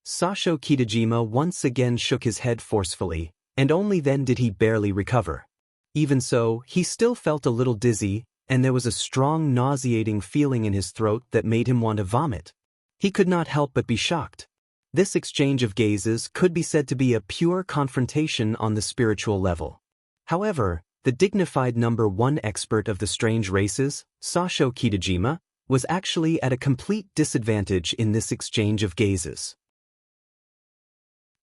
Sasho Kitajima once again shook his head forcefully, and only then did he barely recover. Even so, he still felt a little dizzy, and there was a strong nauseating feeling in his throat that made him want to vomit. He could not help but be shocked. This exchange of gazes could be said to be a pure confrontation on the spiritual level. However, the dignified number 1 expert of the strange races, Sasho Kitajima, was actually at a complete disadvantage in this exchange of gazes.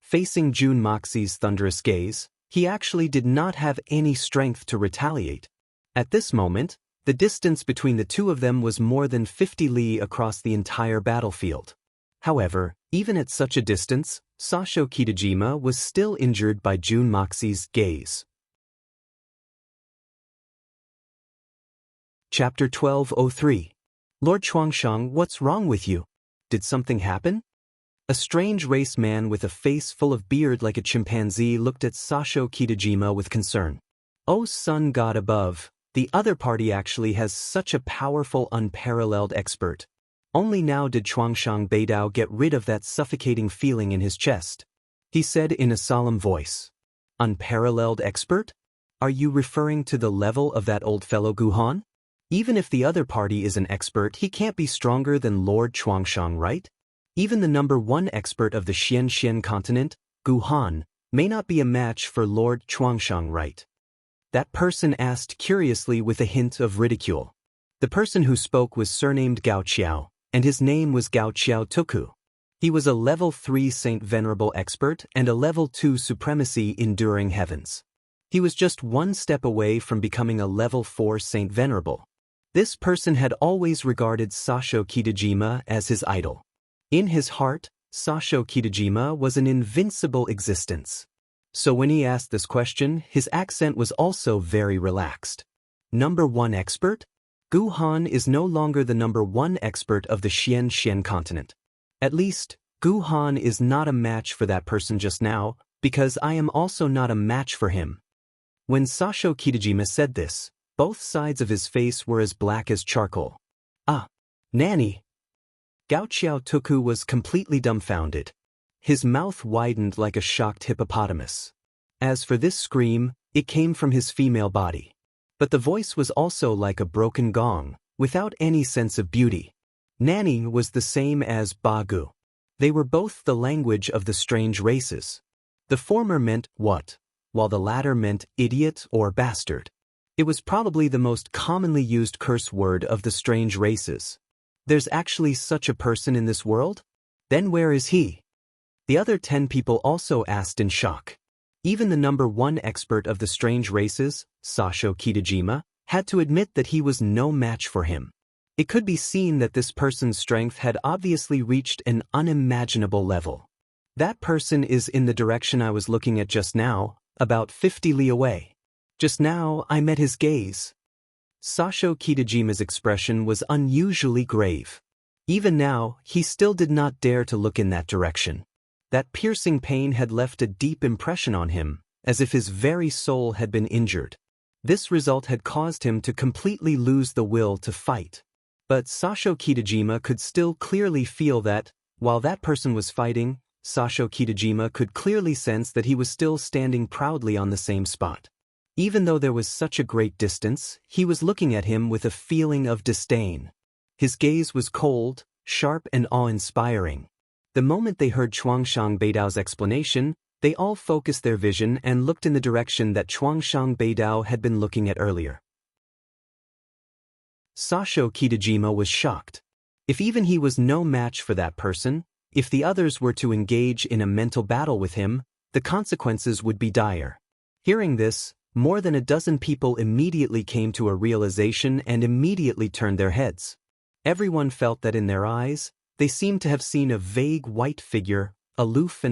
Facing Jun Moxie's thunderous gaze, he actually did not have any strength to retaliate. At this moment, the distance between the 2 of them was more than 50 li across the entire battlefield. However, even at such a distance, Sasho Kitajima was still injured by Jun Moxie's gaze. Chapter 1203. Lord Chuangshang, what's wrong with you? Did something happen? A strange race man with a face full of beard like a chimpanzee looked at Sasho Kitajima with concern. Oh sun god above, the other party actually has such a powerful unparalleled expert. Only now did Chuangshang Beidao get rid of that suffocating feeling in his chest. He said in a solemn voice. Unparalleled expert? Are you referring to the level of that old fellow Guhan? Even if the other party is an expert, he can't be stronger than Lord Chuangshang, right? Even the number 1 expert of the Xian continent, Guhan, may not be a match for Lord Chuangshang, right? That person asked curiously with a hint of ridicule. The person who spoke was surnamed Gao Qiao, and his name was Gao Qiao Tuku. He was a level 3 Saint Venerable expert and a level 2 Supremacy Enduring Heavens. He was just 1 step away from becoming a level 4 Saint Venerable. This person had always regarded Sasho Kitajima as his idol. In his heart, Sasho Kitajima was an invincible existence. So when he asked this question, his accent was also very relaxed. Number 1 expert? Gu Han is no longer the number 1 expert of the Xian continent. At least, Gu Han is not a match for that person just now, because I am also not a match for him. When Sasho Kitajima said this, both sides of his face were as black as charcoal. Ah, Nanny! Gao Xiaotuku was completely dumbfounded. His mouth widened like a shocked hippopotamus. As for this scream, it came from his female body. But the voice was also like a broken gong, without any sense of beauty. Nanny was the same as Bagu. They were both the language of the strange races. The former meant what, while the latter meant idiot or bastard. It was probably the most commonly used curse word of the strange races. There's actually such a person in this world? Then where is he? The other 10 people also asked in shock. Even the number 1 expert of the strange races, Sasho Kitajima, had to admit that he was no match for him. It could be seen that this person's strength had obviously reached an unimaginable level. That person is in the direction I was looking at just now, about 50 li away. Just now, I met his gaze. Sasho Kitajima's expression was unusually grave. Even now, he still did not dare to look in that direction. That piercing pain had left a deep impression on him, as if his very soul had been injured. This result had caused him to completely lose the will to fight. But Sasho Kitajima could still clearly feel that, while that person was fighting, Sasho Kitajima could clearly sense that he was still standing proudly on the same spot. Even though there was such a great distance, he was looking at him with a feeling of disdain. His gaze was cold, sharp and awe-inspiring. The moment they heard Chuangshang Beidao's explanation, they all focused their vision and looked in the direction that Chuangshang Beidao had been looking at earlier. Sasho Kitajima was shocked. If even he was no match for that person, if the others were to engage in a mental battle with him, the consequences would be dire. Hearing this, more than a dozen people immediately came to a realization and immediately turned their heads. Everyone felt that in their eyes, they seemed to have seen a vague white figure, aloof,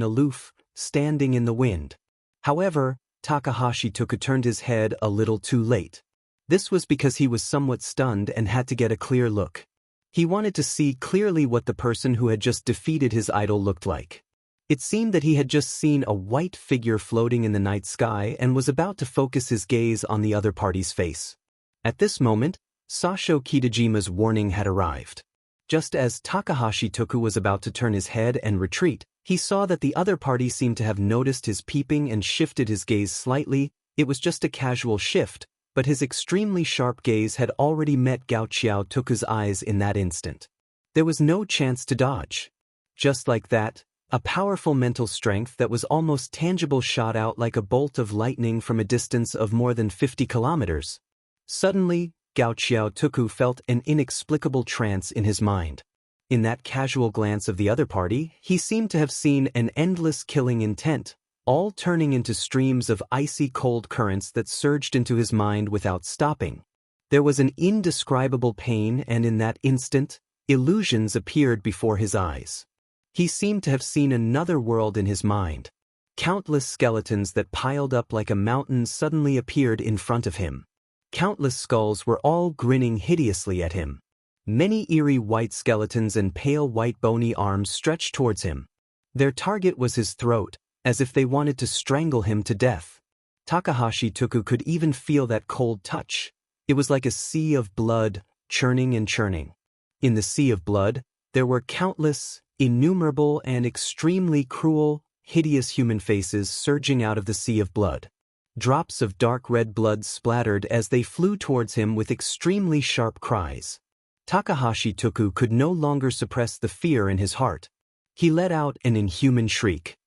standing in the wind. However, Takahashi Tuku turned his head a little too late. This was because he was somewhat stunned and had to get a clear look. He wanted to see clearly what the person who had just defeated his idol looked like. It seemed that he had just seen a white figure floating in the night sky and was about to focus his gaze on the other party's face. At this moment, Sasho Kitajima's warning had arrived. Just as Takahashi Tuku was about to turn his head and retreat, he saw that the other party seemed to have noticed his peeping and shifted his gaze slightly. It was just a casual shift, but his extremely sharp gaze had already met Gao Xiaotuku's eyes in that instant. There was no chance to dodge. Just like that, a powerful mental strength that was almost tangible shot out like a bolt of lightning from a distance of more than 50 kilometers. Suddenly, Gao Xiaotuku felt an inexplicable trance in his mind. In that casual glance of the other party, he seemed to have seen an endless killing intent, all turning into streams of icy cold currents that surged into his mind without stopping. There was an indescribable pain, and in that instant, illusions appeared before his eyes. He seemed to have seen another world in his mind. Countless skeletons that piled up like a mountain suddenly appeared in front of him. Countless skulls were all grinning hideously at him. Many eerie white skeletons and pale white bony arms stretched towards him. Their target was his throat, as if they wanted to strangle him to death. Takahashi Tuku could even feel that cold touch. It was like a sea of blood, churning and churning. In the sea of blood, there were countless, innumerable and extremely cruel, hideous human faces surging out of the sea of blood. Drops of dark red blood splattered as they flew towards him with extremely sharp cries. Takahashi Tuku could no longer suppress the fear in his heart. He let out an inhuman shriek.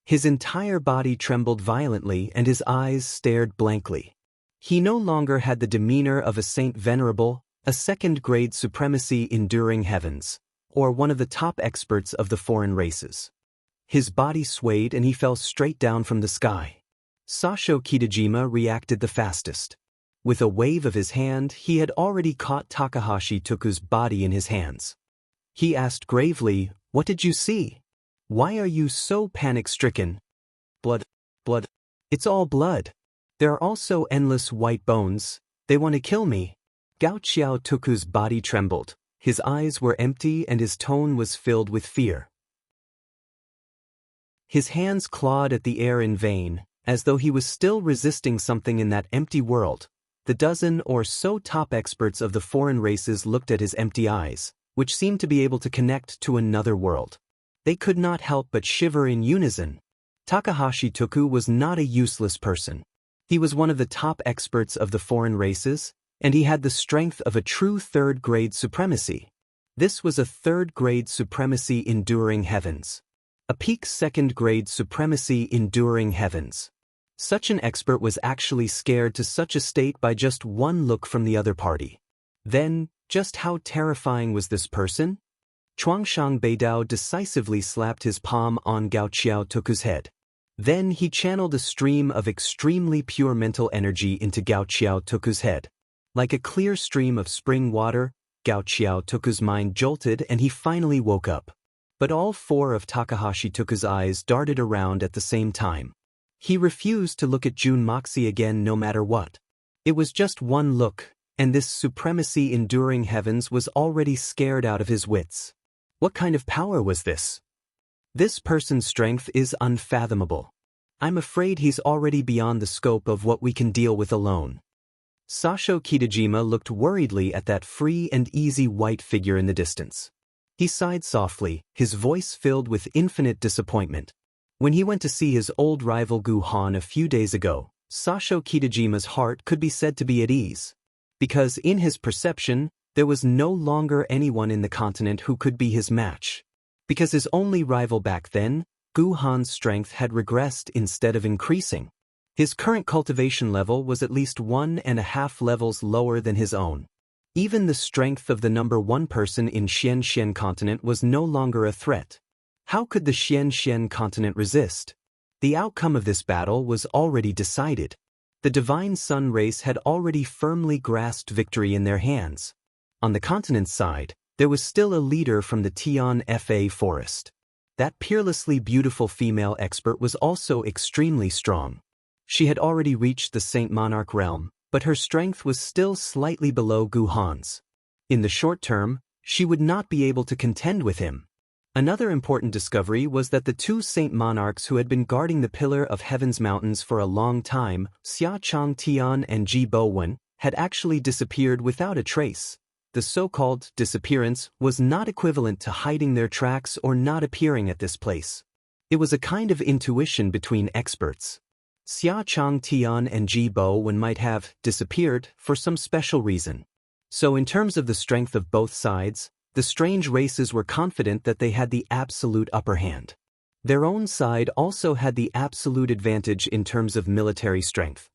His entire body trembled violently and his eyes stared blankly. He no longer had the demeanor of a saint venerable, a second-grade supremacy enduring heavens, or one of the top experts of the foreign races. His body swayed and he fell straight down from the sky. Sasho Kitajima reacted the fastest. With a wave of his hand, he had already caught Takahashi Tuku's body in his hands. He asked gravely, "What did you see? Why are you so panic-stricken?" Blood. It's all blood. There are also endless white bones. They want to kill me. Gao Xiao Tuku's body trembled. His eyes were empty and his tone was filled with fear. His hands clawed at the air in vain, as though he was still resisting something in that empty world. The dozen or so top experts of the foreign races looked at his empty eyes, which seemed to be able to connect to another world. They could not help but shiver in unison. Takahashi Tuku was not a useless person. He was one of the top experts of the foreign races, and he had the strength of a true third-grade supremacy. This was a third-grade supremacy enduring heavens. A peak second-grade supremacy enduring heavens. Such an expert was actually scared to such a state by just one look from the other party. Then, just how terrifying was this person? Chuangshang Beidao decisively slapped his palm on Gao Xiao Tuku's head. Then he channeled a stream of extremely pure mental energy into Gao Xiao Tuku's head. Like a clear stream of spring water, Gao Xiao Tuku's mind jolted and he finally woke up. But all four of Takahashi Tuku's eyes darted around at the same time. He refused to look at Jun Moxie again no matter what. It was just one look, and this supremacy enduring heavens was already scared out of his wits. What kind of power was this? This person's strength is unfathomable. I'm afraid he's already beyond the scope of what we can deal with alone. Sasho Kitajima looked worriedly at that free and easy white figure in the distance. He sighed softly, his voice filled with infinite disappointment. When he went to see his old rival Gu Han a few days ago, Sasho Kitajima's heart could be said to be at ease. Because in his perception, there was no longer anyone in the continent who could be his match. Because his only rival back then, Gu Han's strength had regressed instead of increasing. His current cultivation level was at least 1.5 levels lower than his own. Even the strength of the number one person in Xian continent was no longer a threat. How could the Xian continent resist? The outcome of this battle was already decided. The Divine Sun race had already firmly grasped victory in their hands. On the continent's side, there was still a leader from the Tian Fa forest. That peerlessly beautiful female expert was also extremely strong. She had already reached the Saint Monarch realm, but her strength was still slightly below Gu Han's. In the short term, she would not be able to contend with him. Another important discovery was that the two Saint Monarchs who had been guarding the Pillar of Heaven's mountains for a long time, Xia Chang Tian and Ji Bowen, had actually disappeared without a trace. The so-called disappearance was not equivalent to hiding their tracks or not appearing at this place. It was a kind of intuition between experts. Xia Chang Tian and Ji Bowen might have disappeared for some special reason. So in terms of the strength of both sides, the strange races were confident that they had the absolute upper hand. Their own side also had the absolute advantage in terms of military strength.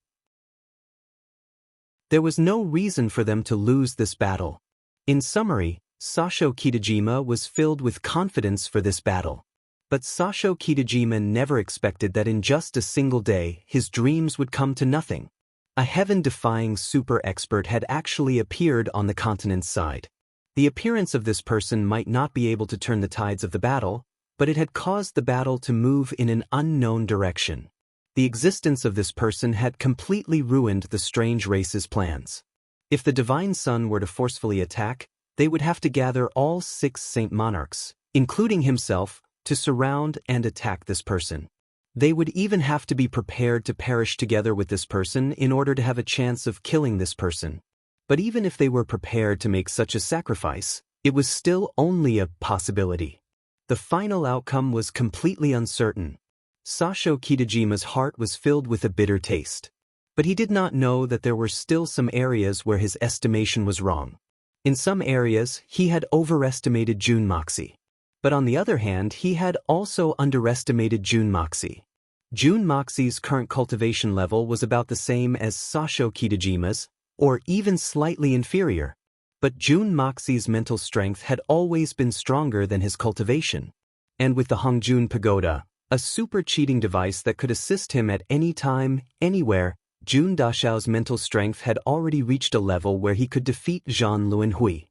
There was no reason for them to lose this battle. In summary, Sasho Kitajima was filled with confidence for this battle. But Sasho Kitajima never expected that in just a single day his dreams would come to nothing. A heaven-defying super expert had actually appeared on the continent's side. The appearance of this person might not be able to turn the tides of the battle, but it had caused the battle to move in an unknown direction. The existence of this person had completely ruined the strange race's plans. If the Divine Sun were to forcefully attack, they would have to gather all 6 Saint Monarchs, including himself, to surround and attack this person. They would even have to be prepared to perish together with this person in order to have a chance of killing this person. But even if they were prepared to make such a sacrifice, it was still only a possibility. The final outcome was completely uncertain. Sasho Kitajima's heart was filled with a bitter taste. But he did not know that there were still some areas where his estimation was wrong. In some areas, he had overestimated Jun Moxie. But on the other hand, he had also underestimated Jun Moxie. Jun Moxie's current cultivation level was about the same as Sasho Kitajima's, or even slightly inferior. But Jun Moxie's mental strength had always been stronger than his cultivation. And with the Hongjun Pagoda, a super cheating device that could assist him at any time, anywhere, Jun Dashao's mental strength had already reached a level where he could defeat Zhan Luanhui.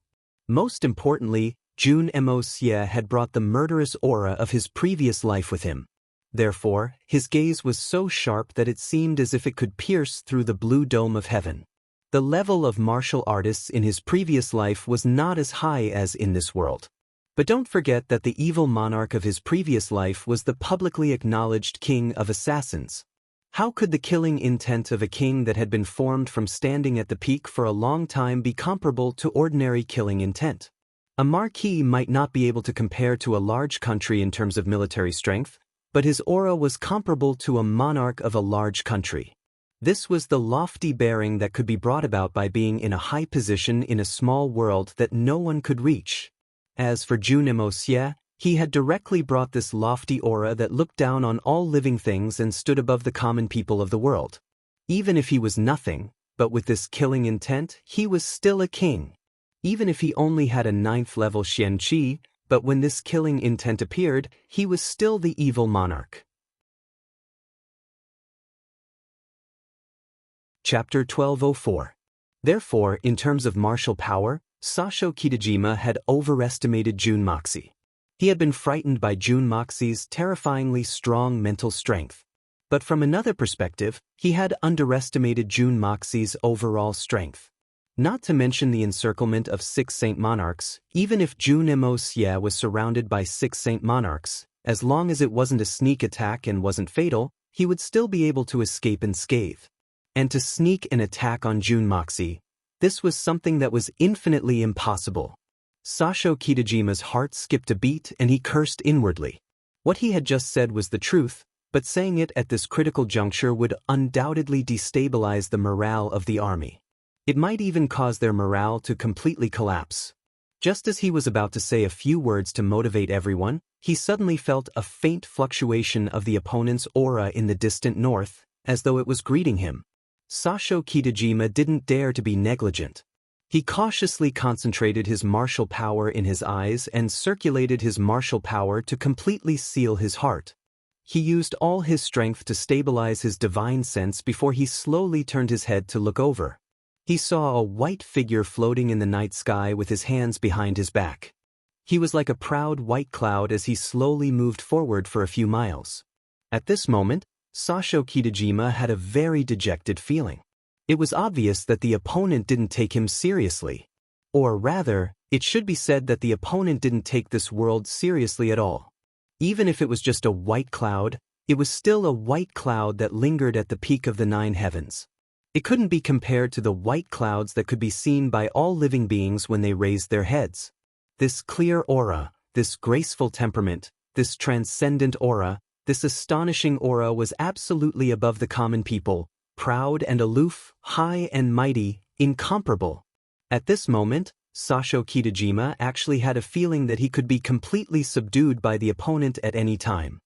Most importantly, Jun Mo Xie had brought the murderous aura of his previous life with him. Therefore, his gaze was so sharp that it seemed as if it could pierce through the blue dome of heaven. The level of martial artists in his previous life was not as high as in this world. But don't forget that the evil monarch of his previous life was the publicly acknowledged king of assassins. How could the killing intent of a king that had been formed from standing at the peak for a long time be comparable to ordinary killing intent? A marquis might not be able to compare to a large country in terms of military strength, but his aura was comparable to a monarch of a large country. This was the lofty bearing that could be brought about by being in a high position in a small world that no one could reach. As for Junimosye, he had directly brought this lofty aura that looked down on all living things and stood above the common people of the world. Even if he was nothing, but with this killing intent, he was still a king. Even if he only had a 9th level Xianqi, but when this killing intent appeared, he was still the evil monarch. Chapter 1204. Therefore, in terms of martial power, Sasho Kitajima had overestimated Jun Moxie. He had been frightened by Jun Moxie's terrifyingly strong mental strength. But from another perspective, he had underestimated Jun Moxie's overall strength. Not to mention the encirclement of 6 Saint Monarchs, even if Junimosye was surrounded by 6 Saint Monarchs, as long as it wasn't a sneak attack and wasn't fatal, he would still be able to escape unscathed. And to sneak an attack on Jun Moxie, this was something that was infinitely impossible. Sasho Kitajima's heart skipped a beat and he cursed inwardly. What he had just said was the truth, but saying it at this critical juncture would undoubtedly destabilize the morale of the army. It might even cause their morale to completely collapse. Just as he was about to say a few words to motivate everyone, he suddenly felt a faint fluctuation of the opponent's aura in the distant north, as though it was greeting him. Sasho Kitajima didn't dare to be negligent. He cautiously concentrated his martial power in his eyes and circulated his martial power to completely seal his heart. He used all his strength to stabilize his divine sense before he slowly turned his head to look over. He saw a white figure floating in the night sky with his hands behind his back. He was like a proud white cloud as he slowly moved forward for a few miles. At this moment, Sasho Kitajima had a very dejected feeling. It was obvious that the opponent didn't take him seriously. Or rather, it should be said that the opponent didn't take this world seriously at all. Even if it was just a white cloud, it was still a white cloud that lingered at the peak of the 9 heavens. It couldn't be compared to the white clouds that could be seen by all living beings when they raised their heads. This clear aura, this graceful temperament, this transcendent aura, this astonishing aura was absolutely above the common people, proud and aloof, high and mighty, incomparable. At this moment, Sasho Kitajima actually had a feeling that he could be completely subdued by the opponent at any time.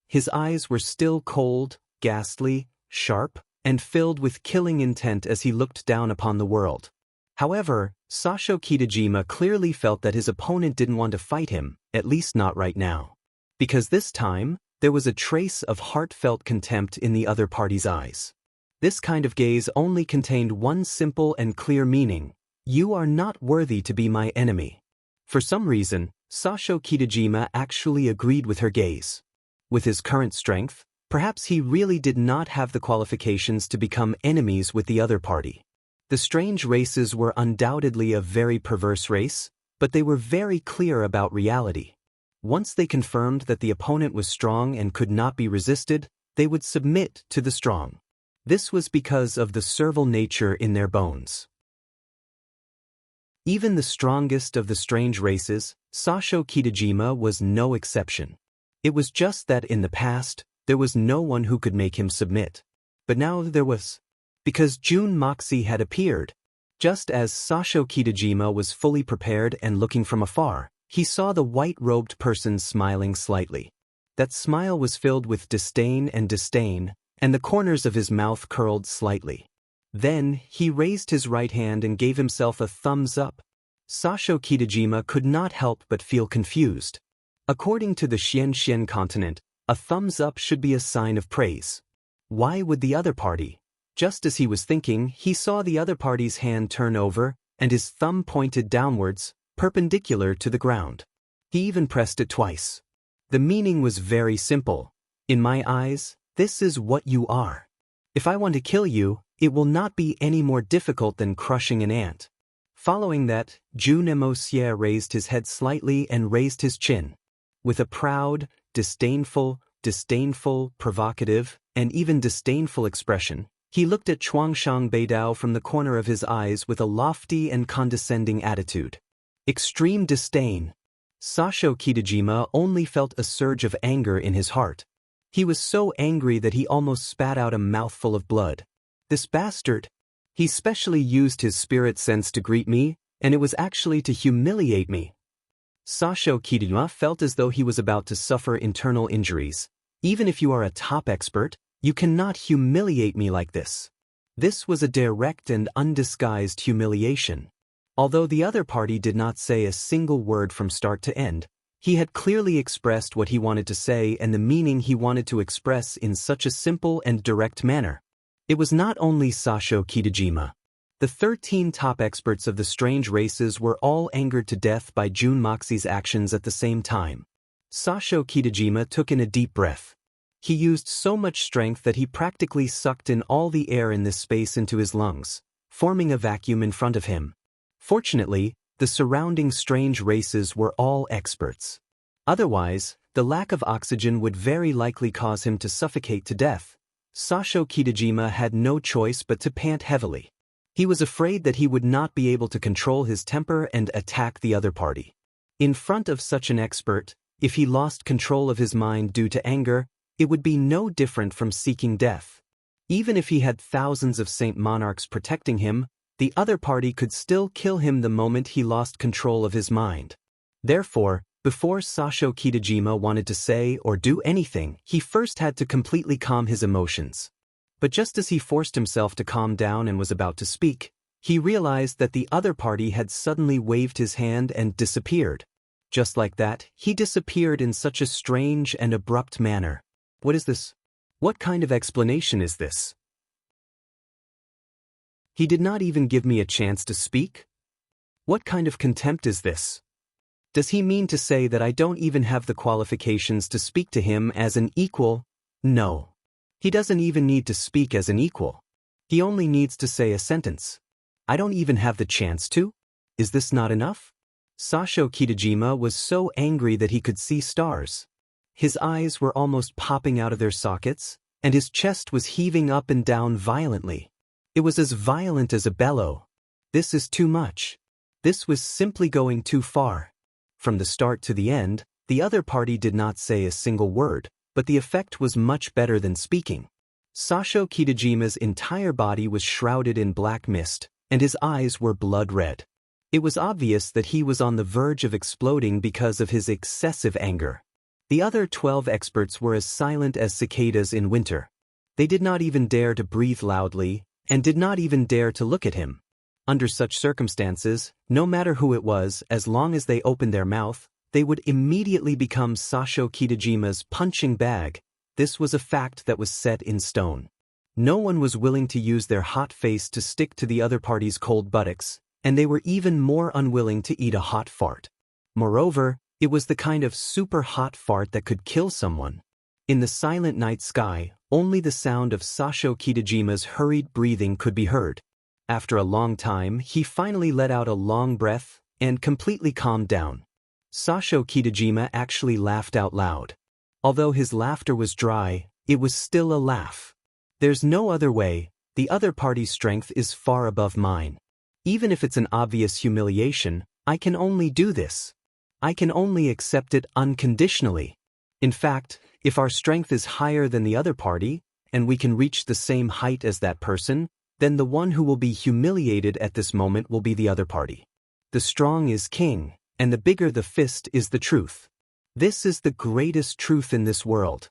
His eyes were still cold, ghastly, sharp, and filled with killing intent as he looked down upon the world. However, Sasho Kitajima clearly felt that his opponent didn't want to fight him, at least not right now. Because this time, there was a trace of heartfelt contempt in the other party's eyes. This kind of gaze only contained one simple and clear meaning: you are not worthy to be my enemy. For some reason, Sasho Kitajima actually agreed with her gaze. With his current strength, perhaps he really did not have the qualifications to become enemies with the other party. The strange races were undoubtedly a very perverse race, but they were very clear about reality. Once they confirmed that the opponent was strong and could not be resisted, they would submit to the strong. This was because of the servile nature in their bones. Even the strongest of the strange races, Sasho Kitajima was no exception. It was just that in the past, there was no one who could make him submit. But now there was. Because Jun Moxie had appeared. Just as Sasho Kitajima was fully prepared and looking from afar, he saw the white-robed person smiling slightly. That smile was filled with disdain, and the corners of his mouth curled slightly. Then, he raised his right hand and gave himself a thumbs up. Sasho Kitajima could not help but feel confused. According to the Xian continent, a thumbs up should be a sign of praise. Why would the other party? Just as he was thinking, he saw the other party's hand turn over, and his thumb pointed downwards, perpendicular to the ground. He even pressed it twice. The meaning was very simple. In my eyes, this is what you are. If I want to kill you, it will not be any more difficult than crushing an ant. Following that, June Monsieur raised his head slightly and raised his chin. With a proud, disdainful, provocative, and even disdainful expression, he looked at Chuangshang Beidao from the corner of his eyes with a lofty and condescending attitude. Extreme disdain. Sasho Kitajima only felt a surge of anger in his heart. He was so angry that he almost spat out a mouthful of blood. This bastard! He specially used his spirit sense to greet me, and it was actually to humiliate me. Sasho Kitajima felt as though he was about to suffer internal injuries. Even if you are a top expert, you cannot humiliate me like this. This was a direct and undisguised humiliation. Although the other party did not say a single word from start to end, he had clearly expressed what he wanted to say and the meaning he wanted to express in such a simple and direct manner. It was not only Sasho Kitajima. The 13 top experts of the strange races were all angered to death by Jun Moxi's actions at the same time. Sasho Kitajima took in a deep breath. He used so much strength that he practically sucked in all the air in this space into his lungs, forming a vacuum in front of him. Fortunately, the surrounding strange races were all experts. Otherwise, the lack of oxygen would very likely cause him to suffocate to death. Sasho Kitajima had no choice but to pant heavily. He was afraid that he would not be able to control his temper and attack the other party. In front of such an expert, if he lost control of his mind due to anger, it would be no different from seeking death. Even if he had thousands of Saint Monarchs protecting him, the other party could still kill him the moment he lost control of his mind. Therefore, before Sasho Kitajima wanted to say or do anything, he first had to completely calm his emotions. But just as he forced himself to calm down and was about to speak, he realized that the other party had suddenly waved his hand and disappeared. Just like that, he disappeared in such a strange and abrupt manner. What is this? What kind of explanation is this? He did not even give me a chance to speak? What kind of contempt is this? Does he mean to say that I don't even have the qualifications to speak to him as an equal? No. He doesn't even need to speak as an equal. He only needs to say a sentence. I don't even have the chance to? Is this not enough? Sasho Kitajima was so angry that he could see stars. His eyes were almost popping out of their sockets, and his chest was heaving up and down violently. It was as violent as a bellow. This is too much. This was simply going too far. From the start to the end, the other party did not say a single word, but the effect was much better than speaking. Sasho Kitajima's entire body was shrouded in black mist, and his eyes were blood red. It was obvious that he was on the verge of exploding because of his excessive anger. The other 12 experts were as silent as cicadas in winter. They did not even dare to breathe loudly, and did not even dare to look at him. Under such circumstances, no matter who it was, as long as they opened their mouth, they would immediately become Sasho Kitajima's punching bag. This was a fact that was set in stone. No one was willing to use their hot face to stick to the other party's cold buttocks, and they were even more unwilling to eat a hot fart. Moreover, it was the kind of super hot fart that could kill someone. In the silent night sky, only the sound of Sasho Kitajima's hurried breathing could be heard. After a long time, he finally let out a long breath and completely calmed down. Sasho Kitajima actually laughed out loud. Although his laughter was dry, it was still a laugh. There's no other way. The other party's strength is far above mine. Even if it's an obvious humiliation, I can only do this. I can only accept it unconditionally. In fact, if our strength is higher than the other party, and we can reach the same height as that person, then the one who will be humiliated at this moment will be the other party. The strong is king, and the bigger the fist is the truth. This is the greatest truth in this world.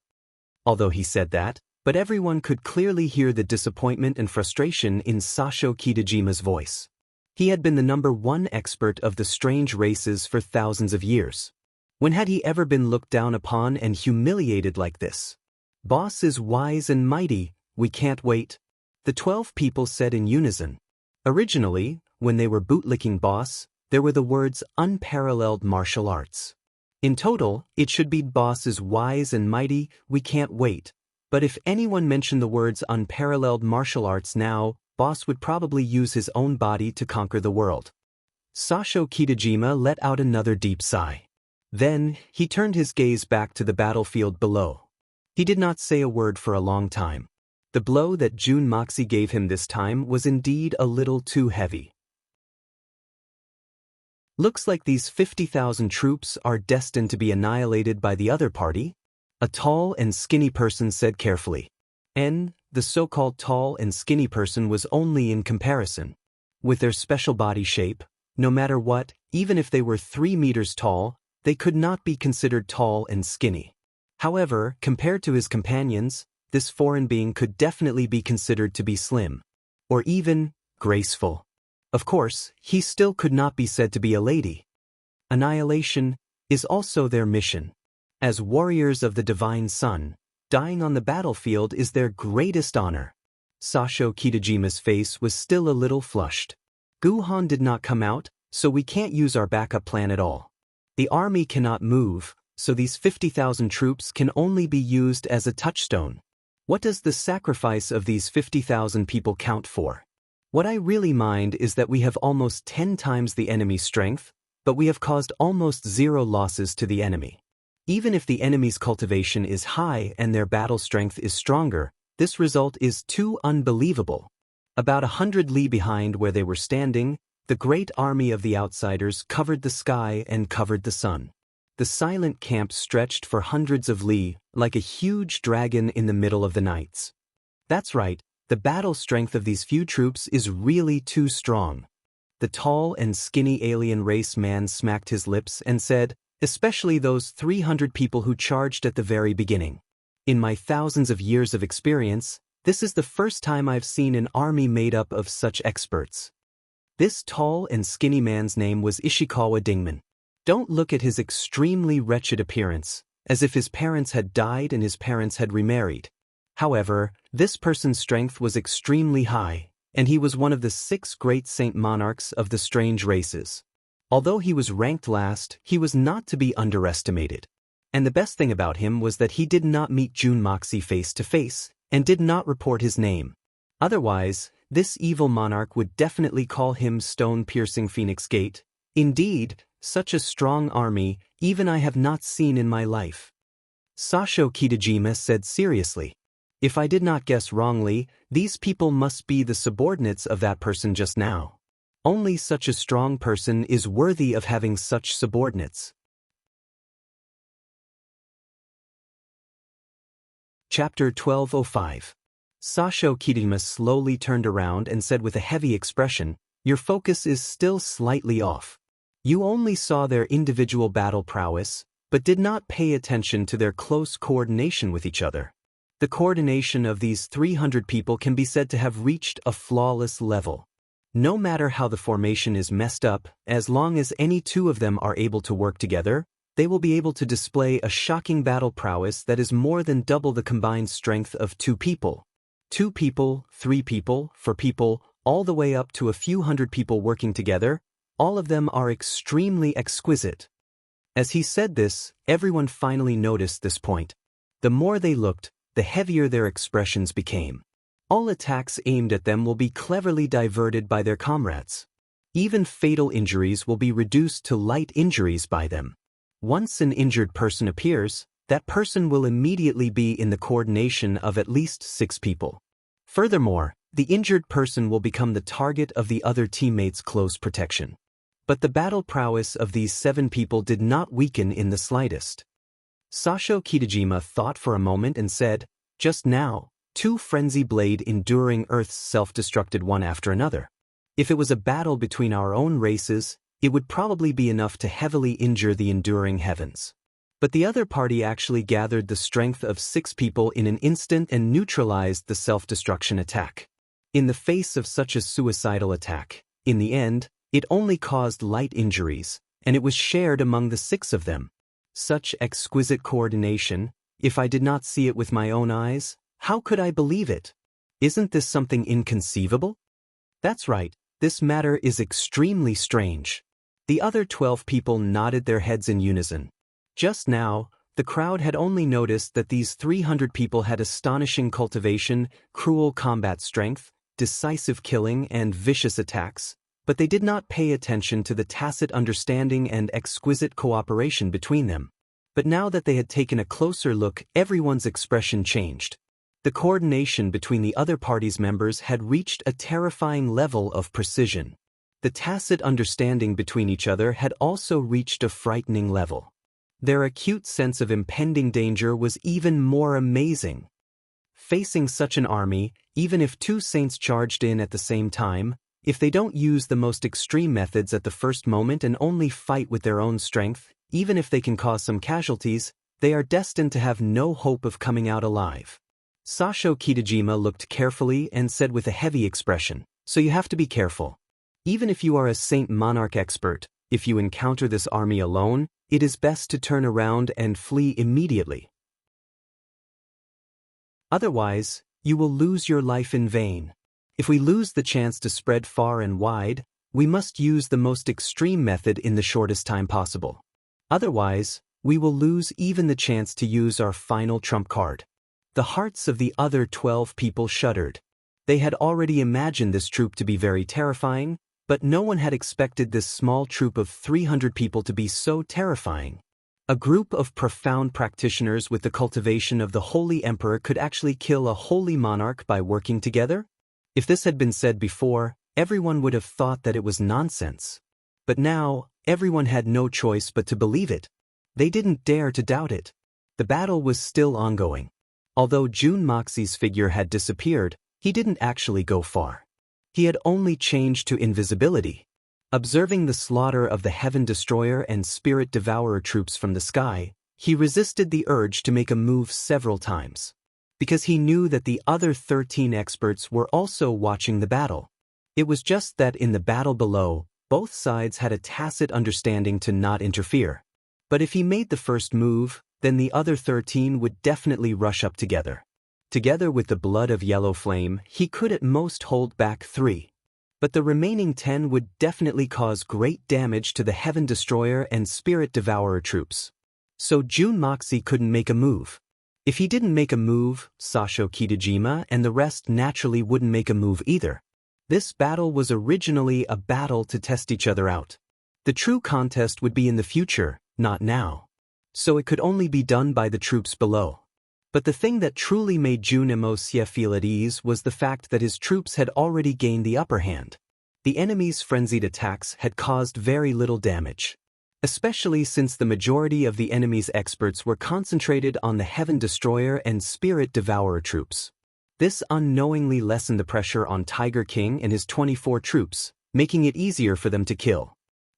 Although he said that, but everyone could clearly hear the disappointment and frustration in Sasho Kitajima's voice. He had been the #1 expert of the strange races for thousands of years. When had he ever been looked down upon and humiliated like this? Boss is wise and mighty, we can't wait. The 12 people said in unison. Originally, when they were bootlicking boss, there were the words unparalleled martial arts. In total, it should be boss is wise and mighty, we can't wait. But if anyone mentioned the words unparalleled martial arts now, boss would probably use his own body to conquer the world. Sasho Kitajima let out another deep sigh. Then, he turned his gaze back to the battlefield below. He did not say a word for a long time. The blow that Jun Moxie gave him this time was indeed a little too heavy. Looks like these 50,000 troops are destined to be annihilated by the other party, a tall and skinny person said carefully. And the so-called tall and skinny person was only in comparison. With their special body shape, no matter what, even if they were 3 meters tall, they could not be considered tall and skinny. However, compared to his companions, this foreign being could definitely be considered to be slim. Or even graceful. Of course, he still could not be said to be a lady. Annihilation is also their mission. As warriors of the Divine Sun, dying on the battlefield is their greatest honor. Sasho Kitajima's face was still a little flushed. Guhan did not come out, so we can't use our backup plan at all. The army cannot move, so these 50,000 troops can only be used as a touchstone. What does the sacrifice of these 50,000 people count for? What I really mind is that we have almost 10 times the enemy's strength, but we have caused almost 0 losses to the enemy. Even if the enemy's cultivation is high and their battle strength is stronger, this result is too unbelievable. About 100 li behind where they were standing, the great army of the outsiders covered the sky and covered the sun. The silent camp stretched for hundreds of li, like a huge dragon in the middle of the nights. That's right, the battle strength of these few troops is really too strong. The tall and skinny alien race man smacked his lips and said, especially those 300 people who charged at the very beginning. In my thousands of years of experience, this is the first time I've seen an army made up of such experts. This tall and skinny man's name was Ishikawa Dingman. Don't look at his extremely wretched appearance, as if his parents had died and his parents had remarried. However, this person's strength was extremely high, and he was one of the 6 great saint monarchs of the strange races. Although he was ranked last, he was not to be underestimated. And the best thing about him was that he did not meet Jun Moxie face to face, and did not report his name. Otherwise, this evil monarch would definitely call him stone-piercing Phoenix Gate. Indeed, such a strong army, even I have not seen in my life. Sasho Kitajima said seriously. If I did not guess wrongly, these people must be the subordinates of that person just now. Only such a strong person is worthy of having such subordinates. Chapter 1205. Sasho Kitajima slowly turned around and said with a heavy expression, "Your focus is still slightly off. You only saw their individual battle prowess, but did not pay attention to their close coordination with each other. The coordination of these 300 people can be said to have reached a flawless level. No matter how the formation is messed up, as long as any 2 of them are able to work together, they will be able to display a shocking battle prowess that is more than double the combined strength of 2 people. 2 people, 3 people, 4 people, all the way up to a few hundred people working together, all of them are extremely exquisite." As he said this, everyone finally noticed this point. The more they looked, the heavier their expressions became. All attacks aimed at them will be cleverly diverted by their comrades. Even fatal injuries will be reduced to light injuries by them. Once an injured person appears, that person will immediately be in the coordination of at least 6 people. Furthermore, the injured person will become the target of the other teammates' close protection. But the battle prowess of these 7 people did not weaken in the slightest. Sasho Kitajima thought for a moment and said, "Just now, 2 frenzy blade enduring earths self-destructed one after another. If it was a battle between our own races, it would probably be enough to heavily injure the enduring heavens. But the other party actually gathered the strength of 6 people in an instant and neutralized the self-destruction attack. In the face of such a suicidal attack, in the end, it only caused light injuries, and it was shared among the 6 of them. Such exquisite coordination, if I did not see it with my own eyes, how could I believe it? Isn't this something inconceivable?" "That's right, this matter is extremely strange." The other 12 people nodded their heads in unison. Just now, the crowd had only noticed that these 300 people had astonishing cultivation, cruel combat strength, decisive killing, and vicious attacks, but they did not pay attention to the tacit understanding and exquisite cooperation between them. But now that they had taken a closer look, everyone's expression changed. The coordination between the other party's members had reached a terrifying level of precision. The tacit understanding between each other had also reached a frightening level. Their acute sense of impending danger was even more amazing. Facing such an army, even if two saints charged in at the same time, if they don't use the most extreme methods at the first moment and only fight with their own strength, even if they can cause some casualties, they are destined to have no hope of coming out alive. Sasho Kitajima looked carefully and said with a heavy expression, "So you have to be careful. Even if you are a Saint Monarch expert, if you encounter this army alone, it is best to turn around and flee immediately. Otherwise, you will lose your life in vain. If we lose the chance to spread far and wide, we must use the most extreme method in the shortest time possible. Otherwise, we will lose even the chance to use our final trump card." The hearts of the other 12 people shuddered. They had already imagined this troop to be very terrifying, but no one had expected this small troop of 300 people to be so terrifying. A group of profound practitioners with the cultivation of the Holy Emperor could actually kill a holy monarch by working together? If this had been said before, everyone would have thought that it was nonsense. But now, everyone had no choice but to believe it. They didn't dare to doubt it. The battle was still ongoing. Although Jun Moxi's figure had disappeared, he didn't actually go far. He had only changed to invisibility. Observing the slaughter of the Heaven Destroyer and Spirit Devourer troops from the sky, he resisted the urge to make a move several times. Because he knew that the other 13 experts were also watching the battle. It was just that in the battle below, both sides had a tacit understanding to not interfere. But if he made the first move, then the other 13 would definitely rush up together. Together with the blood of Yellow Flame, he could at most hold back 3. But the remaining 10 would definitely cause great damage to the Heaven Destroyer and Spirit Devourer troops. So Jun Moxi couldn't make a move. If he didn't make a move, Sasho Kitajima and the rest naturally wouldn't make a move either. This battle was originally a battle to test each other out. The true contest would be in the future, not now. So it could only be done by the troops below. But the thing that truly made Jun Emosia feel at ease was the fact that his troops had already gained the upper hand. The enemy's frenzied attacks had caused very little damage. Especially since the majority of the enemy's experts were concentrated on the Heaven Destroyer and Spirit Devourer troops. This unknowingly lessened the pressure on Tiger King and his 24 troops, making it easier for them to kill.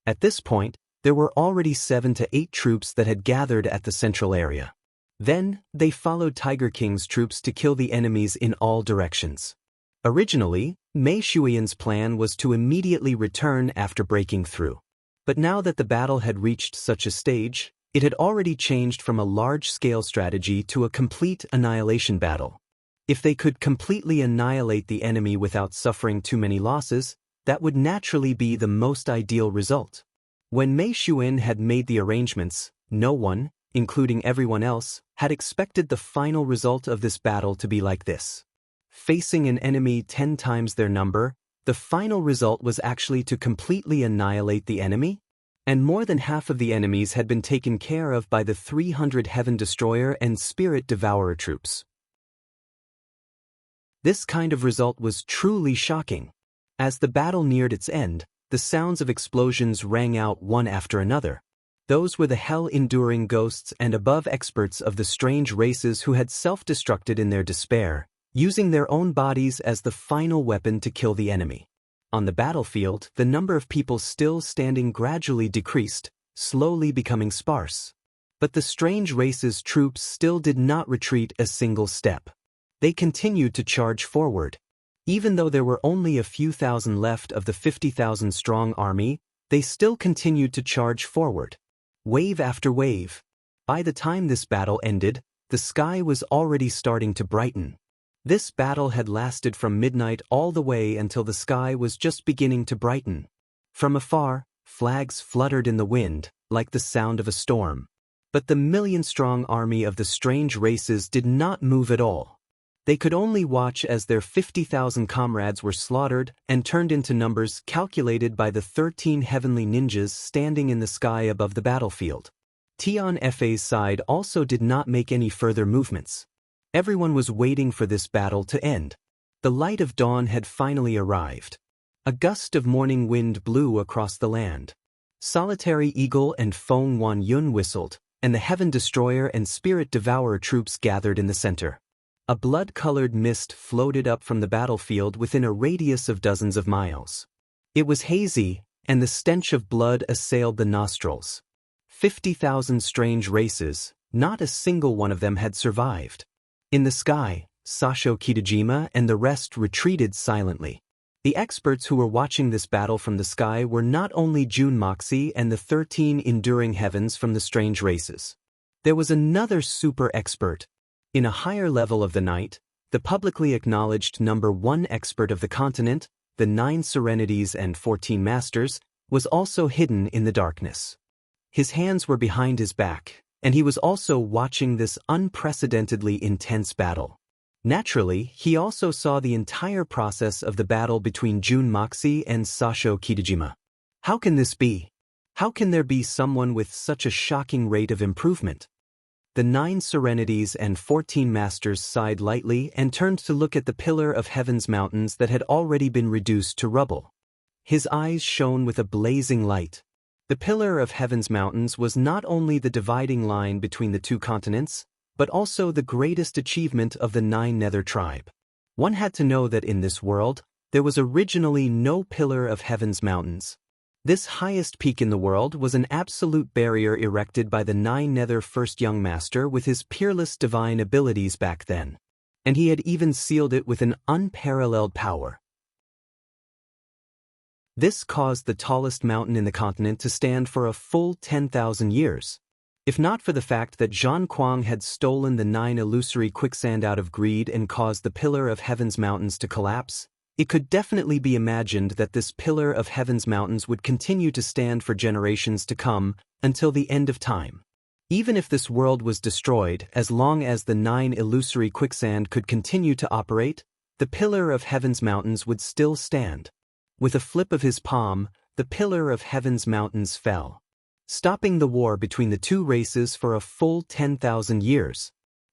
At this point, there were already 7 to 8 troops that had gathered at the central area. Then, they followed Tiger King's troops to kill the enemies in all directions. Originally, Mei Shuiyan's plan was to immediately return after breaking through. But now that the battle had reached such a stage, it had already changed from a large-scale strategy to a complete annihilation battle. If they could completely annihilate the enemy without suffering too many losses, that would naturally be the most ideal result. When Mei Shuiyan had made the arrangements, no one, including everyone else, had expected the final result of this battle to be like this. Facing an enemy 10 times their number, the final result was actually to completely annihilate the enemy, and more than half of the enemies had been taken care of by the 300 Heaven Destroyer and Spirit Devourer troops. This kind of result was truly shocking. As the battle neared its end, the sounds of explosions rang out one after another. Those were the hell-enduring ghosts and above experts of the strange races who had self-destructed in their despair, using their own bodies as the final weapon to kill the enemy. On the battlefield, the number of people still standing gradually decreased, slowly becoming sparse. But the strange race's troops still did not retreat a single step. They continued to charge forward. Even though there were only a few thousand left of the 50,000-strong army, they still continued to charge forward. Wave after wave. By the time this battle ended, the sky was already starting to brighten. This battle had lasted from midnight all the way until the sky was just beginning to brighten. From afar, flags fluttered in the wind, like the sound of a storm. But the million-strong army of the strange races did not move at all. They could only watch as their 50,000 comrades were slaughtered and turned into numbers calculated by the 13 heavenly ninjas standing in the sky above the battlefield. Tian Fa's side also did not make any further movements. Everyone was waiting for this battle to end. The light of dawn had finally arrived. A gust of morning wind blew across the land. Solitary Eagle and Feng Wan Yun whistled, and the Heaven Destroyer and Spirit Devourer troops gathered in the center. A blood-colored mist floated up from the battlefield within a radius of dozens of miles. It was hazy, and the stench of blood assailed the nostrils. 50,000 strange races, not a single one of them had survived. In the sky, Sasho Kitajima and the rest retreated silently. The experts who were watching this battle from the sky were not only Jun Moxie and the 13 enduring heavens from the strange races. There was another super expert. In a higher level of the night, the publicly acknowledged number 1 expert of the continent, the 9 Serenities and 14 Masters, was also hidden in the darkness. His hands were behind his back, and he was also watching this unprecedentedly intense battle. Naturally, he also saw the entire process of the battle between Jun Moxie and Sasho Kitajima. How can this be? How can there be someone with such a shocking rate of improvement? The 9 Serenities and 14 Masters sighed lightly and turned to look at the pillar of Heaven's mountains that had already been reduced to rubble. His eyes shone with a blazing light. The pillar of Heaven's mountains was not only the dividing line between the 2 continents, but also the greatest achievement of the 9 Nether tribe. One had to know that in this world, there was originally no pillar of Heaven's mountains. This highest peak in the world was an absolute barrier erected by the 9 Nether First Young Master with his peerless divine abilities back then. And he had even sealed it with an unparalleled power. This caused the tallest mountain in the continent to stand for a full 10,000 years. If not for the fact that Zhan Kuang had stolen the 9 illusory quicksand out of greed and caused the Pillar of Heaven's mountains to collapse, it could definitely be imagined that this Pillar of Heaven's mountains would continue to stand for generations to come until the end of time. Even if this world was destroyed, as long as the 9 illusory quicksand could continue to operate, the Pillar of Heaven's mountains would still stand. With a flip of his palm, the Pillar of Heaven's mountains fell, stopping the war between the 2 races for a full 10,000 years.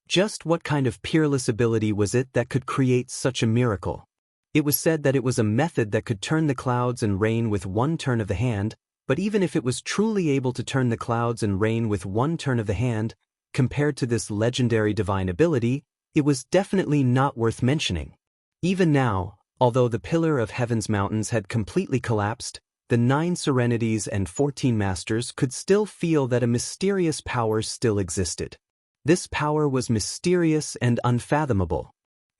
Just what kind of peerless ability was it that could create such a miracle? It was said that it was a method that could turn the clouds and rain with one turn of the hand, but even if it was truly able to turn the clouds and rain with one turn of the hand, compared to this legendary divine ability, it was definitely not worth mentioning. Even now, although the Pillar of Heaven's mountains had completely collapsed, the 9 Serenities and 14 Masters could still feel that a mysterious power still existed. This power was mysterious and unfathomable.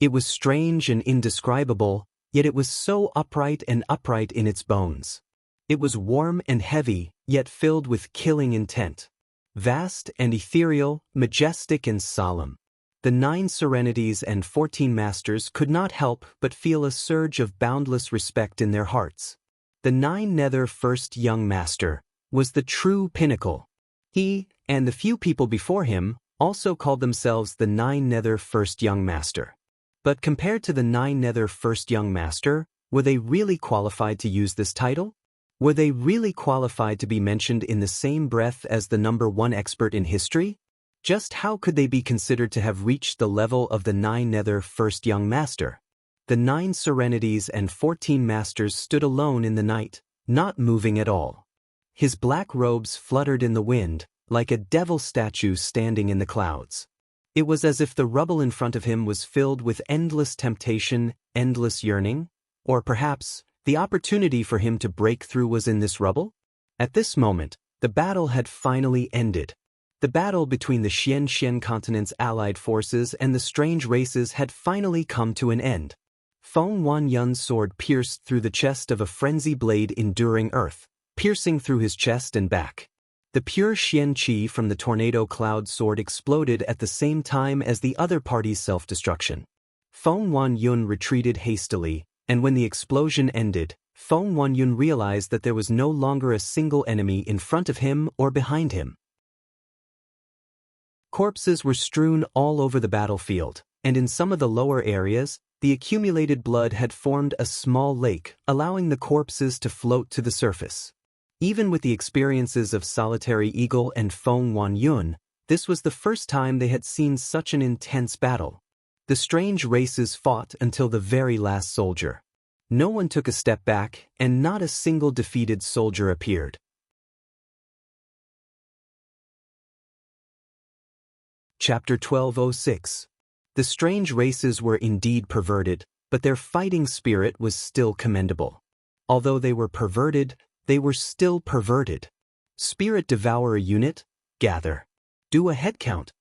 It was strange and indescribable, yet it was so upright in its bones. It was warm and heavy, yet filled with killing intent. Vast and ethereal, majestic and solemn. The 9 Serenities and 14 Masters could not help but feel a surge of boundless respect in their hearts. The 9 Nether First Young Master was the true pinnacle. He, and the few people before him, also called themselves the 9 Nether First Young Master. But compared to the 9 Nether First Young Master, were they really qualified to use this title? Were they really qualified to be mentioned in the same breath as the number 1 expert in history? Just how could they be considered to have reached the level of the 9 Nether First Young Master? The 9 Serenities and 14 Masters stood alone in the night, not moving at all. His black robes fluttered in the wind, like a devil statue standing in the clouds. It was as if the rubble in front of him was filled with endless temptation, endless yearning, or perhaps the opportunity for him to break through was in this rubble? At this moment, the battle had finally ended. The battle between the Xian continent's allied forces and the strange races had finally come to an end. Feng Wan Yun's sword pierced through the chest of a frenzy blade enduring earth, piercing through his chest and back. The pure Xian Qi from the tornado cloud sword exploded at the same time as the other party's self-destruction. Feng Wan Yun retreated hastily, and when the explosion ended, Feng Wan Yun realized that there was no longer a single enemy in front of him or behind him. Corpses were strewn all over the battlefield, and in some of the lower areas, the accumulated blood had formed a small lake, allowing the corpses to float to the surface. Even with the experiences of Solitary Eagle and Feng Wanyun, this was the first time they had seen such an intense battle. The strange races fought until the very last soldier. No one took a step back, and not a single defeated soldier appeared. Chapter 1206. The strange races were indeed perverted, but their fighting spirit was still commendable. Although they were perverted, they were still perverted. Spirit Devourer Unit, gather. Do a head count.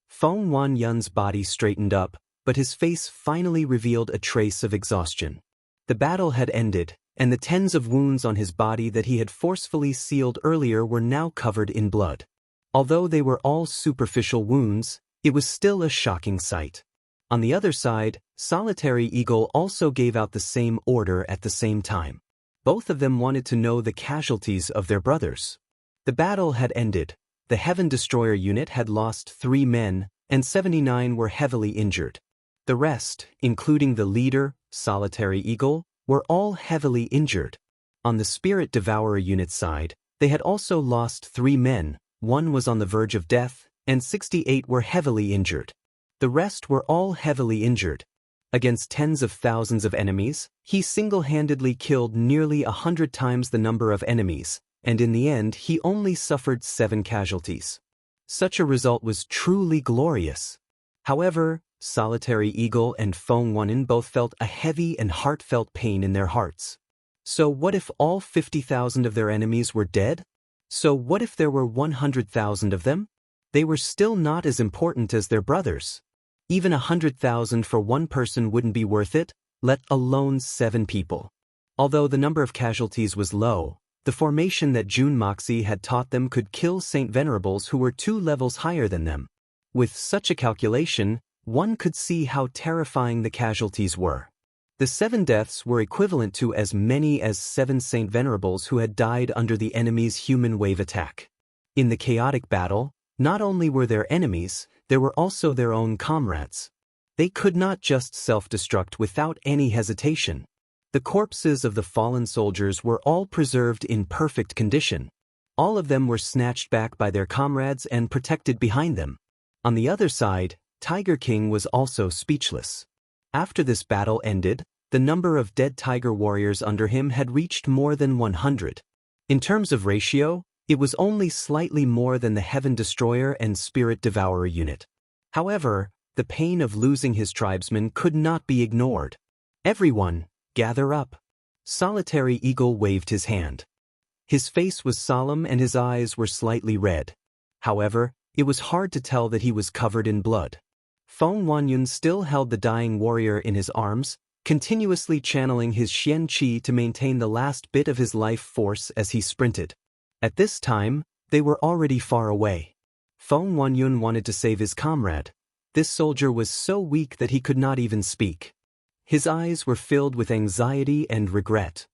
Feng Wanyun's body straightened up, but his face finally revealed a trace of exhaustion. The battle had ended, and the tens of wounds on his body that he had forcefully sealed earlier were now covered in blood. Although they were all superficial wounds, it was still a shocking sight. On the other side, Solitary Eagle also gave out the same order at the same time. Both of them wanted to know the casualties of their brothers. The battle had ended. The Heaven Destroyer unit had lost 3 men, and 79 were heavily injured. The rest, including the leader, Solitary Eagle, were all heavily injured. On the Spirit Devourer unit side, they had also lost 3 men, 1 was on the verge of death, and 68 were heavily injured. The rest were all heavily injured. Against tens of thousands of enemies, he single-handedly killed nearly 100 times the number of enemies, and in the end he only suffered 7 casualties. Such a result was truly glorious. However, Solitary Eagle and Feng Wanyun both felt a heavy and heartfelt pain in their hearts. So what if all 50,000 of their enemies were dead? So what if there were 100,000 of them? They were still not as important as their brothers. Even 100,000 for one person wouldn't be worth it, let alone 7 people. Although the number of casualties was low, the formation that June Moxie had taught them could kill Saint Venerables who were 2 levels higher than them. With such a calculation, one could see how terrifying the casualties were. The 7 deaths were equivalent to as many as 7 Saint Venerables who had died under the enemy's human wave attack. In the chaotic battle, not only were there enemies, there were also their own comrades. They could not just self-destruct without any hesitation. The corpses of the fallen soldiers were all preserved in perfect condition. All of them were snatched back by their comrades and protected behind them. On the other side, Tiger King was also speechless. After this battle ended, the number of dead tiger warriors under him had reached more than 100. In terms of ratio, it was only slightly more than the Heaven Destroyer and Spirit Devourer unit. However, the pain of losing his tribesmen could not be ignored. Everyone, gather up. Solitary Eagle waved his hand. His face was solemn and his eyes were slightly red. However, it was hard to tell that he was covered in blood. Feng Wanyun still held the dying warrior in his arms, continuously channeling his Xian Qi to maintain the last bit of his life force as he sprinted. At this time, they were already far away. Feng Wanyun wanted to save his comrade. This soldier was so weak that he could not even speak. His eyes were filled with anxiety and regret.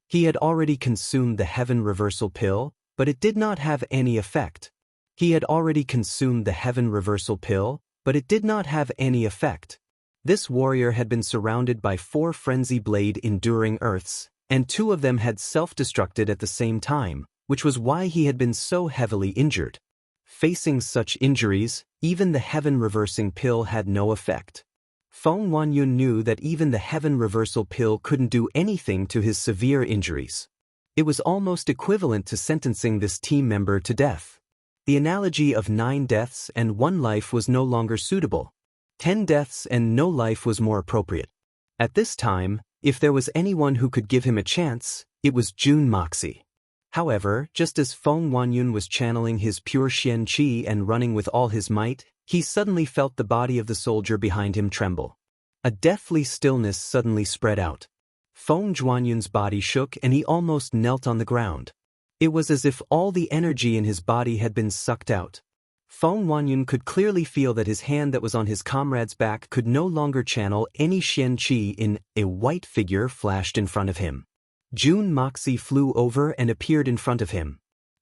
He had already consumed the Heaven Reversal Pill, but it did not have any effect. He had already consumed the Heaven Reversal Pill, but it did not have any effect. This warrior had been surrounded by 4 Frenzy Blade Enduring Earths, and 2 of them had self-destructed at the same time, which was why he had been so heavily injured. Facing such injuries, even the Heaven Reversing Pill had no effect. Feng Wanyun knew that even the Heaven Reversal Pill couldn't do anything to his severe injuries. It was almost equivalent to sentencing this team member to death. The analogy of 9 deaths and 1 life was no longer suitable. 10 deaths and no life was more appropriate. At this time, if there was anyone who could give him a chance, it was June Moxie. However, just as Feng Wanyun was channeling his pure Xian Qi and running with all his might, he suddenly felt the body of the soldier behind him tremble. A deathly stillness suddenly spread out. Feng Wanyun's body shook and he almost knelt on the ground. It was as if all the energy in his body had been sucked out. Feng Wanyun could clearly feel that his hand that was on his comrade's back could no longer channel any Xian Qi in. A white figure flashed in front of him. June Moxie flew over and appeared in front of him.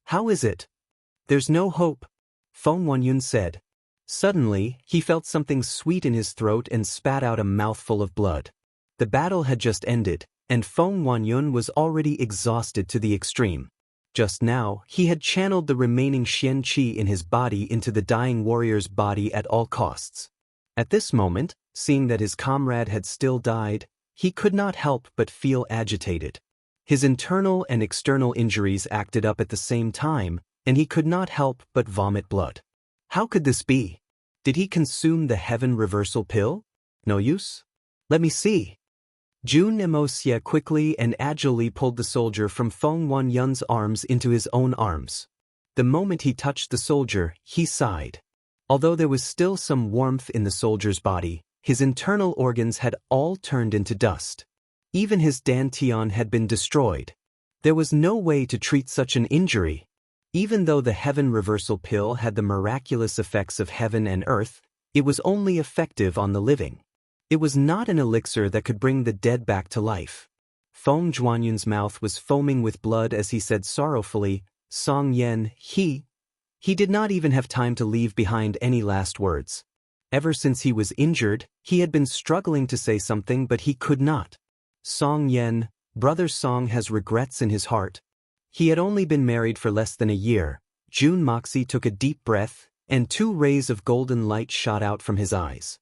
"How is it?" There's no hope, Feng Wanyun said. Suddenly, he felt something sweet in his throat and spat out a mouthful of blood. The battle had just ended, and Feng Wanyun was already exhausted to the extreme. Just now, he had channeled the remaining Xian Qi in his body into the dying warrior's body at all costs. At this moment, seeing that his comrade had still died, he could not help but feel agitated. His internal and external injuries acted up at the same time, and he could not help but vomit blood. How could this be? Did he consume the heaven reversal pill? No use? Let me see. Jun Nemosia quickly and agilely pulled the soldier from Feng Wanyun's arms into his own arms. The moment he touched the soldier, he sighed. Although there was still some warmth in the soldier's body, his internal organs had all turned into dust. Even his dantian had been destroyed. There was no way to treat such an injury. Even though the heaven reversal pill had the miraculous effects of heaven and earth, it was only effective on the living. It was not an elixir that could bring the dead back to life. Feng Zhuanyun's mouth was foaming with blood as he said sorrowfully, Song Yen, he did not even have time to leave behind any last words. Ever since he was injured, he had been struggling to say something but he could not. Song Yen, brother Song has regrets in his heart. He had only been married for less than a year. Jun Moxie took a deep breath, and 2 rays of golden light shot out from his eyes.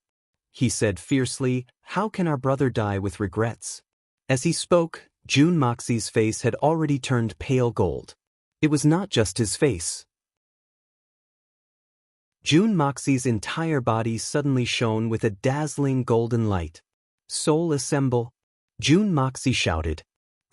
He said fiercely, how can our brother die with regrets? As he spoke, Jun Moxie's face had already turned pale gold. It was not just his face. Jun Moxie's entire body suddenly shone with a dazzling golden light. Soul assemble! Jun Moxie shouted.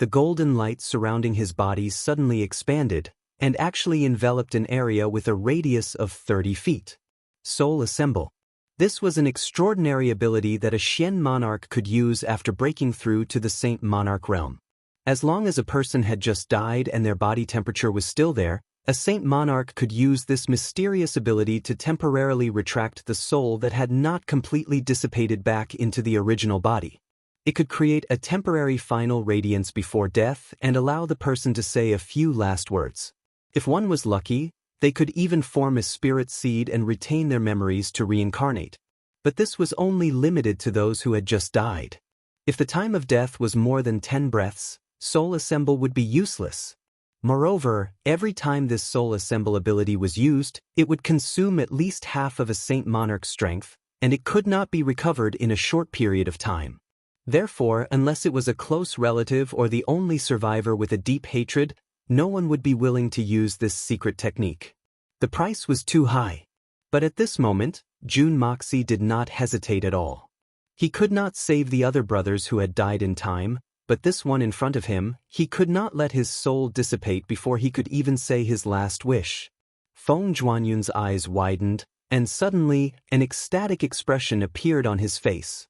The golden light surrounding his body suddenly expanded, and actually enveloped an area with a radius of 30 feet. Soul assemble! This was an extraordinary ability that a Xian monarch could use after breaking through to the Saint Monarch realm. As long as a person had just died and their body temperature was still there, a Saint Monarch could use this mysterious ability to temporarily retract the soul that had not completely dissipated back into the original body. It could create a temporary final radiance before death and allow the person to say a few last words. If one was lucky, they could even form a spirit seed and retain their memories to reincarnate. But this was only limited to those who had just died. If the time of death was more than 10 breaths, Soul Assemble would be useless. Moreover, every time this Soul Assemble ability was used, it would consume at least half of a Saint Monarch's strength, and it could not be recovered in a short period of time. Therefore, unless it was a close relative or the only survivor with a deep hatred, no one would be willing to use this secret technique. The price was too high. But at this moment, Jun Moxie did not hesitate at all. He could not save the other brothers who had died in time, but this one in front of him, he could not let his soul dissipate before he could even say his last wish. Feng Zhuanyun's eyes widened, and suddenly, an ecstatic expression appeared on his face.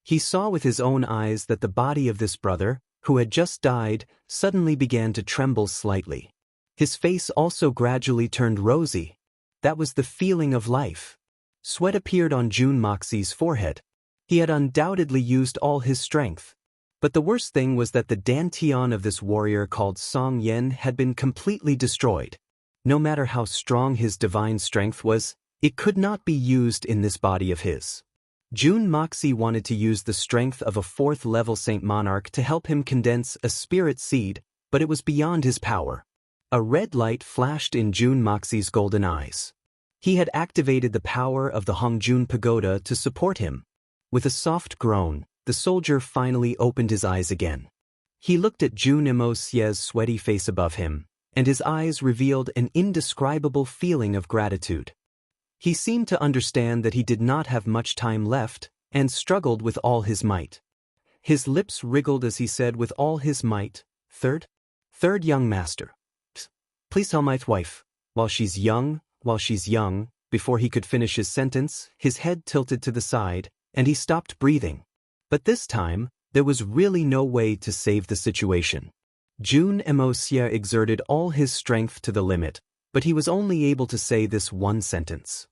He saw with his own eyes that the body of this brother, who had just died, suddenly began to tremble slightly. His face also gradually turned rosy. That was the feeling of life. Sweat appeared on Jun Moxie's forehead. He had undoubtedly used all his strength. But the worst thing was that the dantian of this warrior called Song Yen had been completely destroyed. No matter how strong his divine strength was, it could not be used in this body of his. Jun Moxie wanted to use the strength of a 4th-level Saint Monarch to help him condense a spirit seed, but it was beyond his power. A red light flashed in Jun Moxie's golden eyes. He had activated the power of the Hongjun Pagoda to support him. With a soft groan, the soldier finally opened his eyes again. He looked at Jun Emosie's sweaty face above him, and his eyes revealed an indescribable feeling of gratitude. He seemed to understand that he did not have much time left, and struggled with all his might. His lips wriggled as he said with all his might, Third young master. Please tell my wife, while she's young, before he could finish his sentence, his head tilted to the side, and he stopped breathing. But this time, there was really no way to save the situation. Jun Emosia exerted all his strength to the limit, but he was only able to say this one sentence.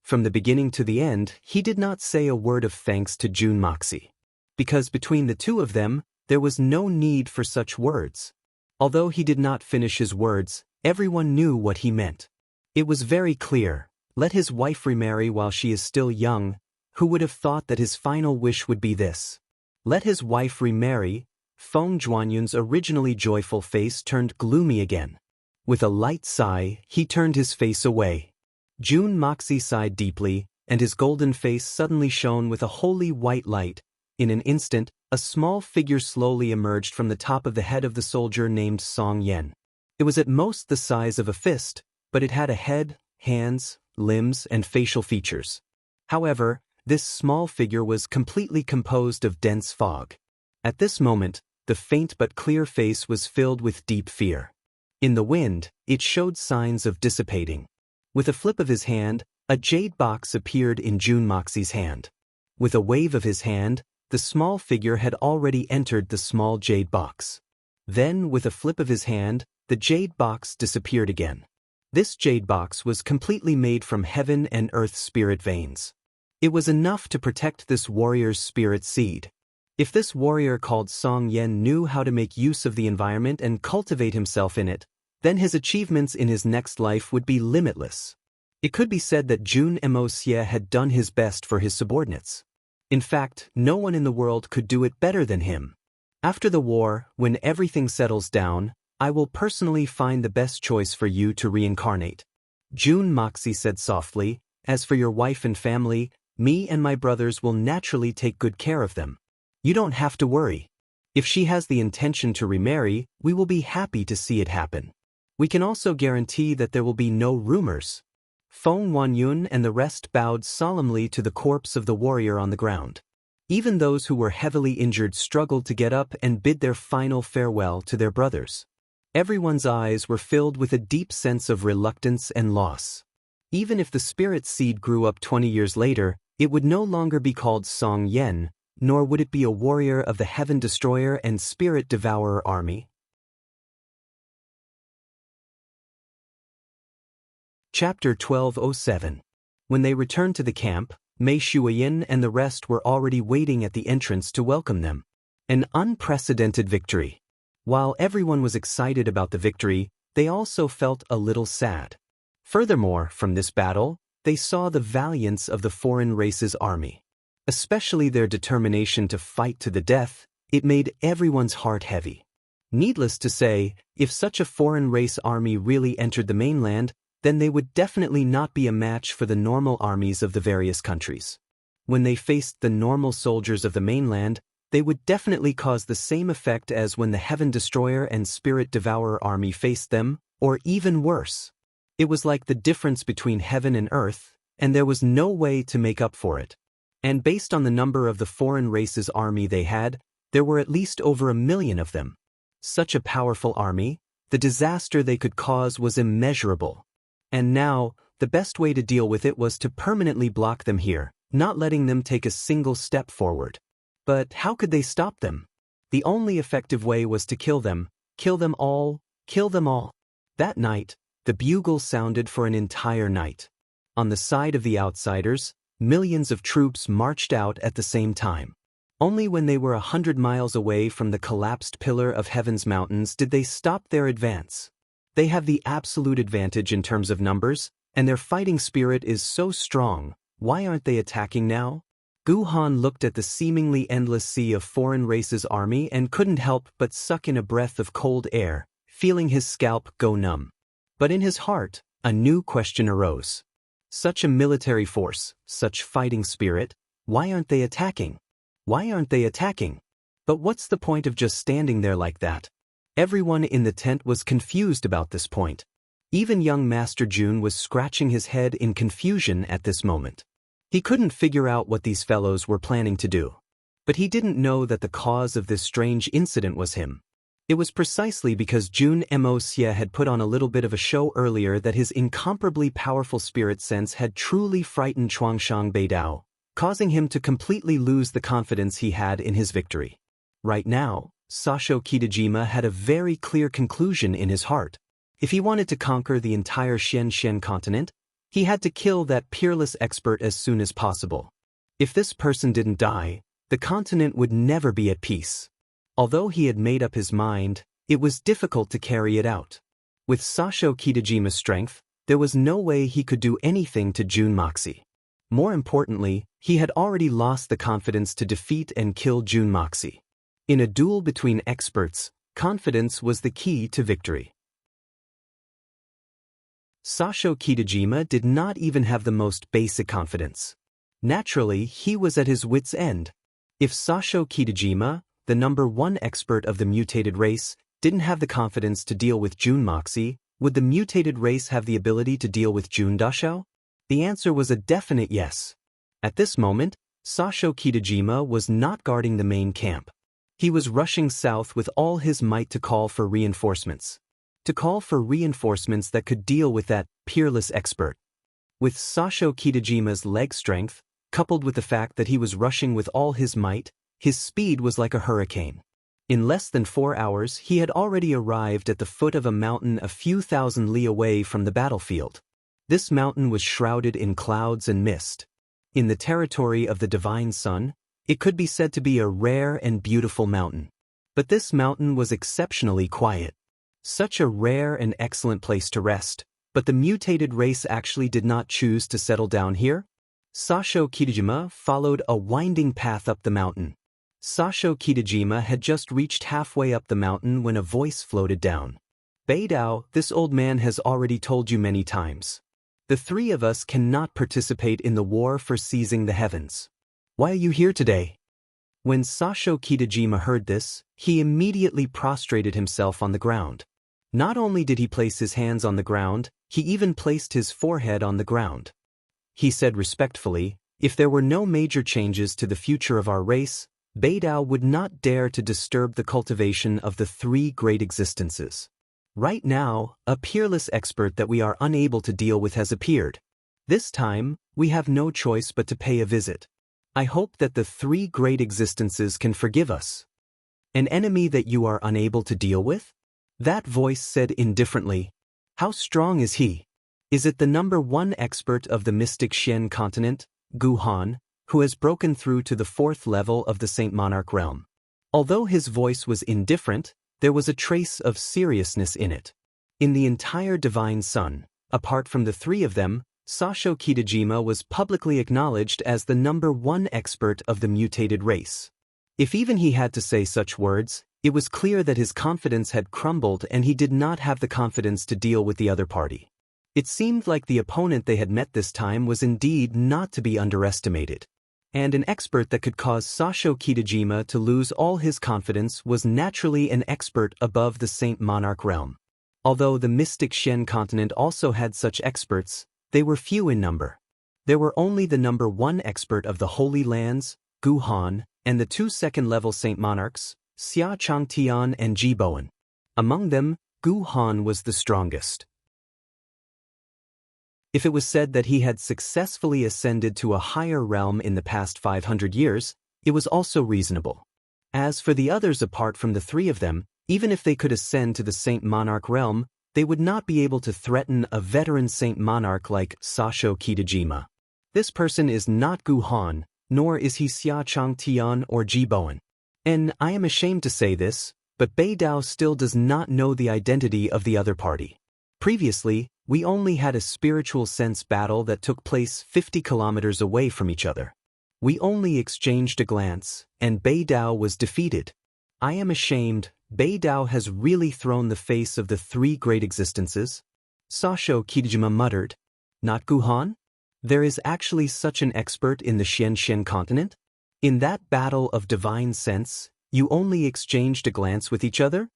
From the beginning to the end, he did not say a word of thanks to Jun Moxie. Because between the two of them, there was no need for such words. Although he did not finish his words, Everyone knew what he meant. It was very clear. Let his wife remarry while she is still young. Who would have thought that his final wish would be this? Let his wife remarry. Feng Zhuanyun's originally joyful face turned gloomy again. With a light sigh, he turned his face away. Jun Moxie sighed deeply, and his golden face suddenly shone with a holy white light. In an instant, a small figure slowly emerged from the top of the head of the soldier named Song Yen. It was at most the size of a fist, but it had a head, hands, limbs, and facial features. However, this small figure was completely composed of dense fog. At this moment, the faint but clear face was filled with deep fear. In the wind, it showed signs of dissipating. With a flip of his hand, a jade box appeared in Jun Moxie's hand. With a wave of his hand, the small figure had already entered the small jade box. Then, with a flip of his hand, the jade box disappeared again. This jade box was completely made from heaven and earth spirit veins. It was enough to protect this warrior's spirit seed. If this warrior called Song Yen knew how to make use of the environment and cultivate himself in it, then his achievements in his next life would be limitless. It could be said that Jun Moxie had done his best for his subordinates. In fact, no one in the world could do it better than him. After the war, when everything settles down, I will personally find the best choice for you to reincarnate. Jun Moxie said softly, as for your wife and family, me and my brothers will naturally take good care of them. You don't have to worry. If she has the intention to remarry, we will be happy to see it happen. We can also guarantee that there will be no rumors. Feng Wanyun and the rest bowed solemnly to the corpse of the warrior on the ground. Even those who were heavily injured struggled to get up and bid their final farewell to their brothers. Everyone's eyes were filled with a deep sense of reluctance and loss. Even if the spirit seed grew up 20 years later, it would no longer be called Song Yen, nor would it be a warrior of the Heaven Destroyer and Spirit Devourer army. Chapter 1207. When they returned to the camp, Mei Shuoyin and the rest were already waiting at the entrance to welcome them. An unprecedented victory. While everyone was excited about the victory, they also felt a little sad. Furthermore, from this battle, they saw the valiance of the foreign race's army. Especially their determination to fight to the death, it made everyone's heart heavy. Needless to say, if such a foreign race army really entered the mainland, then they would definitely not be a match for the normal armies of the various countries. When they faced the normal soldiers of the mainland, they would definitely cause the same effect as when the Heaven Destroyer and Spirit Devourer army faced them, or even worse. It was like the difference between heaven and earth, and there was no way to make up for it. And based on the number of the foreign race's army they had, there were at least over 1 million of them. Such a powerful army, the disaster they could cause was immeasurable. And now, the best way to deal with it was to permanently block them here, not letting them take a single step forward. But how could they stop them? The only effective way was to kill them all, kill them all. That night, the bugle sounded for an entire night. On the side of the outsiders, millions of troops marched out at the same time. Only when they were 100 miles away from the collapsed pillar of heaven's mountains did they stop their advance. They have the absolute advantage in terms of numbers, and their fighting spirit is so strong. Why aren't they attacking now? Gu Han looked at the seemingly endless sea of foreign races' army and couldn't help but suck in a breath of cold air, feeling his scalp go numb. But in his heart, a new question arose. Such a military force, such fighting spirit, why aren't they attacking? Why aren't they attacking? But what's the point of just standing there like that? Everyone in the tent was confused about this point. Even young Master Jun was scratching his head in confusion at this moment. He couldn't figure out what these fellows were planning to do. But he didn't know that the cause of this strange incident was him. It was precisely because Jun Moxie had put on a little bit of a show earlier that his incomparably powerful spirit sense had truly frightened Chuangshang Beidao, causing him to completely lose the confidence he had in his victory. Right now, Sasho Kitajima had a very clear conclusion in his heart. If he wanted to conquer the entire Xian continent, he had to kill that peerless expert as soon as possible. If this person didn't die, the continent would never be at peace. Although he had made up his mind, it was difficult to carry it out. With Sasho Kitajima's strength, there was no way he could do anything to Jun Moxie. More importantly, he had already lost the confidence to defeat and kill Jun Moxie. In a duel between experts, confidence was the key to victory. Sasho Kitajima did not even have the most basic confidence. Naturally, he was at his wit's end. If Sasho Kitajima, the #1 expert of the mutated race, didn't have the confidence to deal with Jun Moxie, would the mutated race have the ability to deal with Jun Dashao? The answer was a definite yes. At this moment, Sasho Kitajima was not guarding the main camp. He was rushing south with all his might to call for reinforcements. To call for reinforcements that could deal with that peerless expert. With Sasho Kitajima's leg strength, coupled with the fact that he was rushing with all his might, his speed was like a hurricane. In less than 4 hours, he had already arrived at the foot of a mountain a few thousand li away from the battlefield. This mountain was shrouded in clouds and mist. In the territory of the Divine Sun, it could be said to be a rare and beautiful mountain. But this mountain was exceptionally quiet. Such a rare and excellent place to rest, but the mutated race actually did not choose to settle down here. Sasho Kitajima followed a winding path up the mountain. Sasho Kitajima had just reached halfway up the mountain when a voice floated down. Beidao, this old man has already told you many times. The three of us cannot participate in the war for seizing the heavens. Why are you here today? When Sasho Kitajima heard this, he immediately prostrated himself on the ground. Not only did he place his hands on the ground, he even placed his forehead on the ground. He said respectfully, if there were no major changes to the future of our race, Beidao would not dare to disturb the cultivation of the three great existences. Right now, a peerless expert that we are unable to deal with has appeared. This time, we have no choice but to pay a visit. I hope that the three great existences can forgive us. An enemy that you are unable to deal with? That voice said indifferently. How strong is he? Is it the #1 expert of the mystic Xian continent, Gu Han, who has broken through to the 4th level of the Saint Monarch realm? Although his voice was indifferent, there was a trace of seriousness in it. In the entire Divine Sun, apart from the three of them, Sasho Kitajima was publicly acknowledged as the #1 expert of the mutated race. If even he had to say such words, it was clear that his confidence had crumbled and he did not have the confidence to deal with the other party. It seemed like the opponent they had met this time was indeed not to be underestimated. And an expert that could cause Sasho Kitajima to lose all his confidence was naturally an expert above the Saint Monarch realm. Although the mystic Xian continent also had such experts, they were few in number. There were only the #1 expert of the Holy Lands, Gu Han, and the 2 second-level Saint Monarchs, Xia Changtian and Ji Bowen. Among them, Gu Han was the strongest. If it was said that he had successfully ascended to a higher realm in the past 500 years, it was also reasonable. As for the others apart from the three of them, even if they could ascend to the Saint Monarch realm, they would not be able to threaten a veteran Saint Monarch like Sasho Kitajima. This person is not Gu Han, nor is he Xia Changtian or Ji Bowen. And I am ashamed to say this, but Beidao still does not know the identity of the other party. Previously, we only had a spiritual sense battle that took place 50 kilometers away from each other. We only exchanged a glance, and Beidao was defeated. I am ashamed, Beidao has really thrown the face of the three great existences. Sasho Kitajima muttered. Not Gu Han? There is actually such an expert in the Xian continent? In that battle of divine sense, you only exchanged a glance with each other?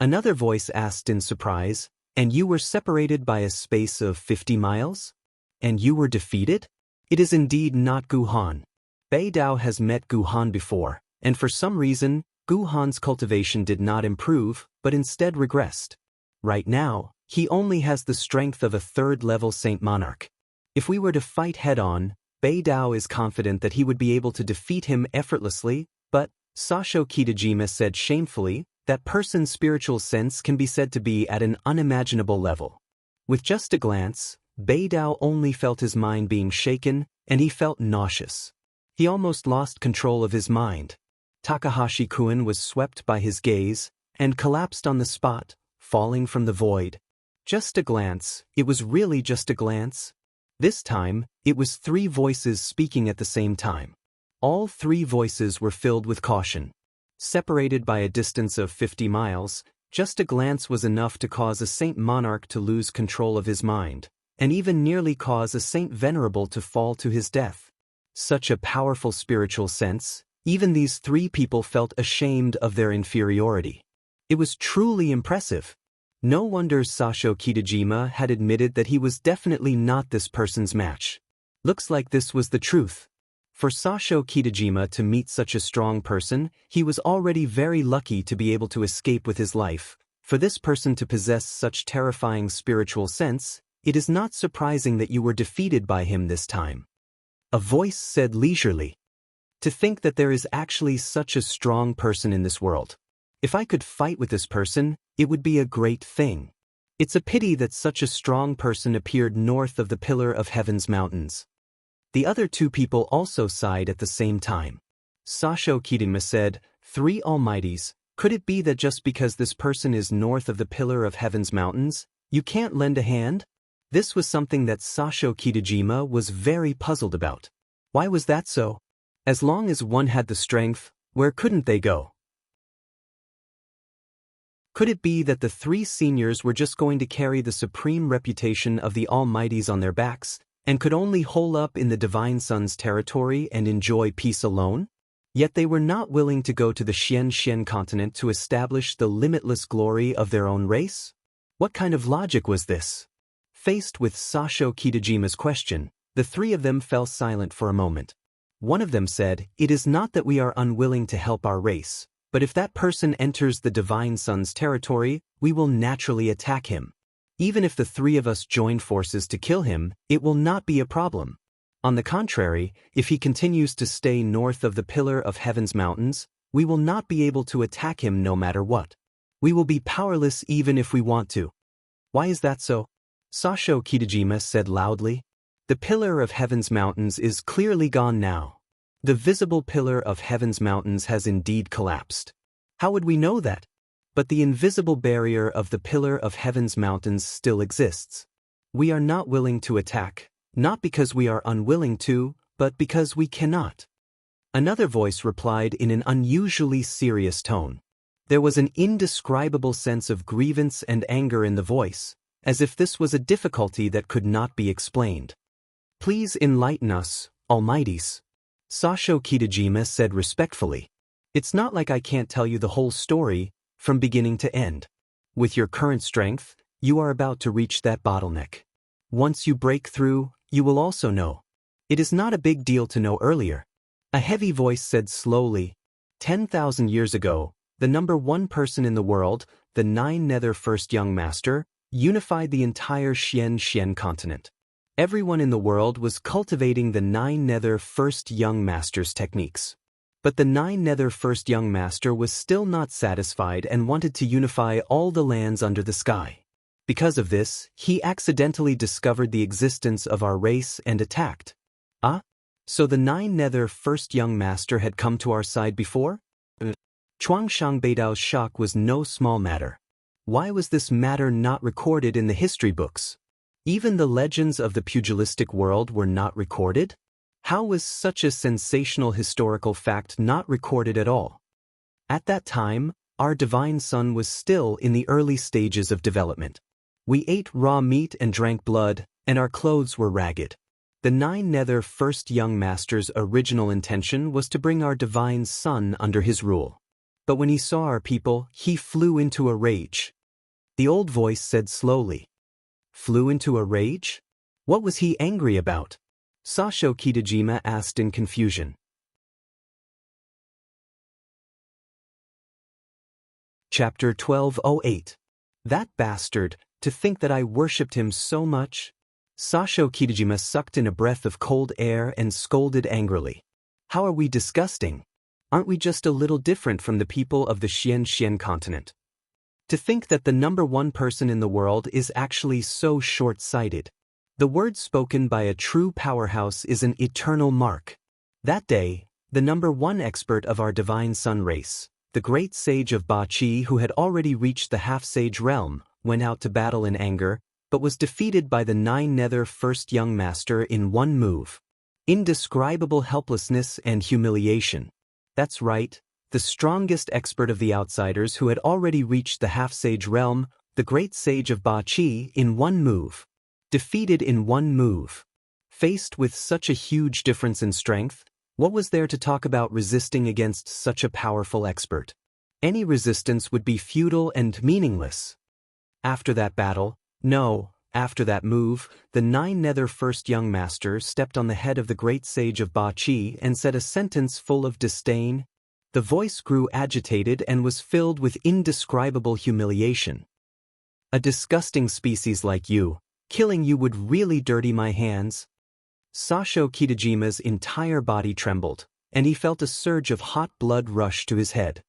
Another voice asked in surprise, and you were separated by a space of 50 miles? And you were defeated? It is indeed not Gu Han. Beidao has met Gu Han before, and for some reason, Gu Han's cultivation did not improve, but instead regressed. Right now, he only has the strength of a 3rd-level Saint Monarch. If we were to fight head-on, Beidao is confident that he would be able to defeat him effortlessly, but, Sasho Kitajima said shamefully, that person's spiritual sense can be said to be at an unimaginable level. With just a glance, Beidao only felt his mind being shaken, and he felt nauseous. He almost lost control of his mind. Takahashi-kun was swept by his gaze, and collapsed on the spot, falling from the void. Just a glance, it was really just a glance. This time, it was 3 voices speaking at the same time. All 3 voices were filled with caution. Separated by a distance of 50 miles, just a glance was enough to cause a Saint Monarch to lose control of his mind, and even nearly cause a Saint Venerable to fall to his death. Such a powerful spiritual sense, even these 3 people felt ashamed of their inferiority. It was truly impressive. No wonder Sasho Kitajima had admitted that he was definitely not this person's match. Looks like this was the truth. For Sasho Kitajima to meet such a strong person, he was already very lucky to be able to escape with his life. For this person to possess such terrifying spiritual sense, it is not surprising that you were defeated by him this time. A voice said leisurely. To think that there is actually such a strong person in this world. If I could fight with this person, it would be a great thing. It's a pity that such a strong person appeared north of the Pillar of Heaven's mountains. The other 2 people also sighed at the same time. Sasho Kitajima said, 3 Almighties, could it be that just because this person is north of the Pillar of Heaven's mountains, you can't lend a hand? This was something that Sasho Kitajima was very puzzled about. Why was that so? As long as one had the strength, where couldn't they go? Could it be that the 3 seniors were just going to carry the supreme reputation of the Almighties on their backs, and could only hole up in the Divine Sun's territory and enjoy peace alone? Yet they were not willing to go to the Xian continent to establish the limitless glory of their own race? What kind of logic was this? Faced with Sasho Kitajima's question, the 3 of them fell silent for a moment. One of them said, "It is not that we are unwilling to help our race, but if that person enters the Divine Sun's territory, we will naturally attack him. Even if the 3 of us join forces to kill him, it will not be a problem. On the contrary, if he continues to stay north of the Pillar of Heaven's mountains, we will not be able to attack him no matter what. We will be powerless even if we want to." Why is that so? Sasho Kitajima said loudly. The Pillar of Heaven's mountains is clearly gone now. The visible Pillar of Heaven's mountains has indeed collapsed. How would we know that? But the invisible barrier of the Pillar of Heaven's mountains still exists. We are not willing to attack, not because we are unwilling to, but because we cannot. Another voice replied in an unusually serious tone. There was an indescribable sense of grievance and anger in the voice, as if this was a difficulty that could not be explained. "Please enlighten us, Almighties," Sasho Kitajima said respectfully. "It's not like I can't tell you the whole story, from beginning to end. With your current strength, you are about to reach that bottleneck. Once you break through, you will also know. It is not a big deal to know earlier." A heavy voice said slowly, 10,000 years ago, the number 1 person in the world, the 9 Nether First Young Master, unified the entire Xian continent. Everyone in the world was cultivating the 9 Nether First Young Master's techniques. But the 9 Nether First Young Master was still not satisfied and wanted to unify all the lands under the sky. Because of this, he accidentally discovered the existence of our race and attacked. Ah? So the 9 Nether First Young Master had come to our side before? Chuangshan Beidao's shock was no small matter. Why was this matter not recorded in the history books? Even the legends of the pugilistic world were not recorded? How was such a sensational historical fact not recorded at all? At that time, our Divine Sun was still in the early stages of development. We ate raw meat and drank blood, and our clothes were ragged. The 9 Nether First Young Master's original intention was to bring our Divine Sun under his rule. But when he saw our people, he flew into a rage. The old voice said slowly. Flew into a rage? What was he angry about? Sasho Kitajima asked in confusion. Chapter 1208. That bastard, to think that I worshipped him so much? Sasho Kitajima sucked in a breath of cold air and scolded angrily. How are we disgusting? Aren't we just a little different from the people of the Xian continent? To think that the number 1 person in the world is actually so short-sighted. The word spoken by a true powerhouse is an eternal mark. That day, the number 1 expert of our Divine Sun race, the great sage of Ba Qi who had already reached the half-sage realm, went out to battle in anger, but was defeated by the 9 Nether First Young Master in one move. Indescribable helplessness and humiliation. That's right, the strongest expert of the outsiders who had already reached the half-sage realm, the great sage of Ba Qi, in one move. Defeated in one move. Faced with such a huge difference in strength, what was there to talk about resisting against such a powerful expert? Any resistance would be futile and meaningless. After that battle, after that move, the 9 Nether First Young Master stepped on the head of the great sage of Ba Qi and said a sentence full of disdain. The voice grew agitated and was filled with indescribable humiliation. A disgusting species like you, killing you would really dirty my hands. Sasho Kitajima's entire body trembled, and he felt a surge of hot blood rush to his head.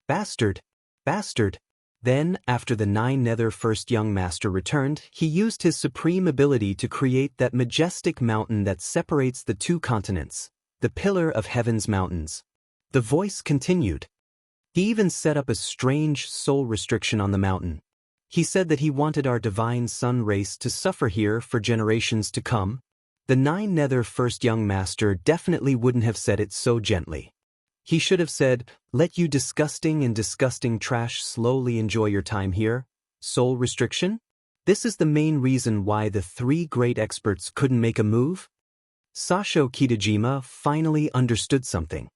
Bastard! Bastard! Then, after the 9 Nether First Young Master returned, he used his supreme ability to create that majestic mountain that separates the two continents, the Pillar of Heaven's Mountains. The voice continued. He even set up a strange soul restriction on the mountain. He said that he wanted our divine sun race to suffer here for generations to come. The 9 Nether First Young Master definitely wouldn't have said it so gently. He should have said, let you disgusting trash slowly enjoy your time here. Soul restriction? This is the main reason why the 3 great experts couldn't make a move? Sasho Kitajima finally understood something.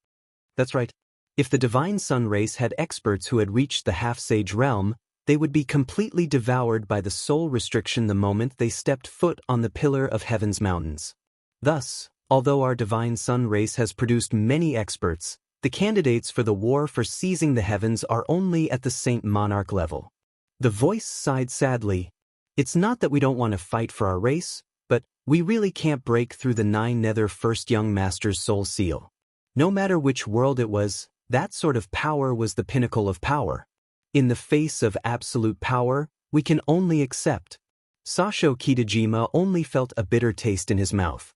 That's right. If the divine sun race had experts who had reached the half-sage realm, they would be completely devoured by the soul restriction the moment they stepped foot on the Pillar of Heaven's Mountains. Thus, although our divine sun race has produced many experts, the candidates for the war for seizing the heavens are only at the Saint Monarch level. The voice sighed sadly. It's not that we don't want to fight for our race, but we really can't break through the 9 Nether First Young Master's soul seal. No matter which world it was, that sort of power was the pinnacle of power. In the face of absolute power, we can only accept. Sasho Kitajima only felt a bitter taste in his mouth.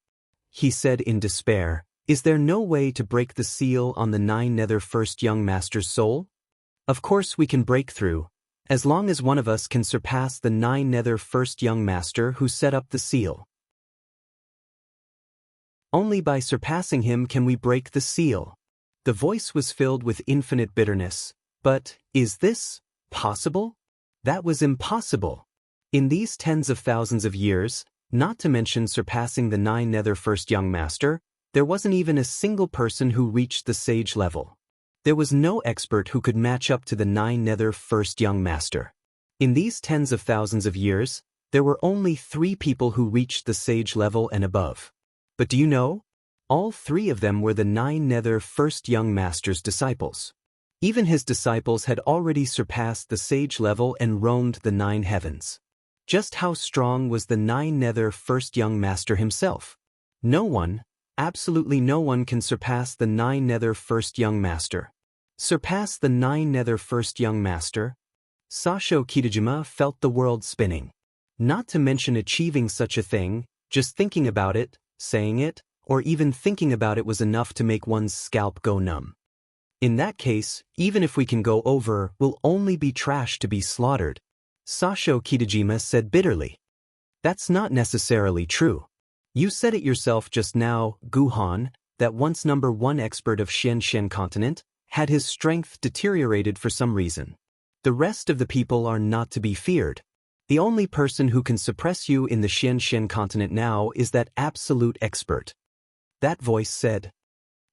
He said in despair, is there no way to break the seal on the 9 Nether First Young Master's soul? Of course we can break through, as long as one of us can surpass the 9 Nether First Young Master who set up the seal. Only by surpassing him can we break the seal. The voice was filled with infinite bitterness. But, is this possible? That was impossible. In these tens of thousands of years, not to mention surpassing the 9 Nether First Young Master, there wasn't even a single person who reached the sage level. There was no expert who could match up to the 9 Nether First Young Master. In these tens of thousands of years, there were only 3 people who reached the sage level and above. But do you know? All 3 of them were the 9 Nether First Young Master's disciples. Even his disciples had already surpassed the sage level and roamed the 9 heavens. Just how strong was the 9 Nether First Young Master himself? No one, absolutely no one can surpass the 9 Nether First Young Master. Surpass the 9 Nether First Young Master? Sasho Kitajima felt the world spinning. Not to mention achieving such a thing, just thinking about it, saying it, or even thinking about it was enough to make one's scalp go numb. In that case, even if we can go over, we'll only be trash to be slaughtered. Sasho Kitajima said bitterly. That's not necessarily true. You said it yourself just now, Guhan, that once #1 expert of Xianshen continent, had his strength deteriorated for some reason. The rest of the people are not to be feared. The only person who can suppress you in the Xianshen continent now is that absolute expert. That voice said.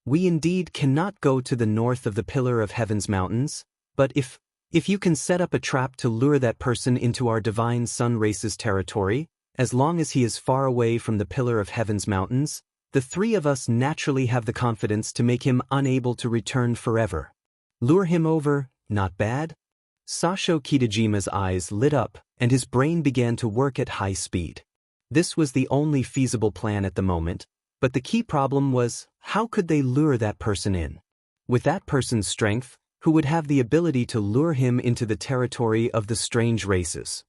We indeed cannot go to the north of the Pillar of Heaven's Mountains, but if you can set up a trap to lure that person into our divine sun race's territory, as long as he is far away from the Pillar of Heaven's Mountains, the 3 of us naturally have the confidence to make him unable to return forever. Lure him over, not bad? Sasho Kitajima's eyes lit up, and his brain began to work at high speed. This was the only feasible plan at the moment. But the key problem was, how could they lure that person in? With that person's strength, who would have the ability to lure him into the territory of the strange races?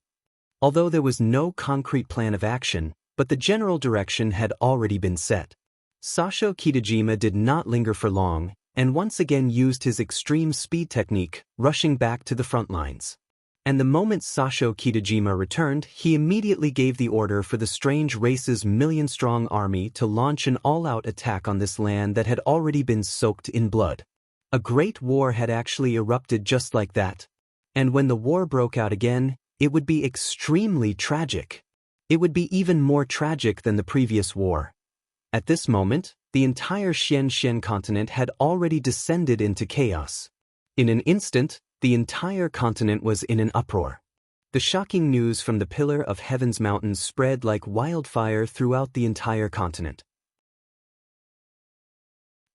Although there was no concrete plan of action, but the general direction had already been set. Sasho Kitajima did not linger for long, and once again used his extreme speed technique, rushing back to the front lines. And the moment Sasho Kitajima returned, he immediately gave the order for the strange race's million-strong army to launch an all-out attack on this land that had already been soaked in blood. A great war had actually erupted just like that. And when the war broke out again, it would be extremely tragic. It would be even more tragic than the previous war. At this moment, the entire Xian continent had already descended into chaos. In an instant, the entire continent was in an uproar. The shocking news from the Pillar of Heaven's mountains spread like wildfire throughout the entire continent.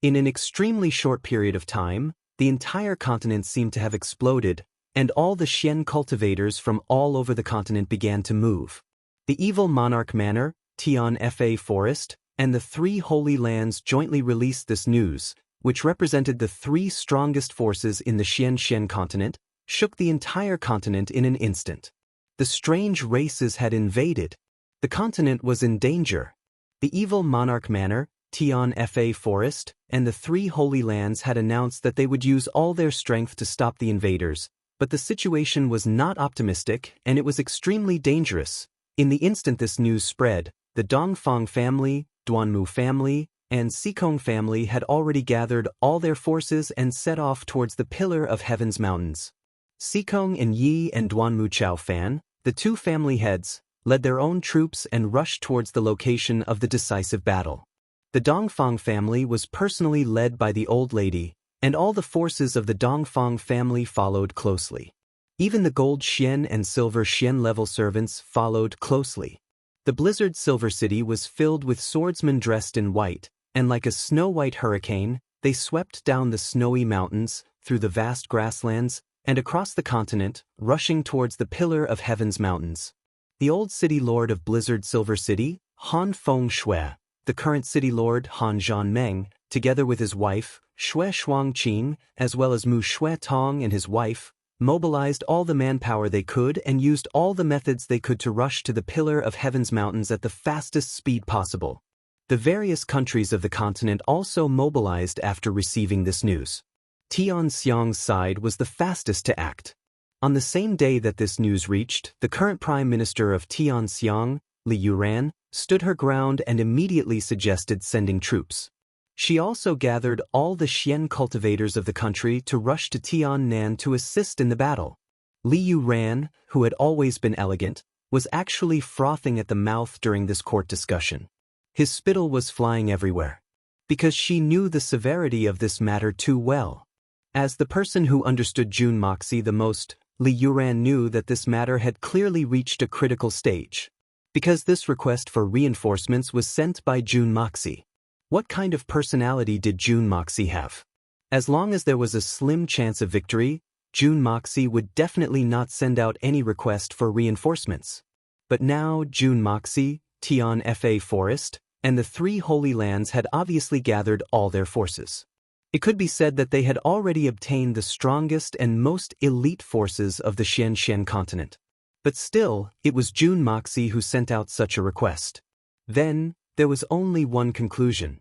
In an extremely short period of time, the entire continent seemed to have exploded, and all the Xian cultivators from all over the continent began to move. The evil Monarch Manor, Tian Fa Forest, and the 3 Holy Lands jointly released this news, which represented the 3 strongest forces in the Xian continent, shook the entire continent in an instant. The strange races had invaded. The continent was in danger. The evil Monarch Manor, Tian Fa Forest, and the 3 Holy Lands had announced that they would use all their strength to stop the invaders, but the situation was not optimistic and it was extremely dangerous. In the instant this news spread, the Dongfang family, Duanmu family, and Xikong family had already gathered all their forces and set off towards the Pillar of Heaven's mountains. Xikong and Yi and Duanmu Chao Fan, the 2 family heads, led their own troops and rushed towards the location of the decisive battle. The Dongfang family was personally led by the old lady, and all the forces of the Dongfang family followed closely. Even the gold Xian and silver Xian level servants followed closely. The blizzard Silver City was filled with swordsmen dressed in white, and like a snow-white hurricane, they swept down the snowy mountains, through the vast grasslands, and across the continent, rushing towards the Pillar of Heaven's mountains. The old city lord of blizzard Silver City, Han Feng Shui, the current city lord Han Zhanmeng, together with his wife, Shui Shuangqing, as well as Mu Shui Tong and his wife, mobilized all the manpower they could and used all the methods they could to rush to the Pillar of Heaven's mountains at the fastest speed possible. The various countries of the continent also mobilized after receiving this news. Tianxiang's side was the fastest to act. On the same day that this news reached, the current Prime Minister of Tianxiang, Li Yuran, stood her ground and immediately suggested sending troops. She also gathered all the Xian cultivators of the country to rush to Tiannan to assist in the battle. Li Yuran, who had always been elegant, was actually frothing at the mouth during this court discussion. His spittle was flying everywhere. Because she knew the severity of this matter too well. As the person who understood Jun Moxie the most, Li Yuran knew that this matter had clearly reached a critical stage. Because this request for reinforcements was sent by Jun Moxie. What kind of personality did Jun Moxie have? As long as there was a slim chance of victory, Jun Moxie would definitely not send out any request for reinforcements. But now Jun Moxie, Tian Fa Forest, and the 3 Holy Lands had obviously gathered all their forces. It could be said that they had already obtained the strongest and most elite forces of the Xian continent. But still, it was Jun Moxie who sent out such a request. Then, there was only one conclusion.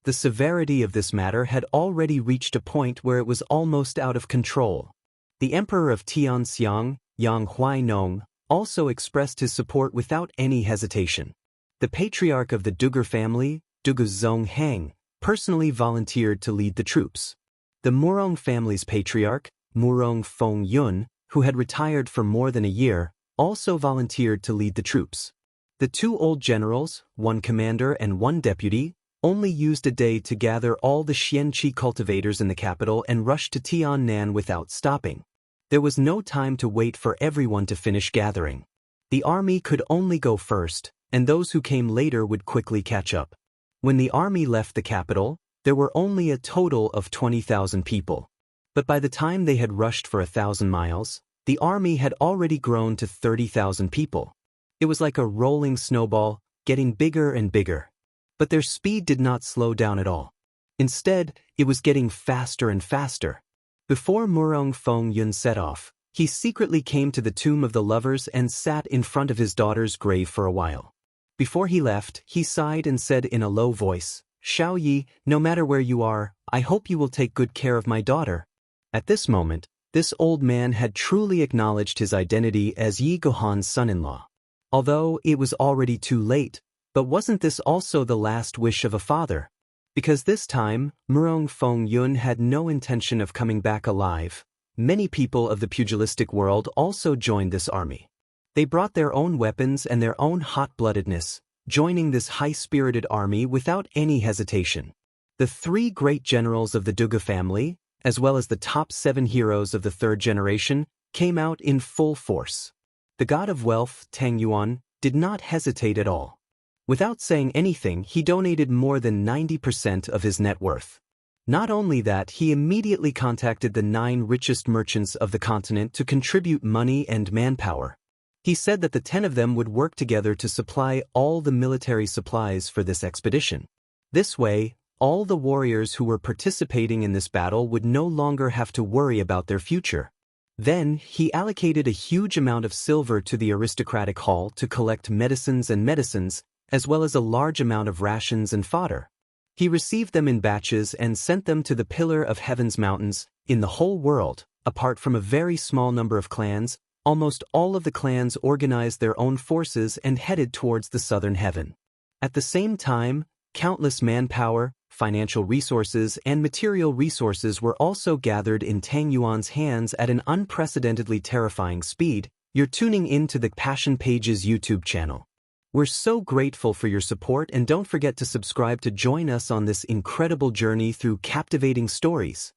The severity of this matter had already reached a point where it was almost out of control. The Emperor of Tianxiang, Yang Huainong, also expressed his support without any hesitation. The patriarch of the Duger family, Dugu Zonghang, personally volunteered to lead the troops. The Murong family's patriarch, Murong Fengyun, who had retired for more than a year, also volunteered to lead the troops. The 2 old generals, 1 commander and 1 deputy, only used a day to gather all the Xianqi cultivators in the capital and rushed to Tiannan without stopping. There was no time to wait for everyone to finish gathering. The army could only go first, and those who came later would quickly catch up. When the army left the capital, there were only a total of 20,000 people. But by the time they had rushed for 1,000 miles, the army had already grown to 30,000 people. It was like a rolling snowball, getting bigger and bigger. But their speed did not slow down at all. Instead, it was getting faster and faster. Before Murong Fengyun set off, he secretly came to the tomb of the lovers and sat in front of his daughter's grave for a while. Before he left, he sighed and said in a low voice, "Shao Yi, no matter where you are, I hope you will take good care of my daughter." At this moment, This old man had truly acknowledged his identity as Yi Gohan's son-in-law. Although it was already too late, but wasn't this also the last wish of a father? Because this time, Murong Feng Yun had no intention of coming back alive. Many people of the pugilistic world also joined this army. They brought their own weapons and their own hot-bloodedness, joining this high-spirited army without any hesitation. The 3 great generals of the Duga family, as well as the top 7 heroes of the 3rd generation, came out in full force. The god of wealth, Tang Yuan, did not hesitate at all. Without saying anything, he donated more than 90% of his net worth. Not only that, he immediately contacted the 9 richest merchants of the continent to contribute money and manpower. He said that the 10 of them would work together to supply all the military supplies for this expedition. This way, all the warriors who were participating in this battle would no longer have to worry about their future. Then, he allocated a huge amount of silver to the aristocratic hall to collect medicines, as well as a large amount of rations and fodder. He received them in batches and sent them to the Pillar of Heaven's mountains. In the whole world, apart from a very small number of clans, almost all of the clans organized their own forces and headed towards the southern heaven. At the same time, countless manpower, financial resources, and material resources were also gathered in Tang Yuan's hands at an unprecedentedly terrifying speed. You're tuning in to the Passion Pages YouTube channel. We're so grateful for your support, and don't forget to subscribe to join us on this incredible journey through captivating stories.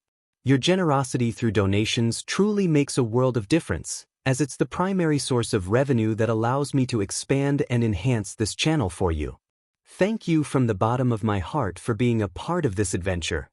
Your generosity through donations truly makes a world of difference, as it's the primary source of revenue that allows me to expand and enhance this channel for you. Thank you from the bottom of my heart for being a part of this adventure.